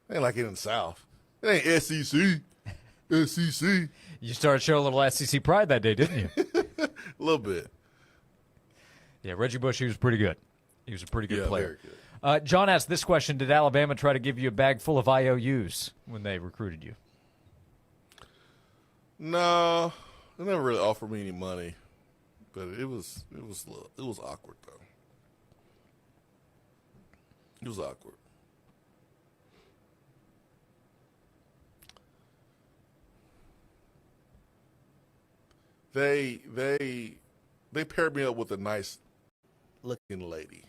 They ain't like it in the South. It ain't SEC. SEC. You started showing a little SEC pride that day, didn't you? A little bit. Yeah, Reggie Bush, he was pretty good. He was a pretty good player. Very good. John asked this question: did Alabama try to give you a bag full of IOUs when they recruited you? No, they never really offered me any money, but it was awkward though. It was awkward. They paired me up with a nice looking lady.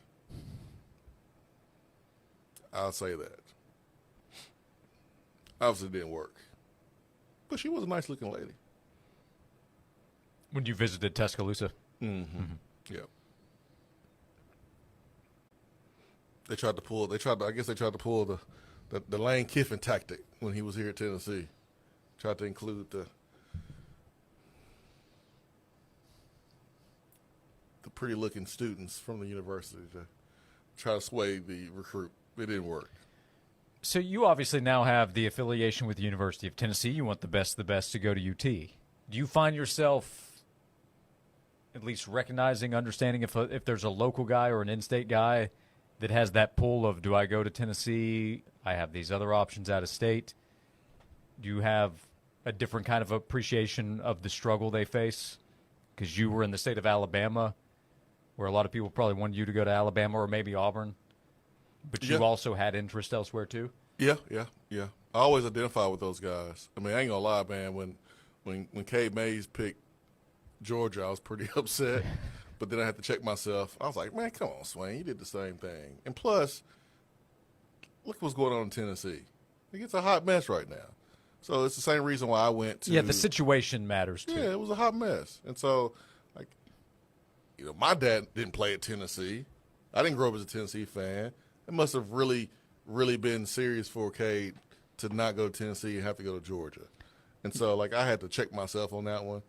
I'll say that. Obviously, it didn't work. But she was a nice looking lady. When you visited Tuscaloosa? Mm-hmm. Yeah. I guess they tried to pull the Lane Kiffin tactic when he was here at Tennessee. Tried to include the pretty looking students from the university to try to sway the recruit. It didn't work. So you obviously now have the affiliation with the University of Tennessee. You want the best of the best to go to UT. Do you find yourself at least recognizing, understanding if there's a local guy or an in-state guy that has that pull of, do I go to Tennessee? I have these other options out of state. Do you have a different kind of appreciation of the struggle they face? Because you were in the state of Alabama, where a lot of people probably wanted you to go to Alabama or maybe Auburn. But you also had interest elsewhere, too? Yeah. I always identify with those guys. I mean, I ain't going to lie, man. When Cade Mays picked Georgia, I was pretty upset. But then I had to check myself. I was like, man, come on, Swain. You did the same thing. And plus, look what's going on in Tennessee. It's a hot mess right now. So it's the same reason why I went to – yeah, the situation matters, too. Yeah, it was a hot mess. And so, like, you know, my dad didn't play at Tennessee. I didn't grow up as a Tennessee fan. It must have really, really been serious for Cade to not go to Tennessee and have to go to Georgia. And so, like, I had to check myself on that one.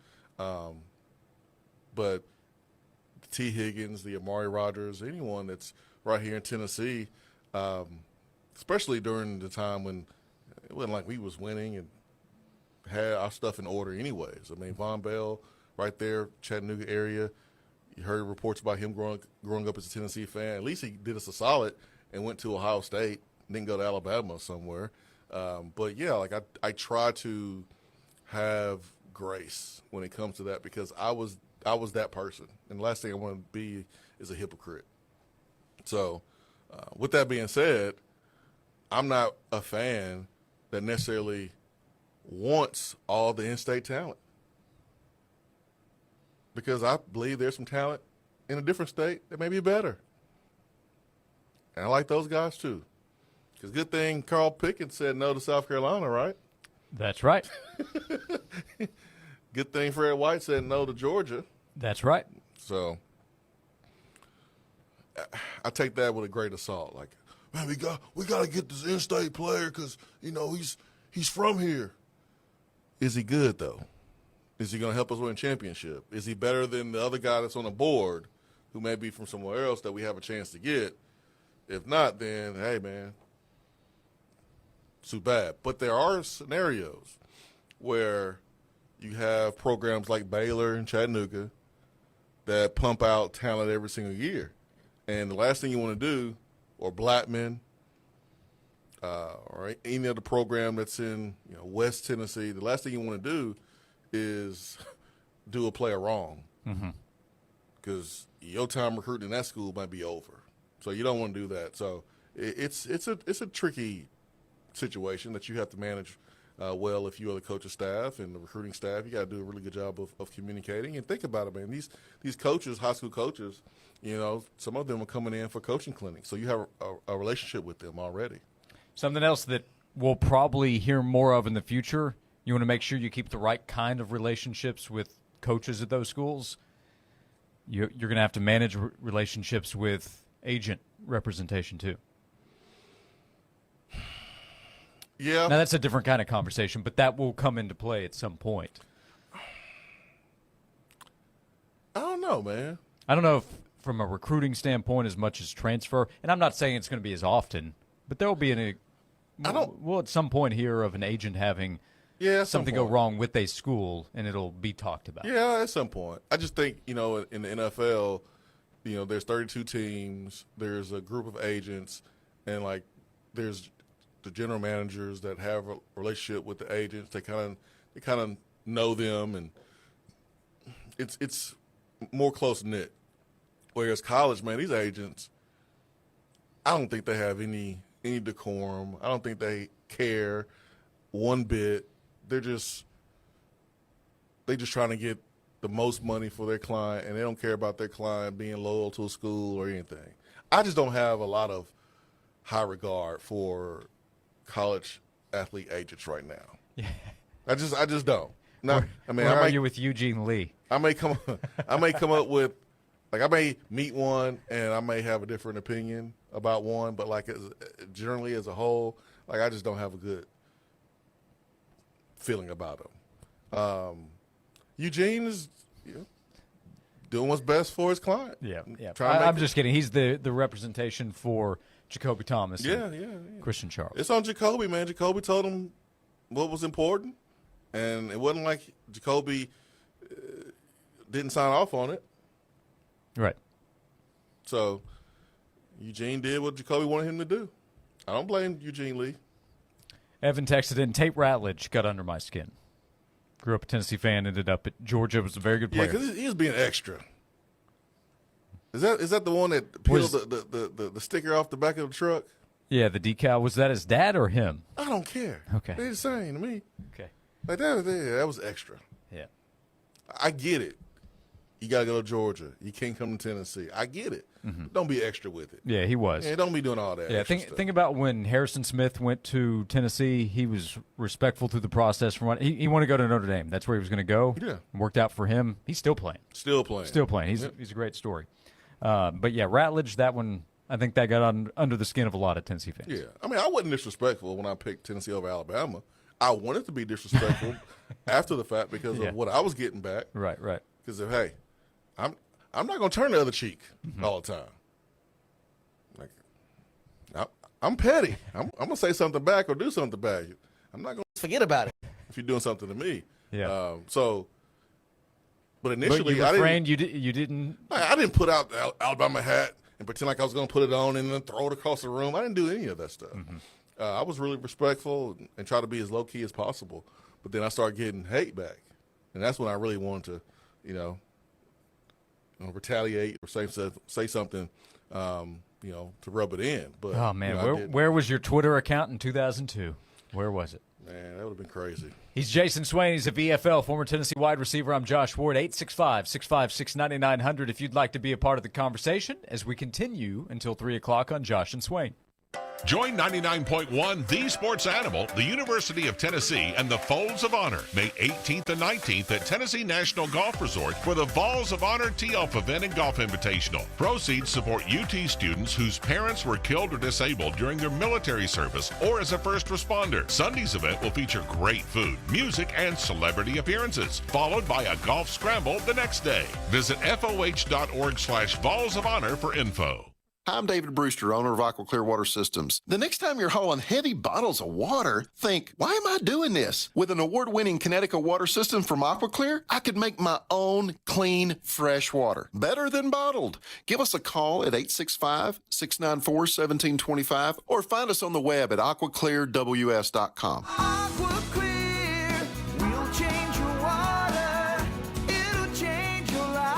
But the T. Higgins, the Amari Rodgers, anyone that's right here in Tennessee, especially during the time when it wasn't like we was winning and had our stuff in order anyways. I mean, Von Bell right there, Chattanooga area. You heard reports about him growing up as a Tennessee fan. At least he did us a solid and went to Ohio State, didn't go to Alabama somewhere. But, yeah, like I try to have grace when it comes to that because I was that person. And the last thing I want to be is a hypocrite. So with that being said, I'm not a fan that necessarily wants all the in-state talent because I believe there's some talent in a different state that may be better. And I like those guys too. Because good thing Carl Pickens said no to South Carolina, right? That's right. Good thing Fred White said no to Georgia. That's right. So I take that with a grain of salt. Like, man, we got to get this in-state player because, you know, he's from here. Is he good, though? Is he going to help us win a championship? Is he better than the other guy that's on the board who may be from somewhere else that we have a chance to get? If not, then, hey, man, too bad. But there are scenarios where you have programs like Baylor and Chattanooga that pump out talent every single year. And the last thing you want to do, or Blackman, or any other program that's in West Tennessee, the last thing you want to do is do a player wrong. Because your time recruiting in that school might be over. So you don't want to do that. So it's a tricky situation that you have to manage well if you are the coaching staff and the recruiting staff. You got to do a really good job of communicating. And think about it, man. These coaches, high school coaches, some of them are coming in for coaching clinics. So you have a relationship with them already. Something else that we'll probably hear more of in the future, you want to make sure you keep the right kind of relationships with coaches at those schools. You're going to have to manage relationships with agent representation too. Yeah. Now, that's a different kind of conversation, but that will come into play at some point. I don't know, man. I don't know if from a recruiting standpoint as much as transfer, and I'm not saying it's going to be as often, but there will be we'll at some point hear of an agent having something go wrong with a school, and it'll be talked about. Yeah, at some point. I just think, in the NFL, there's 32 teams, there's a group of agents, and, there's the general managers that have a relationship with the agents. They kind of know them, and it's more close-knit. Whereas college, man, these agents, I don't think they have any decorum. I don't think they care one bit. They just trying to get the most money for their client, and they don't care about their client being loyal to a school or anything. I just don't have a lot of high regard for college athlete agents right now. Yeah. I just don't. No, where are you with Eugene Lee? I may come up with, I may meet one and I may have a different opinion about one, but generally as a whole, I just don't have a good feeling about him. Eugene is doing what's best for his client. Yeah. I'm just kidding. He's the representation for Jacoby Thomas. Yeah. Christian Charles. It's on Jacoby, man. Jacoby told him what was important, and it wasn't like Jacoby didn't sign off on it. Right. So Eugene did what Jacoby wanted him to do. I don't blame Eugene Lee. Evan texted in, Tate Ratledge got under my skin. Grew up a Tennessee fan, ended up at Georgia, was a very good player. Yeah, because he was being extra. Is that the one that peeled the sticker off the back of the truck? Yeah, the decal. Was that his dad or him? I don't care. Okay. They're the same to me. Okay. That was extra. Yeah. I get it. You got to go to Georgia. You can't come to Tennessee. I get it. Mm-hmm. Don't be extra with it. Yeah, he was. Yeah, don't be doing all that. Yeah, think about when Harrison Smith went to Tennessee. He was respectful through the process. He wanted to go to Notre Dame. That's where he was going to go. Yeah. Worked out for him. He's still playing. Still playing. He's a great story. But, yeah, Ratledge, that one, I think that got under the skin of a lot of Tennessee fans. Yeah. I mean, I wasn't disrespectful when I picked Tennessee over Alabama. I wanted to be disrespectful after the fact because of what I was getting back. Right. Because hey, I'm not going to turn the other cheek all the time. I'm petty. I'm going to say something back or do something back. I'm not going to forget about it if you're doing something to me. Yeah. But initially, you refrained, you didn't. I didn't put out the Alabama hat and pretend like I was going to put it on and then throw it across the room. I didn't do any of that stuff. I was really respectful and try to be as low key as possible. But then I started getting hate back, and that's when I really wanted to, retaliate or say something, to rub it in. But oh man, where was your Twitter account in 2002? Where was it? Man, that would have been crazy. He's Jason Swain. He's a VFL, former Tennessee wide receiver. I'm Josh Ward, 865-656-9900 if you'd like to be a part of the conversation as we continue until 3 o'clock on Josh and Swain. Join 99.1 The Sports Animal, the University of Tennessee, and the Folds of Honor, May 18th and 19th at Tennessee National Golf Resort for the Falls of Honor Tee-Off Event and Golf Invitational. Proceeds support UT students whose parents were killed or disabled during their military service or as a first responder. Sunday's event will feature great food, music, and celebrity appearances, followed by a golf scramble the next day. Visit FOH.org/Falls of Honor for info. Hi, I'm David Brewster, owner of Aqua Clear Water Systems. The next time you're hauling heavy bottles of water, think, why am I doing this? With an award-winning Connecticut water system from Aqua Clear, I could make my own clean, fresh water. Better than bottled. Give us a call at 865-694-1725 or find us on the web at aquaclearws.com. Aqua Clear will change your water. It'll change your life.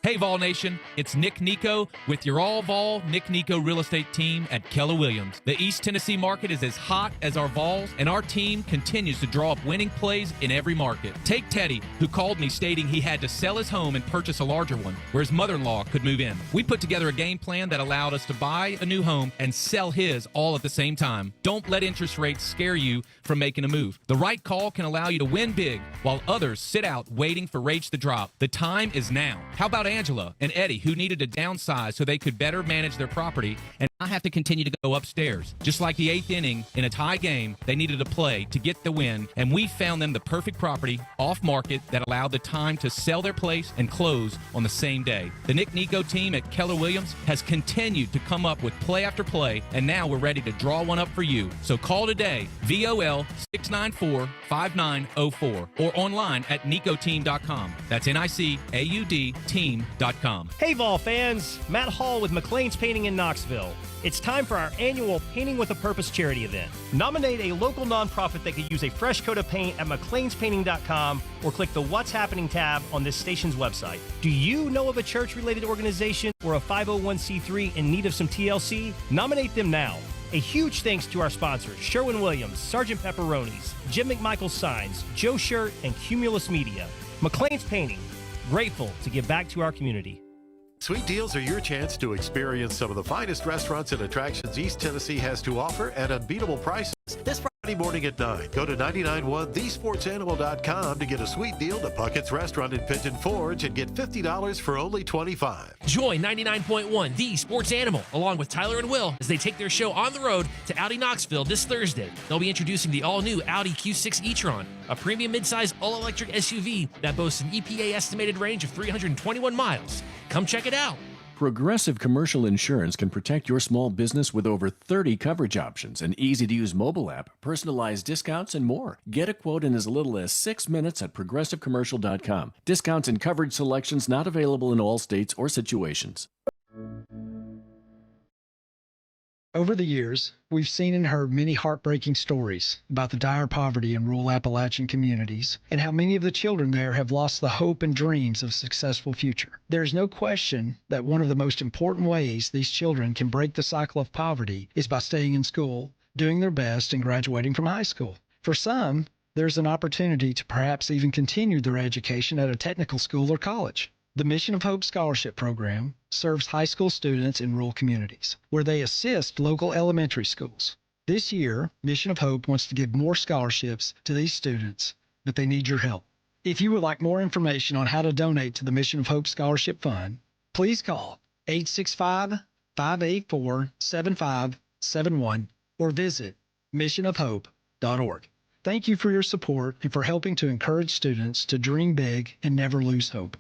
Hey, Vol Nation, it's Nick Nico with your all-Vol Nick Nico real estate team at Keller Williams. The East Tennessee market is as hot as our Vols, and our team continues to draw up winning plays in every market. Take Teddy, who called me stating he had to sell his home and purchase a larger one, where his mother-in-law could move in. We put together a game plan that allowed us to buy a new home and sell his all at the same time. Don't let interest rates scare you from making a move. The right call can allow you to win big, while others sit out waiting for rates to drop. The time is now. How about Angela and Eddie, who needed to downsize so they could better manage their property and not have to continue to go upstairs? Just like the 8th inning in a tie game, they needed to play to get the win, and we found them the perfect property off market that allowed the time to sell their place and close on the same day. The Nick Nico team at Keller Williams has continued to come up with play after play, and now we're ready to draw one up for you. So call today, VOL 694-5904, or online at nicoteam.com. That's NICAUD team.com. Hey, Vol fans, Matt Hall with McLean's Painting in Knoxville. It's time for our annual Painting with a Purpose charity event. Nominate a local nonprofit that could use a fresh coat of paint at mcleanspainting.com or click the What's Happening tab on this station's website. Do you know of a church-related organization or a 501c3 in need of some TLC? Nominate them now. A huge thanks to our sponsors, Sherwin-Williams, Sergeant Pepperonis, Jim McMichael Signs, Joe Shirt, and Cumulus Media. McLean's Painting, grateful to give back to our community. Sweet Deals are your chance to experience some of the finest restaurants and attractions East Tennessee has to offer at unbeatable prices. This Friday morning at 9, go to 991thesportsanimal.com to get a sweet deal to Puckett's Restaurant in Pigeon Forge and get $50 for only $25. Join 99.1 The Sports Animal along with Tyler and Will as they take their show on the road to Audi Knoxville this Thursday. They'll be introducing the all-new Audi Q6 e-tron, a premium midsize all-electric SUV that boasts an EPA estimated range of 321 miles. Come check it out. Progressive Commercial Insurance can protect your small business with over 30 coverage options, an easy-to-use mobile app, personalized discounts, and more. Get a quote in as little as 6 minutes at progressivecommercial.com. Discounts and coverage selections not available in all states or situations. Over the years, we've seen and heard many heartbreaking stories about the dire poverty in rural Appalachian communities and how many of the children there have lost the hope and dreams of a successful future. There is no question that one of the most important ways these children can break the cycle of poverty is by staying in school, doing their best, and graduating from high school. For some, there's an opportunity to perhaps even continue their education at a technical school or college. The Mission of Hope Scholarship Program serves high school students in rural communities, where they assist local elementary schools. This year, Mission of Hope wants to give more scholarships to these students, but they need your help. If you would like more information on how to donate to the Mission of Hope Scholarship Fund, please call 865-584-7571 or visit missionofhope.org. Thank you for your support and for helping to encourage students to dream big and never lose hope.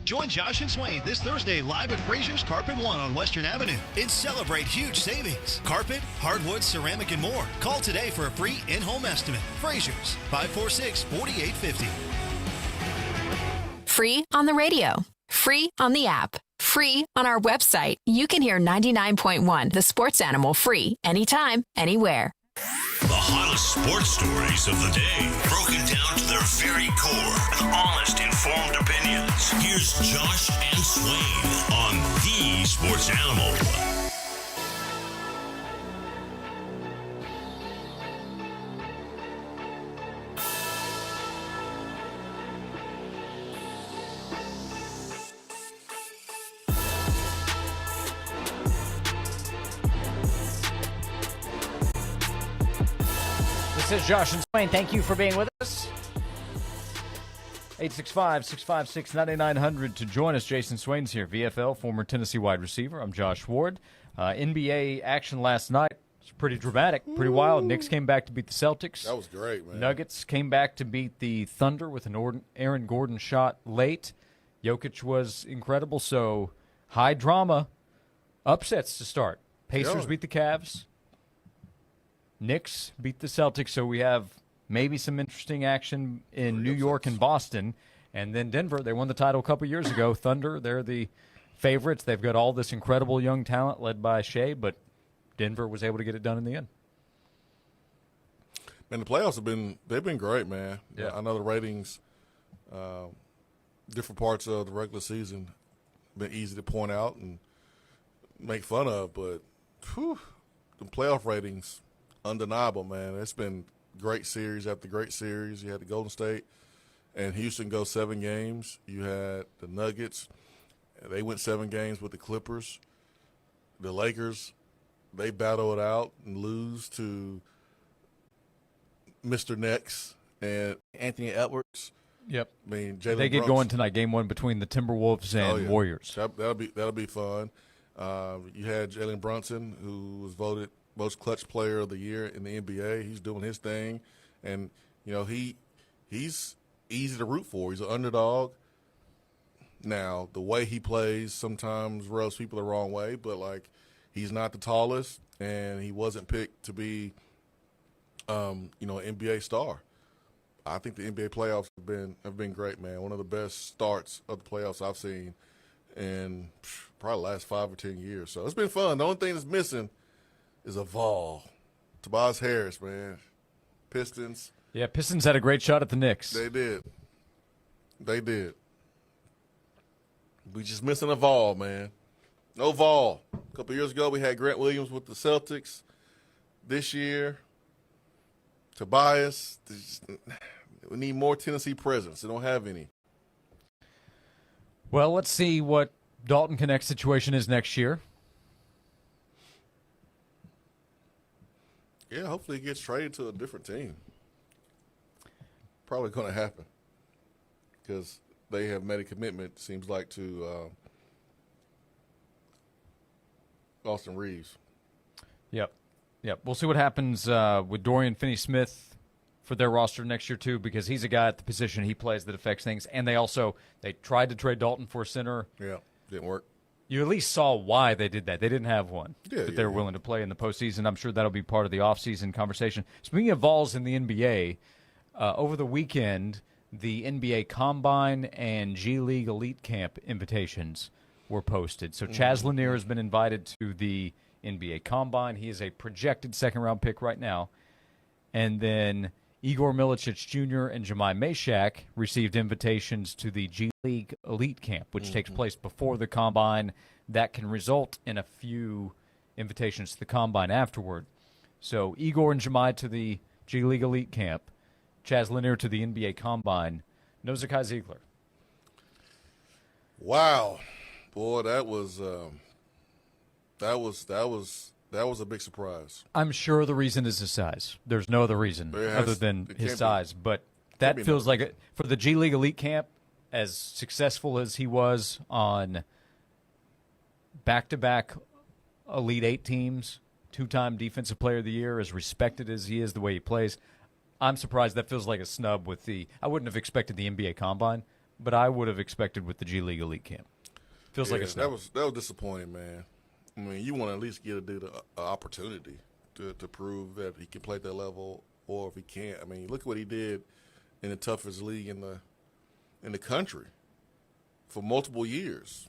Join Josh and Swain this Thursday live at Frazier's Carpet One on Western Avenue and celebrate huge savings. Carpet, hardwood, ceramic, and more. Call today for a free in-home estimate. Frazier's, 546-4850. Free on the radio. Free on the app. Free on our website. You can hear 99.1 The Sports Animal free anytime, anywhere. The hottest sports stories of the day, broken down to their very core with honest, informed opinions. Here's Josh and Swain on The Sports Animal. This is Josh and Swain. Thank you for being with us. 865-656-9900 to join us. Jason Swain's here, VFL, former Tennessee wide receiver. I'm Josh Ward. NBA action last night. It's pretty dramatic, pretty wild. Knicks came back to beat the Celtics. That was great, man. Nuggets came back to beat the Thunder with an Aaron Gordon shot late. Jokic was incredible, so high drama. Upsets to start. Pacers beat the Cavs. Knicks beat the Celtics, so we have maybe some interesting action in New York and Boston. And then Denver, they won the title a couple years ago. Thunder, they're the favorites. They've got all this incredible young talent led by Shea, but Denver was able to get it done in the end. Man, the playoffs they've been great, man. Yeah. I know the ratings, different parts of the regular season, been easy to point out and make fun of, but the playoff ratings, undeniable, man. It's been great series after great series. You had the Golden State and Houston go 7 games. You had the Nuggets. They went 7 games with the Clippers. The Lakers, they battle it out and lose to Mr. Nex and Anthony Edwards. Yep. I mean, Jalen they get Brunson. going tonight, game 1 between the Timberwolves and Warriors. That'll be fun. You had Jalen Brunson, who was voted most clutch player of the year in the NBA. He's doing his thing, and he's easy to root for. He's an underdog. Now, the way he plays sometimes rubs people the wrong way, but he's not the tallest, and he wasn't picked to be, an NBA star. I think the NBA playoffs have been great, man. One of the best starts of the playoffs I've seen in probably the last 5 or 10 years. So it's been fun. The only thing that's missing is a Vol. Tobias Harris, man. Pistons. Yeah, Pistons had a great shot at the Knicks. They did. We just missing a Vol, man. No Vol. A couple years ago, we had Grant Williams with the Celtics. This year, Tobias. We need more Tennessee presence. They don't have any. Well, let's see what Dalton Connect's situation is next year. Yeah, hopefully he gets traded to a different team. Probably going to happen because they have made a commitment, seems like, to Austin Reeves. Yep. We'll see what happens with Dorian Finney-Smith for their roster next year, too, because he's a guy at the position he plays that affects things. And they tried to trade Dalton for a center. Yeah, didn't work. You at least saw why they did that. They didn't have one that they were willing to play in the postseason. I'm sure that'll be part of the offseason conversation. Speaking of Vols in the NBA, over the weekend, the NBA Combine and G League Elite Camp invitations were posted. So Chaz Lanier has been invited to the NBA Combine. He is a projected second-round pick right now. And then Igor Milicic Jr. and Jemai Mashak received invitations to the G League Elite Camp, which takes place before the Combine. That can result in a few invitations to the Combine afterward. So Igor and Jemai to the G League Elite Camp, Chaz Lanier to the NBA Combine, no Zakai Ziegler. Wow, boy, that was a big surprise. I'm sure the reason is his size. There's no other reason other than his size. But that feels like for the G League Elite Camp, as successful as he was on back-to-back Elite Eight teams, 2-time Defensive Player of the Year, as respected as he is the way he plays, I'm surprised that feels like a snub with I wouldn't have expected the NBA Combine, but I would have expected with the G League Elite Camp. Feels like a snub. That was disappointing, man. I mean, you want to at least give a dude an opportunity to prove that he can play at that level, or if he can't. I mean, look at what he did in the toughest league in the country for multiple years.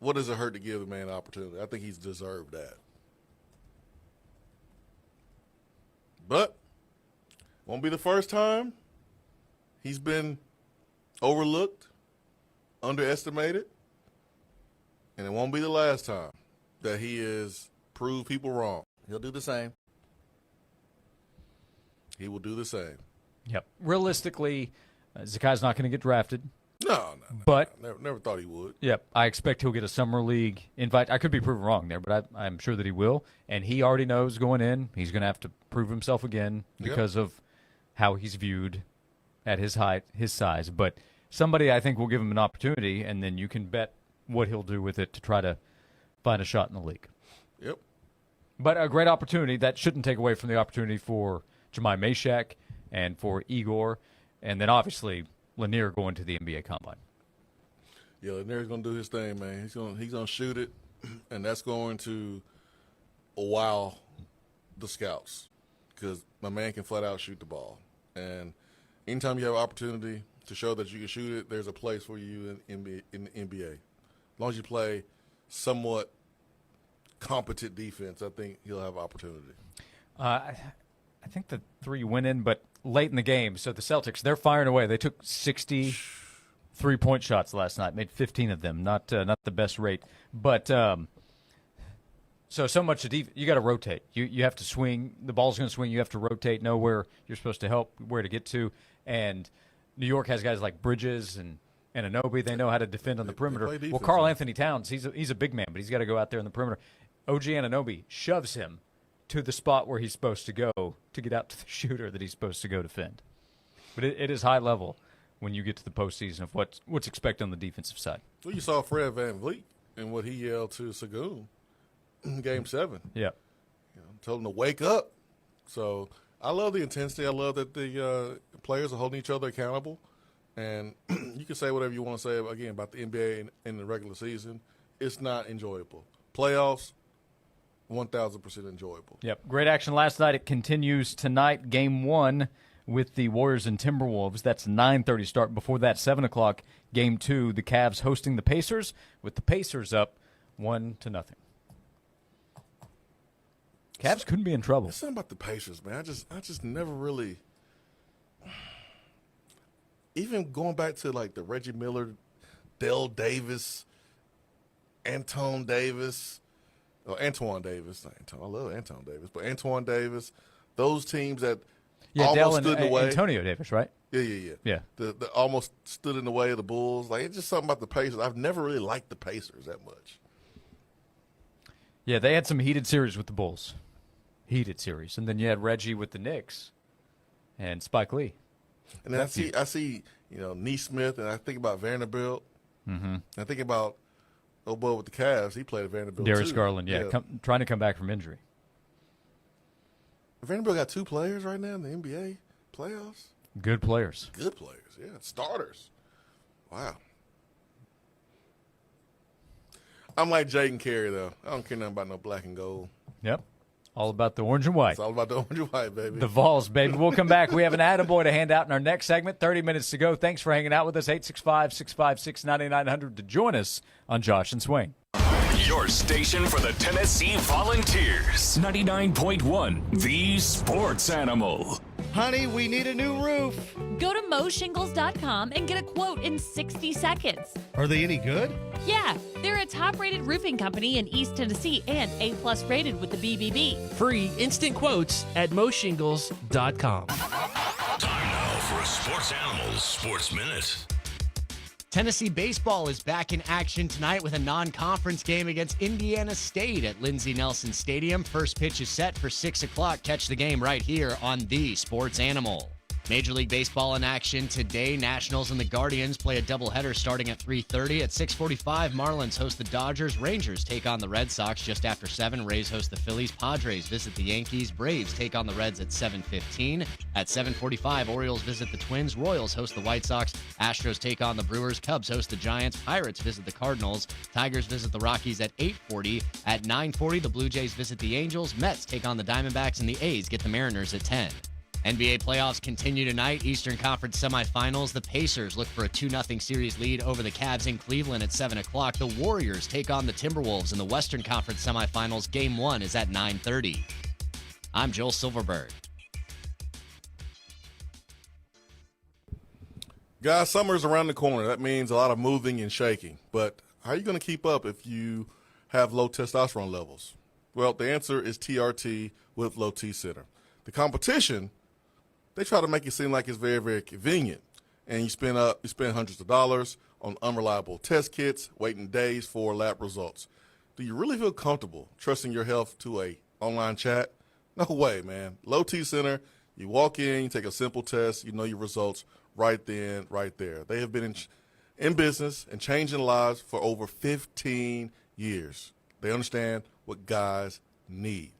What does it hurt to give the man an opportunity? I think he's deserved that. But won't be the first time he's been overlooked, underestimated. And it won't be the last time that he is proved people wrong. He'll do the same. He will do the same. Yep. Realistically, Zakai's not going to get drafted. No. But never thought he would. Yep. I expect he'll get a summer league invite. I could be proven wrong there, but I'm sure that he will. And he already knows going in he's going to have to prove himself again because of how he's viewed at his height, his size. But somebody I think will give him an opportunity, and then you can bet what he'll do with it to try to find a shot in the league. Yep. But a great opportunity that shouldn't take away from the opportunity for Jemai Mashak and for Igor, and then obviously Lanier going to the NBA Combine. Yeah, Lanier's going to do his thing, man. He's going to shoot it, and that's going to wow the scouts because my man can flat out shoot the ball. And anytime you have an opportunity to show that you can shoot it, there's a place for you in the NBA. As long as you play somewhat competent defense, I think he'll have opportunity. I think the three went in, but late in the game. So the Celtics, they're firing away. They took 60 3-point shots last night, made 15 of them. Not the best rate, but so much of defense. You got to rotate. You have to swing. The ball's going to swing. You have to rotate. Know where you're supposed to help, where to get to. And New York has guys like Bridges and Anunoby. They know how to defend on the perimeter. Well, Karl Anthony Towns, he's a big man, but he's got to go out there in the perimeter. OG Anunoby shoves him to the spot where he's supposed to go to get out to the shooter that he's supposed to go defend. But it is high level when you get to the postseason of what's expected on the defensive side. Well, you saw Fred VanVleet and what he yelled to Sagoon in Game 7. Yeah. Told him to wake up. So I love the intensity. I love that the players are holding each other accountable. And you can say whatever you want to say, again, about the NBA in the regular season. It's not enjoyable. Playoffs, 1,000% enjoyable. Yep. Great action last night. It continues tonight. Game 1 with the Warriors and Timberwolves. That's 9:30 start. Before that, 7 o'clock, Game 2, the Cavs hosting the Pacers, with the Pacers up 1-0. Cavs couldn't be in trouble. It's something about the Pacers, man. I just never really – even going back to, like, the Reggie Miller, Dale Davis, Antoine Davis. Not Antoine, I love Antoine Davis. But Antoine Davis, those teams that almost stood in the way. Antonio Davis, right? Yeah. The almost stood in the way of the Bulls. Like, it's just something about the Pacers. I've never really liked the Pacers that much. Yeah, they had some heated series with the Bulls. Heated series. And then you had Reggie with the Knicks and Spike Lee. And then I see, Neesmith, and I think about Vanderbilt. Mm-hmm. And I think about old boy with the Cavs. He played at Vanderbilt Darius too. Garland, trying to come back from injury. Vanderbilt got 2 players right now in the NBA playoffs. Good players. Good players, yeah. Starters. Wow. I'm like Jaden Carey, though. I don't care nothing about no black and gold. Yep. All about the orange and white. It's all about the orange and white, baby. The Vols, baby. We'll come back. We have an Attaboy to hand out in our next segment. 30 minutes to go. Thanks for hanging out with us. 865-656-9900 to join us on Josh and Swain. Your station for the Tennessee Volunteers. 99.1, the Sports Animal. Honey, we need a new roof. Go to moshingles.com and get a quote in 60 seconds. Are they any good? Yeah, they're a top-rated roofing company in East Tennessee and A+ rated with the BBB. Free instant quotes at moshingles.com. Time now for a Sports Animals Sports Minute. Tennessee baseball is back in action tonight with a non-conference game against Indiana State at Lindsey Nelson Stadium. First pitch is set for 6 o'clock. Catch the game right here on the Sports Animal. Major League Baseball in action today. Nationals and the Guardians play a doubleheader starting at 3:30. At 6:45, Marlins host the Dodgers. Rangers take on the Red Sox just after 7. Rays host the Phillies. Padres visit the Yankees. Braves take on the Reds at 7:15. At 7:45, Orioles visit the Twins. Royals host the White Sox. Astros take on the Brewers. Cubs host the Giants. Pirates visit the Cardinals. Tigers visit the Rockies at 8:40. At 9:40, the Blue Jays visit the Angels. Mets take on the Diamondbacks, and the A's get the Mariners at 10. NBA playoffs continue tonight. Eastern Conference semifinals. The Pacers look for a 2-0 series lead over the Cavs in Cleveland at 7 o'clock. The Warriors take on the Timberwolves in the Western Conference semifinals. Game 1 is at 9:30. I'm Joel Silverberg. Guys, summer's around the corner. That means a lot of moving and shaking. But how are you going to keep up if you have low testosterone levels? Well, the answer is TRT with Low T Center. The competition, they try to make it seem like it's very, very convenient. And you spend hundreds of dollars on unreliable test kits, waiting days for lab results. Do you really feel comfortable trusting your health to a online chat? No way, man. Low T Center, you walk in, you take a simple test, you know your results right then, right there. They have been in business and changing lives for over 15 years. They understand what guys need.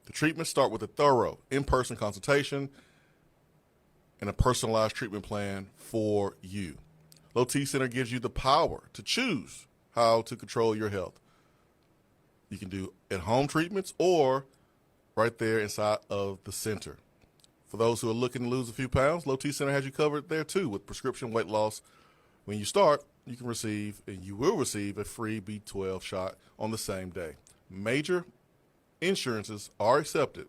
The treatments start with a thorough in-person consultation and a personalized treatment plan for you. Low T Center gives you the power to choose how to control your health. You can do at-home treatments or right there inside of the center. For those who are looking to lose a few pounds, Low T Center has you covered there too with prescription weight loss. When you start, you can receive, and you will receive, a free B12 shot on the same day. Major insurances are accepted,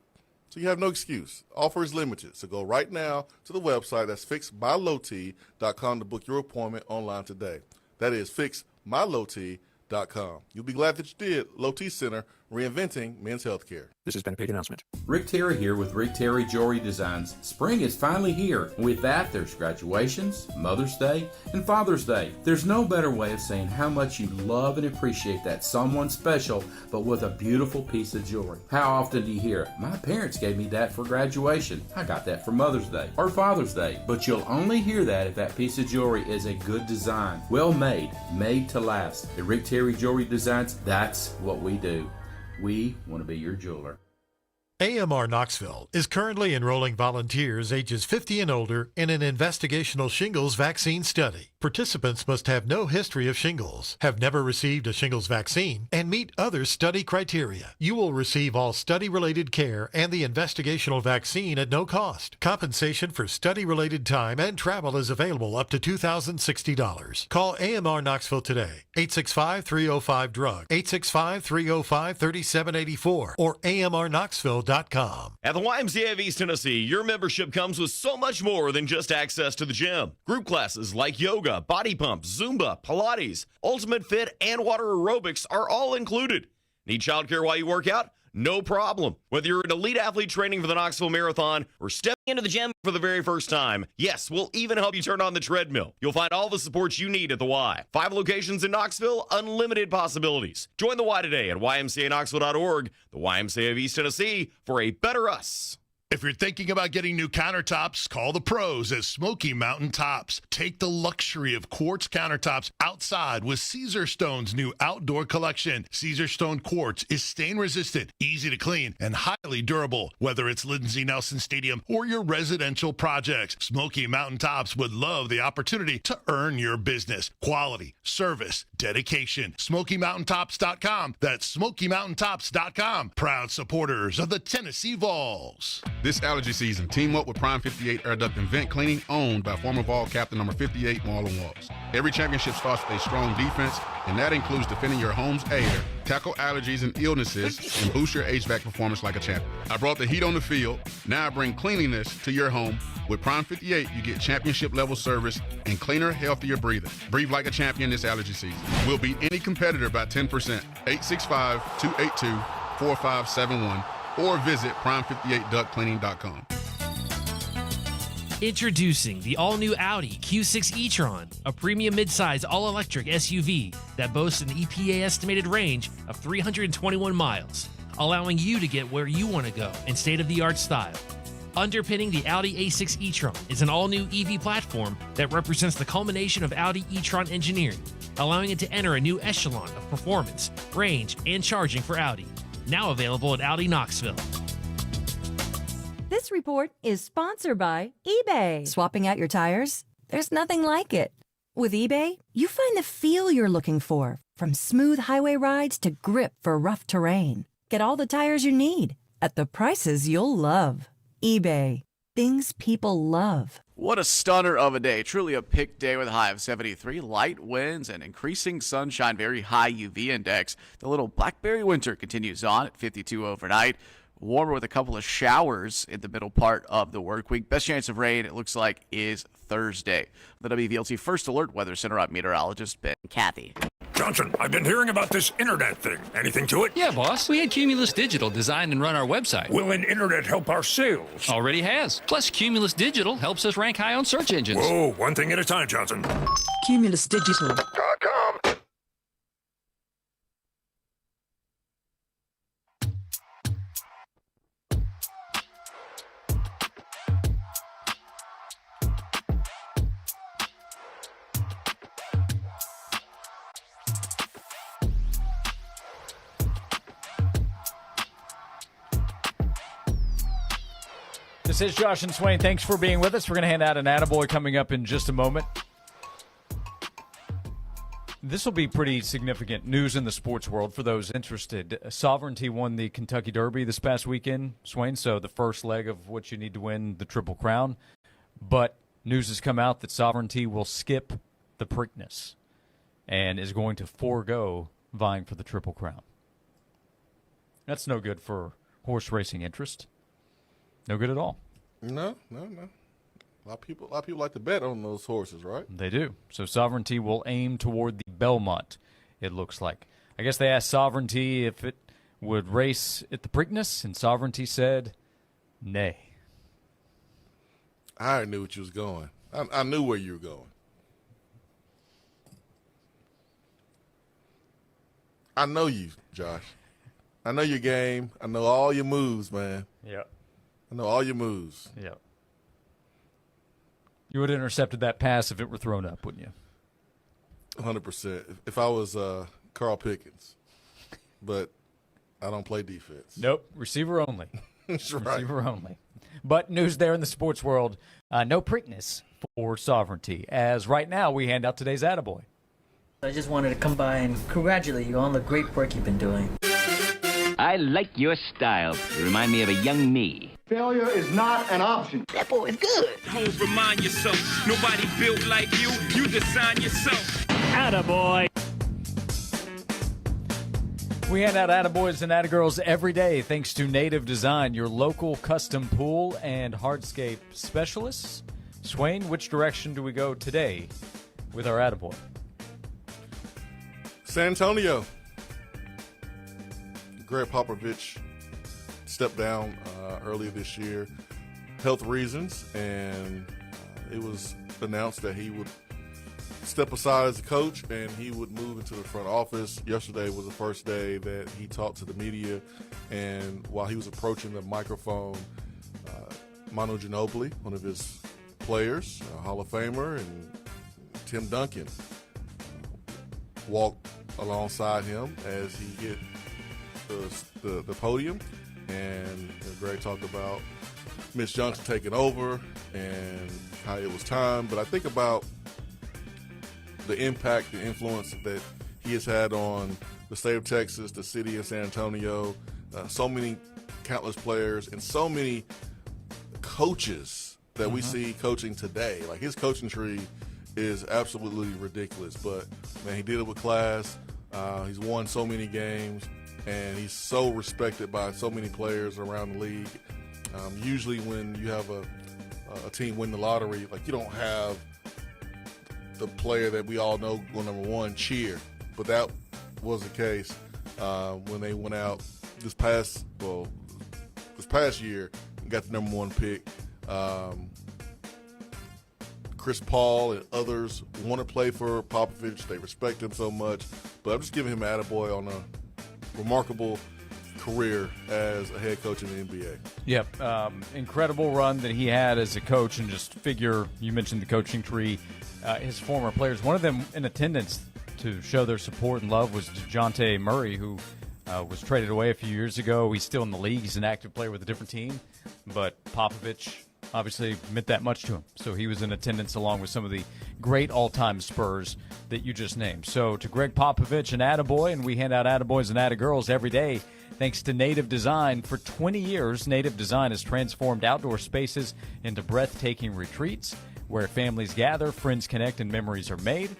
so you have no excuse. Offer is limited, so go right now to the website. That's fixmylowt.com to book your appointment online today. That is fixmylowt.com. You'll be glad that you did. Low T Center, reinventing men's healthcare. This has been a paid announcement. Rick Terry here with Rick Terry Jewelry Designs. Spring is finally here. With that, there's graduations, Mother's Day, and Father's Day. There's no better way of saying how much you love and appreciate that someone special, but with a beautiful piece of jewelry. How often do you hear, my parents gave me that for graduation. I got that for Mother's Day or Father's Day. But you'll only hear that if that piece of jewelry is a good design. Well made, made to last. At Rick Terry Jewelry Designs, that's what we do. We want to be your jeweler. AMR Knoxville is currently enrolling volunteers ages 50 and older in an investigational shingles vaccine study. Participants must have no history of shingles, have never received a shingles vaccine, and meet other study criteria. You will receive all study-related care and the investigational vaccine at no cost. Compensation for study-related time and travel is available up to $2,060. Call AMR Knoxville today, 865-305-DRUG, 865-305-3784, or AMRKnoxville.com. At the YMCA of East Tennessee, your membership comes with so much more than just access to the gym. Group classes like yoga, body pump, Zumba, Pilates, Ultimate Fit, and water aerobics are all included. Need childcare while you work out? No problem. Whether you're an elite athlete training for the Knoxville Marathon or stepping into the gym for the very first time, yes, we'll even help you turn on the treadmill. You'll find all the support you need at the Y. 5 locations in Knoxville, unlimited possibilities. Join the Y today at ymcaknoxville.org, the YMCA of East Tennessee, for a better us. If you're thinking about getting new countertops, call the pros at Smoky Mountain Tops. Take the luxury of quartz countertops outside with Caesar Stone's new outdoor collection. Caesar Stone quartz is stain-resistant, easy to clean, and highly durable. Whether it's Lindsey Nelson Stadium or your residential projects, Smoky Mountain Tops would love the opportunity to earn your business. Quality, service, dedication. SmokyMountainTops.com. That's SmokyMountainTops.com. Proud supporters of the Tennessee Vols. This allergy season, team up with Prime 58 Air Duct and Vent Cleaning, owned by former Vol captain number 58, Marlon Walls. Every championship starts with a strong defense, and that includes defending your home's air, tackle allergies and illnesses, and boost your HVAC performance like a champion. I brought the heat on the field. Now I bring cleanliness to your home. With Prime 58, you get championship-level service and cleaner, healthier breathing. Breathe like a champion this allergy season. We'll beat any competitor by 10%. 865-282-4571. Or visit prime58ductcleaning.com. Introducing the all-new Audi Q6 e-tron, a premium midsize all-electric SUV that boasts an EPA estimated range of 321 miles, allowing you to get where you want to go in state-of-the-art style. Underpinning the Audi A6 e-tron is an all-new EV platform that represents the culmination of Audi e-tron engineering, allowing it to enter a new echelon of performance, range, and charging for Audi. Now available at Audi Knoxville. This report is sponsored by eBay. Swapping out your tires? There's nothing like it. With eBay, you find the feel you're looking for, from smooth highway rides to grip for rough terrain. Get all the tires you need at the prices you'll love. eBay. Things people love. What a stunner of a day. Truly a pick day with a high of 73. Light winds and increasing sunshine. Very high UV index. The little blackberry winter continues on at 52 overnight. Warmer with a couple of showers in the middle part of the work week. Best chance of rain, it looks like, is Thursday. The WVLT First Alert Weather Center meteorologist Ben Cathy. Johnson, I've been hearing about this internet thing. Anything to it? Yeah, boss. We had Cumulus Digital design and run our website. Will an internet help our sales? Already has. Plus, Cumulus Digital helps us rank high on search engines. Whoa, one thing at a time, Johnson. CumulusDigital.com. This is Josh and Swain. Thanks for being with us. We're going to hand out an Attaboy coming up in just a moment. This will be pretty significant news in the sports world for those interested. Sovereignty won the Kentucky Derby this past weekend, Swain, so the first leg of what you need to win the Triple Crown. But news has come out that Sovereignty will skip the Preakness and is going to forego vying for the Triple Crown. That's no good for horse racing interest. No good at all. No. A lot of people like to bet on those horses, right? They do. So Sovereignty will aim toward the Belmont, it looks like. I guess they asked Sovereignty if it would race at the Preakness, and Sovereignty said, nay. I already knew what you was going. I knew where you were going. I know you, Josh. I know your game. I know all your moves, man. Yep. I know all your moves. Yep. You would have intercepted that pass if it were thrown up, wouldn't you? 100%. If I was Carl Pickens. But I don't play defense. Nope. Receiver only. That's right. Receiver only. But news there in the sports world, no Preakness for Sovereignty, as right now we hand out today's Attaboy. I just wanted to come by and congratulate you on the great work you've been doing. I like your style. You remind me of a young me. Failure is not an option. That boy is good. Homes, remind yourself, nobody built like you. You design yourself. Attaboy. We hand out Attaboys and Attagirls every day thanks to Native Design, your local custom pool and hardscape specialists. Swain, which direction do we go today with our Attaboy? San Antonio. Greg Popovich stepped down earlier this year, health reasons, and it was announced that he would step aside as a coach and he would move into the front office. Yesterday was the first day that he talked to the media, and while he was approaching the microphone, Manu Ginobili, one of his players, a Hall of Famer, and Tim Duncan walked alongside him as he hit the podium, and Greg talked about Mitch Johnson taking over and how it was time. But I think about the impact, the influence that he has had on the state of Texas, the city of San Antonio, so many countless players, and so many coaches that we see coaching today. Like, his coaching tree is absolutely ridiculous, but man, he did it with class. He's won so many games, and he's so respected by so many players around the league. Usually when you have a team win the lottery, like, you don't have the player that we all know go number one cheer, but that was the case when they went out this past year and got the number one pick. Chris Paul and others want to play for Popovich. They respect him so much. But I'm just giving him an attaboy on a remarkable career as a head coach in the NBA. Yep. Incredible run that he had as a coach, and just figure, you mentioned the coaching tree, his former players. One of them in attendance to show their support and love was DeJounte Murray, who was traded away a few years ago. He's still in the league. He's an active player with a different team. But Popovich obviously meant that much to him. So he was in attendance along with some of the great all-time Spurs that you just named. So to Greg Popovich, an attaboy, and we hand out attaboys and attagirls every day thanks to Native Design. For 20 years, Native Design has transformed outdoor spaces into breathtaking retreats where families gather, friends connect, and memories are made.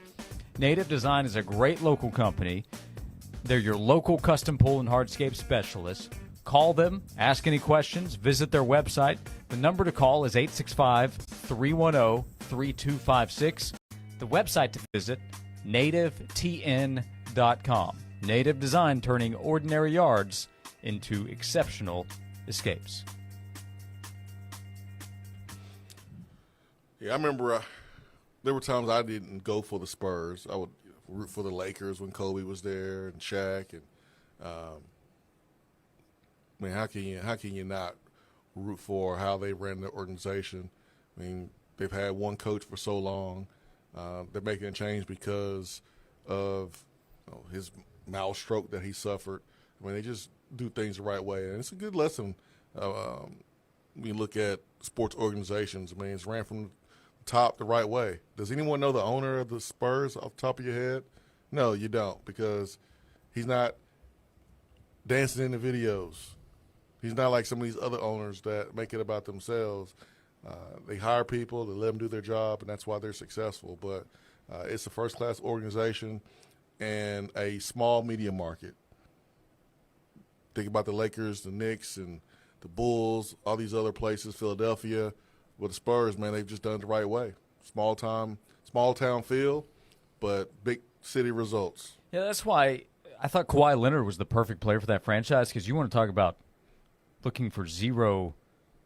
Native Design is a great local company. They're your local custom pool and hardscape specialists. Call them, ask any questions, visit their website. The number to call is 865-310-3256. The website to visit, nativetn.com. Native Design, turning ordinary yards into exceptional escapes. Yeah, I remember there were times I didn't go for the Spurs. I would root for the Lakers when Kobe was there and Shaq. And how can you not root for how they ran the organization? I mean, they've had one coach for so long. They're making a change because of his mouth stroke that he suffered. I mean, they just do things the right way, and it's a good lesson we look at sports organizations. I mean, it's ran from the top the right way. Does anyone know the owner of the Spurs off the top of your head? No, you don't, because he's not dancing in the videos. He's not like some of these other owners that make it about themselves. They hire people, they let them do their job, and that's why they're successful. But it's a first-class organization and a small media market. Think about the Lakers, the Knicks, and the Bulls, all these other places, Philadelphia. With the Spurs, man, they've just done it the right way. Small town feel, but big city results. Yeah, that's why I thought Kawhi Leonard was the perfect player for that franchise, because you want to talk about looking for zero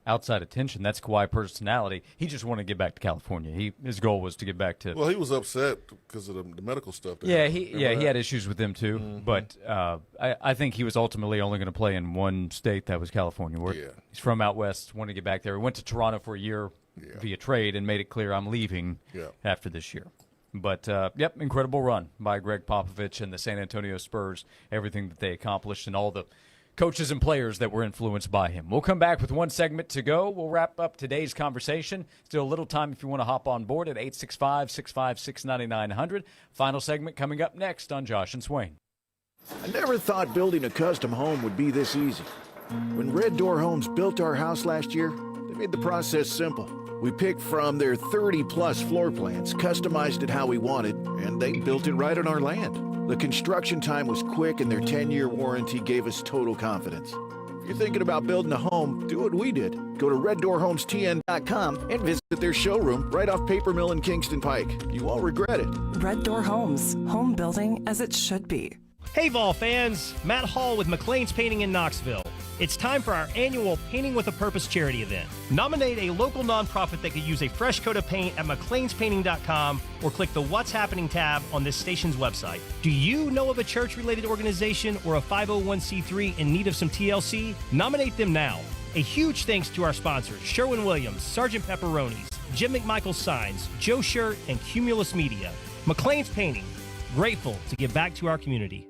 outside attention. That's Kawhi personality. He just wanted to get back to California. His goal was to get back to. Well, he was upset because of the medical stuff. Yeah, he had issues with them too. Mm-hmm. But I think he was ultimately only going to play in one state, that was California. Where he's from out west, wanted to get back there. He went to Toronto for a year via trade and made it clear, I'm leaving after this year. But, incredible run by Greg Popovich and the San Antonio Spurs, everything that they accomplished and all the coaches and players that were influenced by him. We'll come back with one segment to go. We'll wrap up today's conversation. Still a little time if you want to hop on board at 865-656-9900. Final segment coming up next on Josh and Swain. I never thought building a custom home would be this easy. When Red Door Homes built our house last year, they made the process simple. We picked from their 30-plus floor plans, customized it how we wanted, and they built it right on our land. The construction time was quick, and their 10-year warranty gave us total confidence. If you're thinking about building a home, do what we did. Go to reddoorhomestn.com and visit their showroom right off Paper Mill and Kingston Pike. You won't regret it. Red Door Homes, home building as it should be. Hey Vol fans, Matt Hall with McLean's Painting in Knoxville. It's time for our annual Painting with a Purpose charity event. Nominate a local nonprofit that could use a fresh coat of paint at mcleanspainting.com or click the What's Happening tab on this station's website. Do you know of a church-related organization or a 501c3 in need of some TLC? Nominate them now. A huge thanks to our sponsors, Sherwin-Williams, Sgt. Pepperonis, Jim McMichael's Signs, Joe Shirt, and Cumulus Media. McLean's Painting, grateful to give back to our community.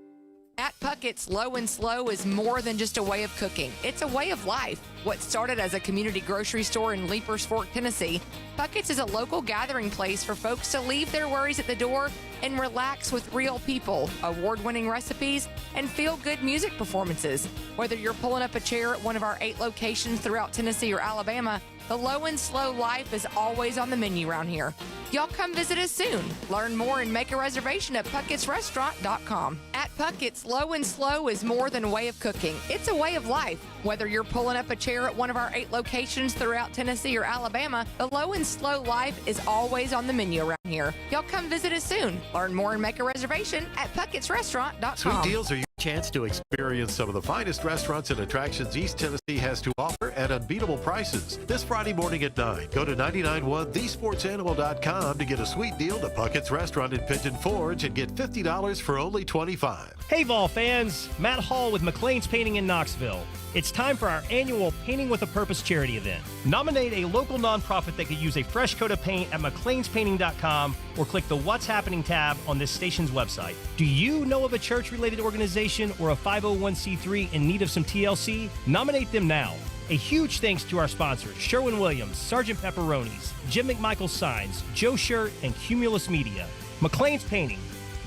At Puckett's, Low and Slow is more than just a way of cooking. It's a way of life. What started as a community grocery store in Leapers Fork, Tennessee, Puckett's is a local gathering place for folks to leave their worries at the door and relax with real people, award-winning recipes, and feel-good music performances. Whether you're pulling up a chair at one of our 8 locations throughout Tennessee or Alabama, the Low and Slow life is always on the menu around here. Y'all come visit us soon. Learn more and make a reservation at puckettsrestaurant.com. At Puckett's, Low and Slow is more than a way of cooking. It's a way of life. Whether you're pulling up a chair at one of our 8 locations throughout Tennessee or Alabama, the Low and Slow life is always on the menu around here. Y'all come visit us soon. Learn more and make a reservation at puckettsrestaurant.com. Sweet Deals are your chance to experience some of the finest restaurants and attractions East Tennessee has to offer at unbeatable prices. This Friday morning at 9, go to 991thesportsanimal.com to get a sweet deal to Puckett's Restaurant in Pigeon Forge and get $50 for only $25. Hey Vol fans, Matt Hall with McLean's Painting in Knoxville. It's time for our annual Painting with a Purpose charity event. Nominate a local nonprofit that could use a fresh coat of paint at mcleanspainting.com or click the What's Happening tab on this station's website. Do you know of a church-related organization or a 501c3 in need of some TLC? Nominate them now. A huge thanks to our sponsors, Sherwin-Williams, Sgt. Pepperonis, Jim McMichael's Signs, Joe Shirt, and Cumulus Media. McLean's Painting,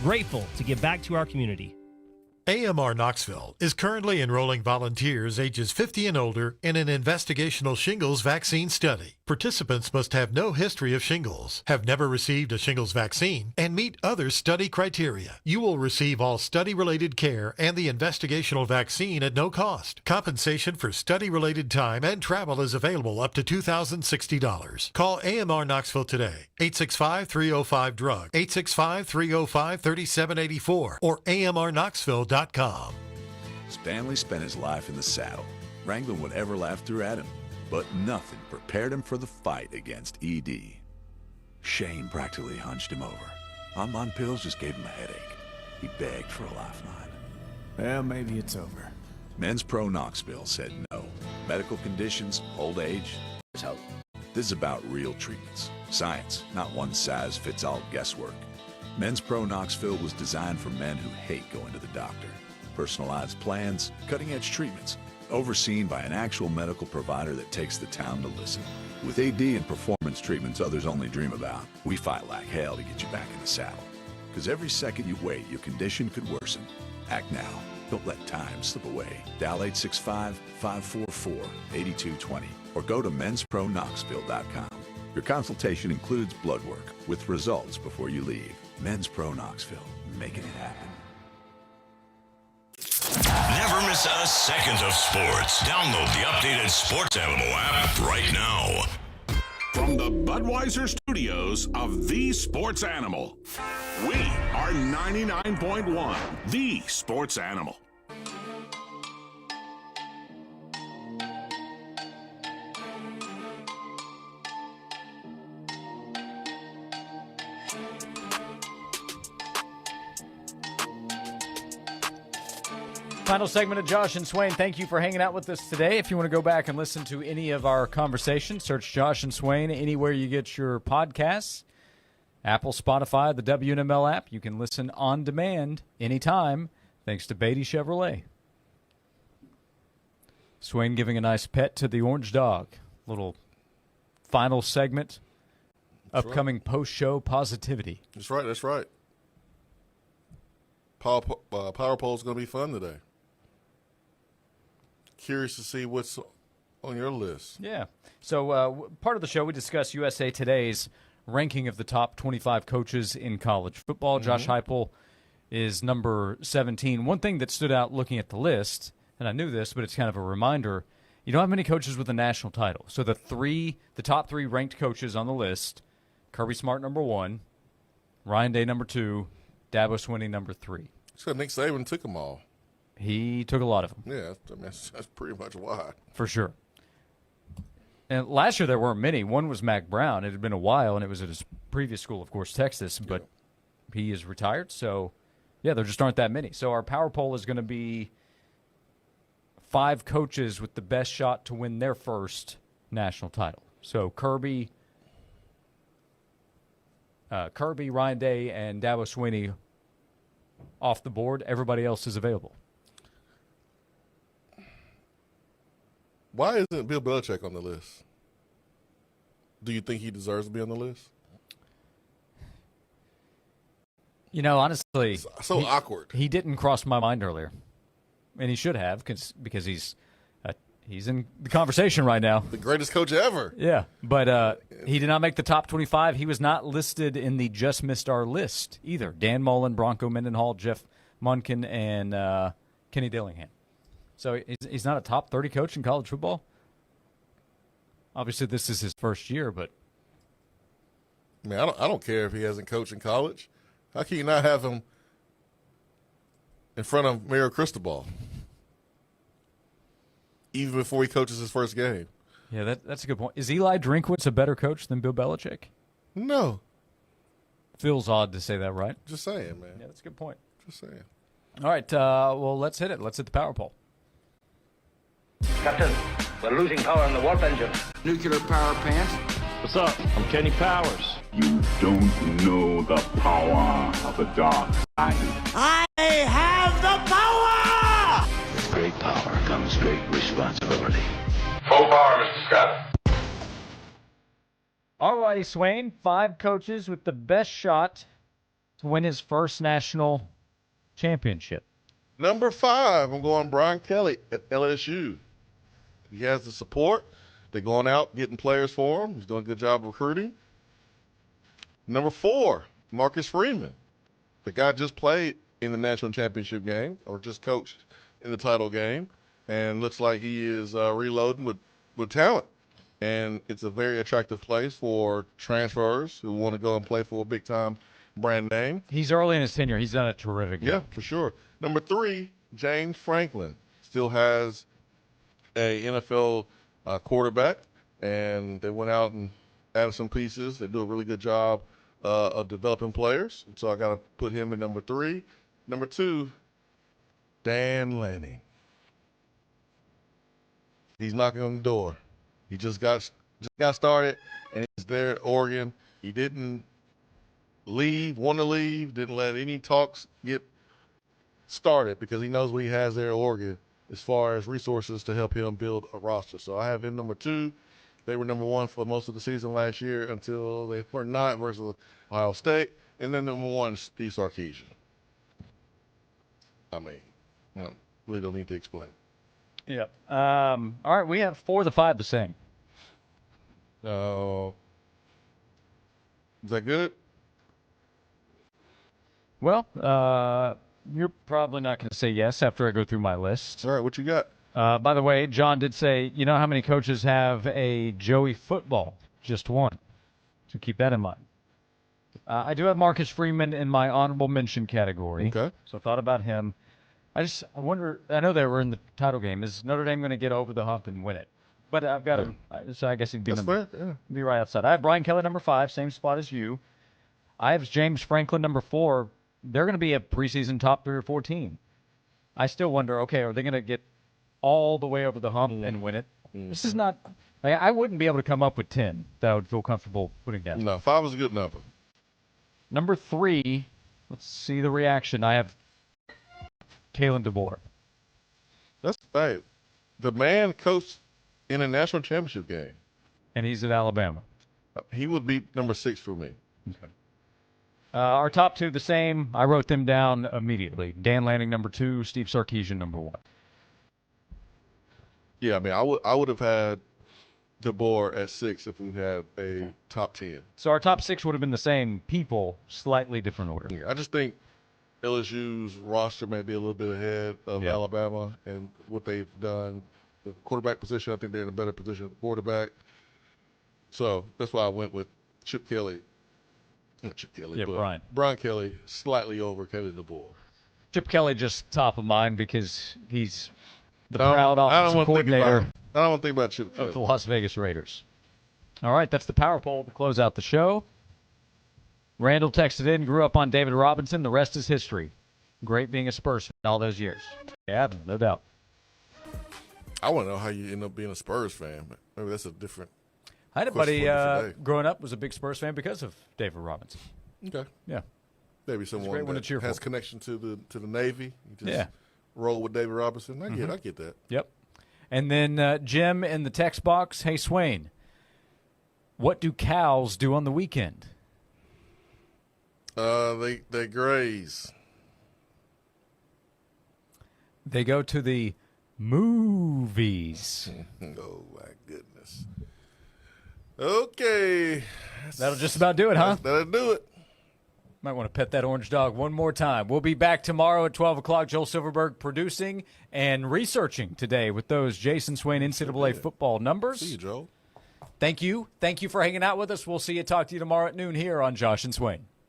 grateful to give back to our community. AMR Knoxville is currently enrolling volunteers ages 50 and older in an investigational shingles vaccine study. Participants must have no history of shingles, have never received a shingles vaccine, and meet other study criteria. You will receive all study-related care and the investigational vaccine at no cost. Compensation for study-related time and travel is available up to $2,060. Call AMR Knoxville today, 865-305-DRUG, 865-305-3784, or AMRKnoxville.com. Stanley spent his life in the saddle, wrangling whatever life threw at him, but nothing prepared him for the fight against ED. Shane practically hunched him over. Bonbon pills just gave him a headache. He begged for a lifeline. Well, maybe it's over. Men's Pro Knoxville said no. Medical conditions, old age, there's hope. This is about real treatments. Science, not one-size-fits-all guesswork. Men's Pro Knoxville was designed for men who hate going to the doctor. Personalized plans, cutting-edge treatments, overseen by an actual medical provider that takes the time to listen. With AD and performance treatments others only dream about, we fight like hell to get you back in the saddle. Because every second you wait, your condition could worsen. Act now. Don't let time slip away. Dial 865-544-8220 or go to menspronknoxville.com. Your consultation includes blood work with results before you leave. Men's Pro Knoxville, making it happen. Never miss a second of sports. Download the updated Sports Animal app right now. From the Budweiser studios of The Sports Animal, we are 99.1 The Sports Animal. Final segment of Josh and Swain. Thank you for hanging out with us today. If you want to go back and listen to any of our conversations, search Josh and Swain anywhere you get your podcasts. Apple, Spotify, the WNML app. You can listen on demand anytime, thanks to Beatty Chevrolet. Swain giving a nice pet to the orange dog. Little final segment. That's upcoming post-show positivity. That's right. That's right. Power Poll is going to be fun today. Curious to see what's on your list. Yeah. So part of the show, we discuss USA Today's ranking of the top 25 coaches in college football. Mm-hmm. Josh Heupel is number 17. One thing that stood out looking at the list, and I knew this, but it's kind of a reminder, you don't have many coaches with a national title. So the top three ranked coaches on the list, Kirby Smart number 1, Ryan Day number 2, Dabo Swinney number 3. So Nick Saban took them all. He took a lot of them. Yeah, I mean, that's pretty much why. For sure. And last year there weren't many. One was Mac Brown. It had been a while, and it was at his previous school, of course, Texas, but he is retired. So, yeah, there just aren't that many. So our power poll is going to be 5 coaches with the best shot to win their first national title. So Kirby, Ryan Day, and Dabo Swinney off the board. Everybody else is available. Why isn't Bill Belichick on the list? Do you think he deserves to be on the list? You know, honestly, so awkward. He didn't cross my mind earlier, and he should have because he's in the conversation right now. The greatest coach ever. Yeah, but he did not make the top 25. He was not listed in the just missed our list either. Dan Mullen, Bronco Mendenhall, Jeff Monken, and Kenny Dillingham. So he's not a top 30 coach in college football. Obviously, this is his first year, but I mean, I don't care if he hasn't coached in college. How can you not have him in front of Mario Cristobal, even before he coaches his first game? Yeah, that's a good point. Is Eli Drinkwitz a better coach than Bill Belichick? No. Feels odd to say that, right? Just saying, man. Yeah, that's a good point. Just saying. All right, well, let's hit it. Let's hit the power poll. Captain, we're losing power in the warp engine. Nuclear power pants. What's up? I'm Kenny Powers. You don't know the power of the dark side. I have the power! With great power comes great responsibility. Full power, Mr. Scott. All righty, Swain. 5 coaches with the best shot to win his first national championship. Number 5, I'm going Brian Kelly at LSU. He has the support. They're going out, getting players for him. He's doing a good job recruiting. Number 4, Marcus Freeman. The guy just played in the national championship game, or just coached in the title game, and looks like he is reloading with talent. And it's a very attractive place for transfers who want to go and play for a big-time brand name. He's early in his tenure. He's done a terrific job. Yeah, for sure. Number 3, James Franklin. Still has a NFL quarterback, and they went out and added some pieces. They do a really good job of developing players. So I got to put him in number 3. Number 2, Dan Lanning. He's knocking on the door. He just got started, and he's there at Oregon. He didn't want to leave, didn't let any talks get started because he knows what he has there at Oregon as far as resources to help him build a roster. So I have him number 2. They were number 1 for most of the season last year until they were not versus Ohio State. And then number 1, Steve Sarkisian. I mean, we don't need to explain. Yep. All right, we have 4 of the 5 the same. Is that good? Well, you're probably not going to say yes after I go through my list. All right, what you got? By the way, John did say, you know how many coaches have a Joey football? Just 1. So keep that in mind. I do have Marcus Freeman in my honorable mention category. Okay. So I thought about him. I wonder, I know they were in the title game. Is Notre Dame going to get over the hump and win it? But I've got him. So I guess he'd be, be right outside. I have Brian Kelly, number 5, same spot as you. I have James Franklin, number 4. They're going to be a preseason top 3 or 4 team. I still wonder, okay, are they going to get all the way over the hump and win it? This is not, I wouldn't be able to come up with 10 that I would feel comfortable putting down. No, 5 is a good number. Number 3, let's see the reaction. I have Kalen DeBoer. That's right. The man coached in a national championship game. And he's at Alabama. He would be number 6 for me. Okay. Our top 2 the same. I wrote them down immediately. Dan Lanning, number 2. Steve Sarkisian, number 1. Yeah, I mean, I would have had DeBoer at 6 if we had a top 10. So our top 6 would have been the same people, slightly different order. Yeah, I just think LSU's roster may be a little bit ahead of Alabama and what they've done. The quarterback position, I think they're in a better position at the quarterback. So that's why I went with Chip Kelly. Not Chip Kelly, but Brian Kelly, slightly over Kelly DeBoer. Chip Kelly just top of mind because he's the proud offensive coordinator. I don't want to think about Chip Kelly. Of the Las Vegas Raiders. All right, that's the power poll to close out the show. Randall texted in, grew up on David Robinson. The rest is history. Great being a Spurs fan all those years. Yeah, no doubt. I want to know how you end up being a Spurs fan, but maybe that's a different. I had a buddy growing up was a big Spurs fan because of David Robinson. Okay. Yeah. Maybe someone that has connection to the Navy. You just roll with David Robinson. I get that. Yep. And then Jim in the text box, hey, Swain, what do cows do on the weekend? They graze. They go to the movies. Oh, my goodness. Okay. That'll just about do it, huh? That'll do it. Might want to pet that orange dog one more time. We'll be back tomorrow at 12 o'clock. Joel Silverberg producing and researching today with those Jason Swain NCAA football numbers. See you, Joel. Thank you. Thank you for hanging out with us. We'll see you. Talk to you tomorrow at noon here on Josh and Swain.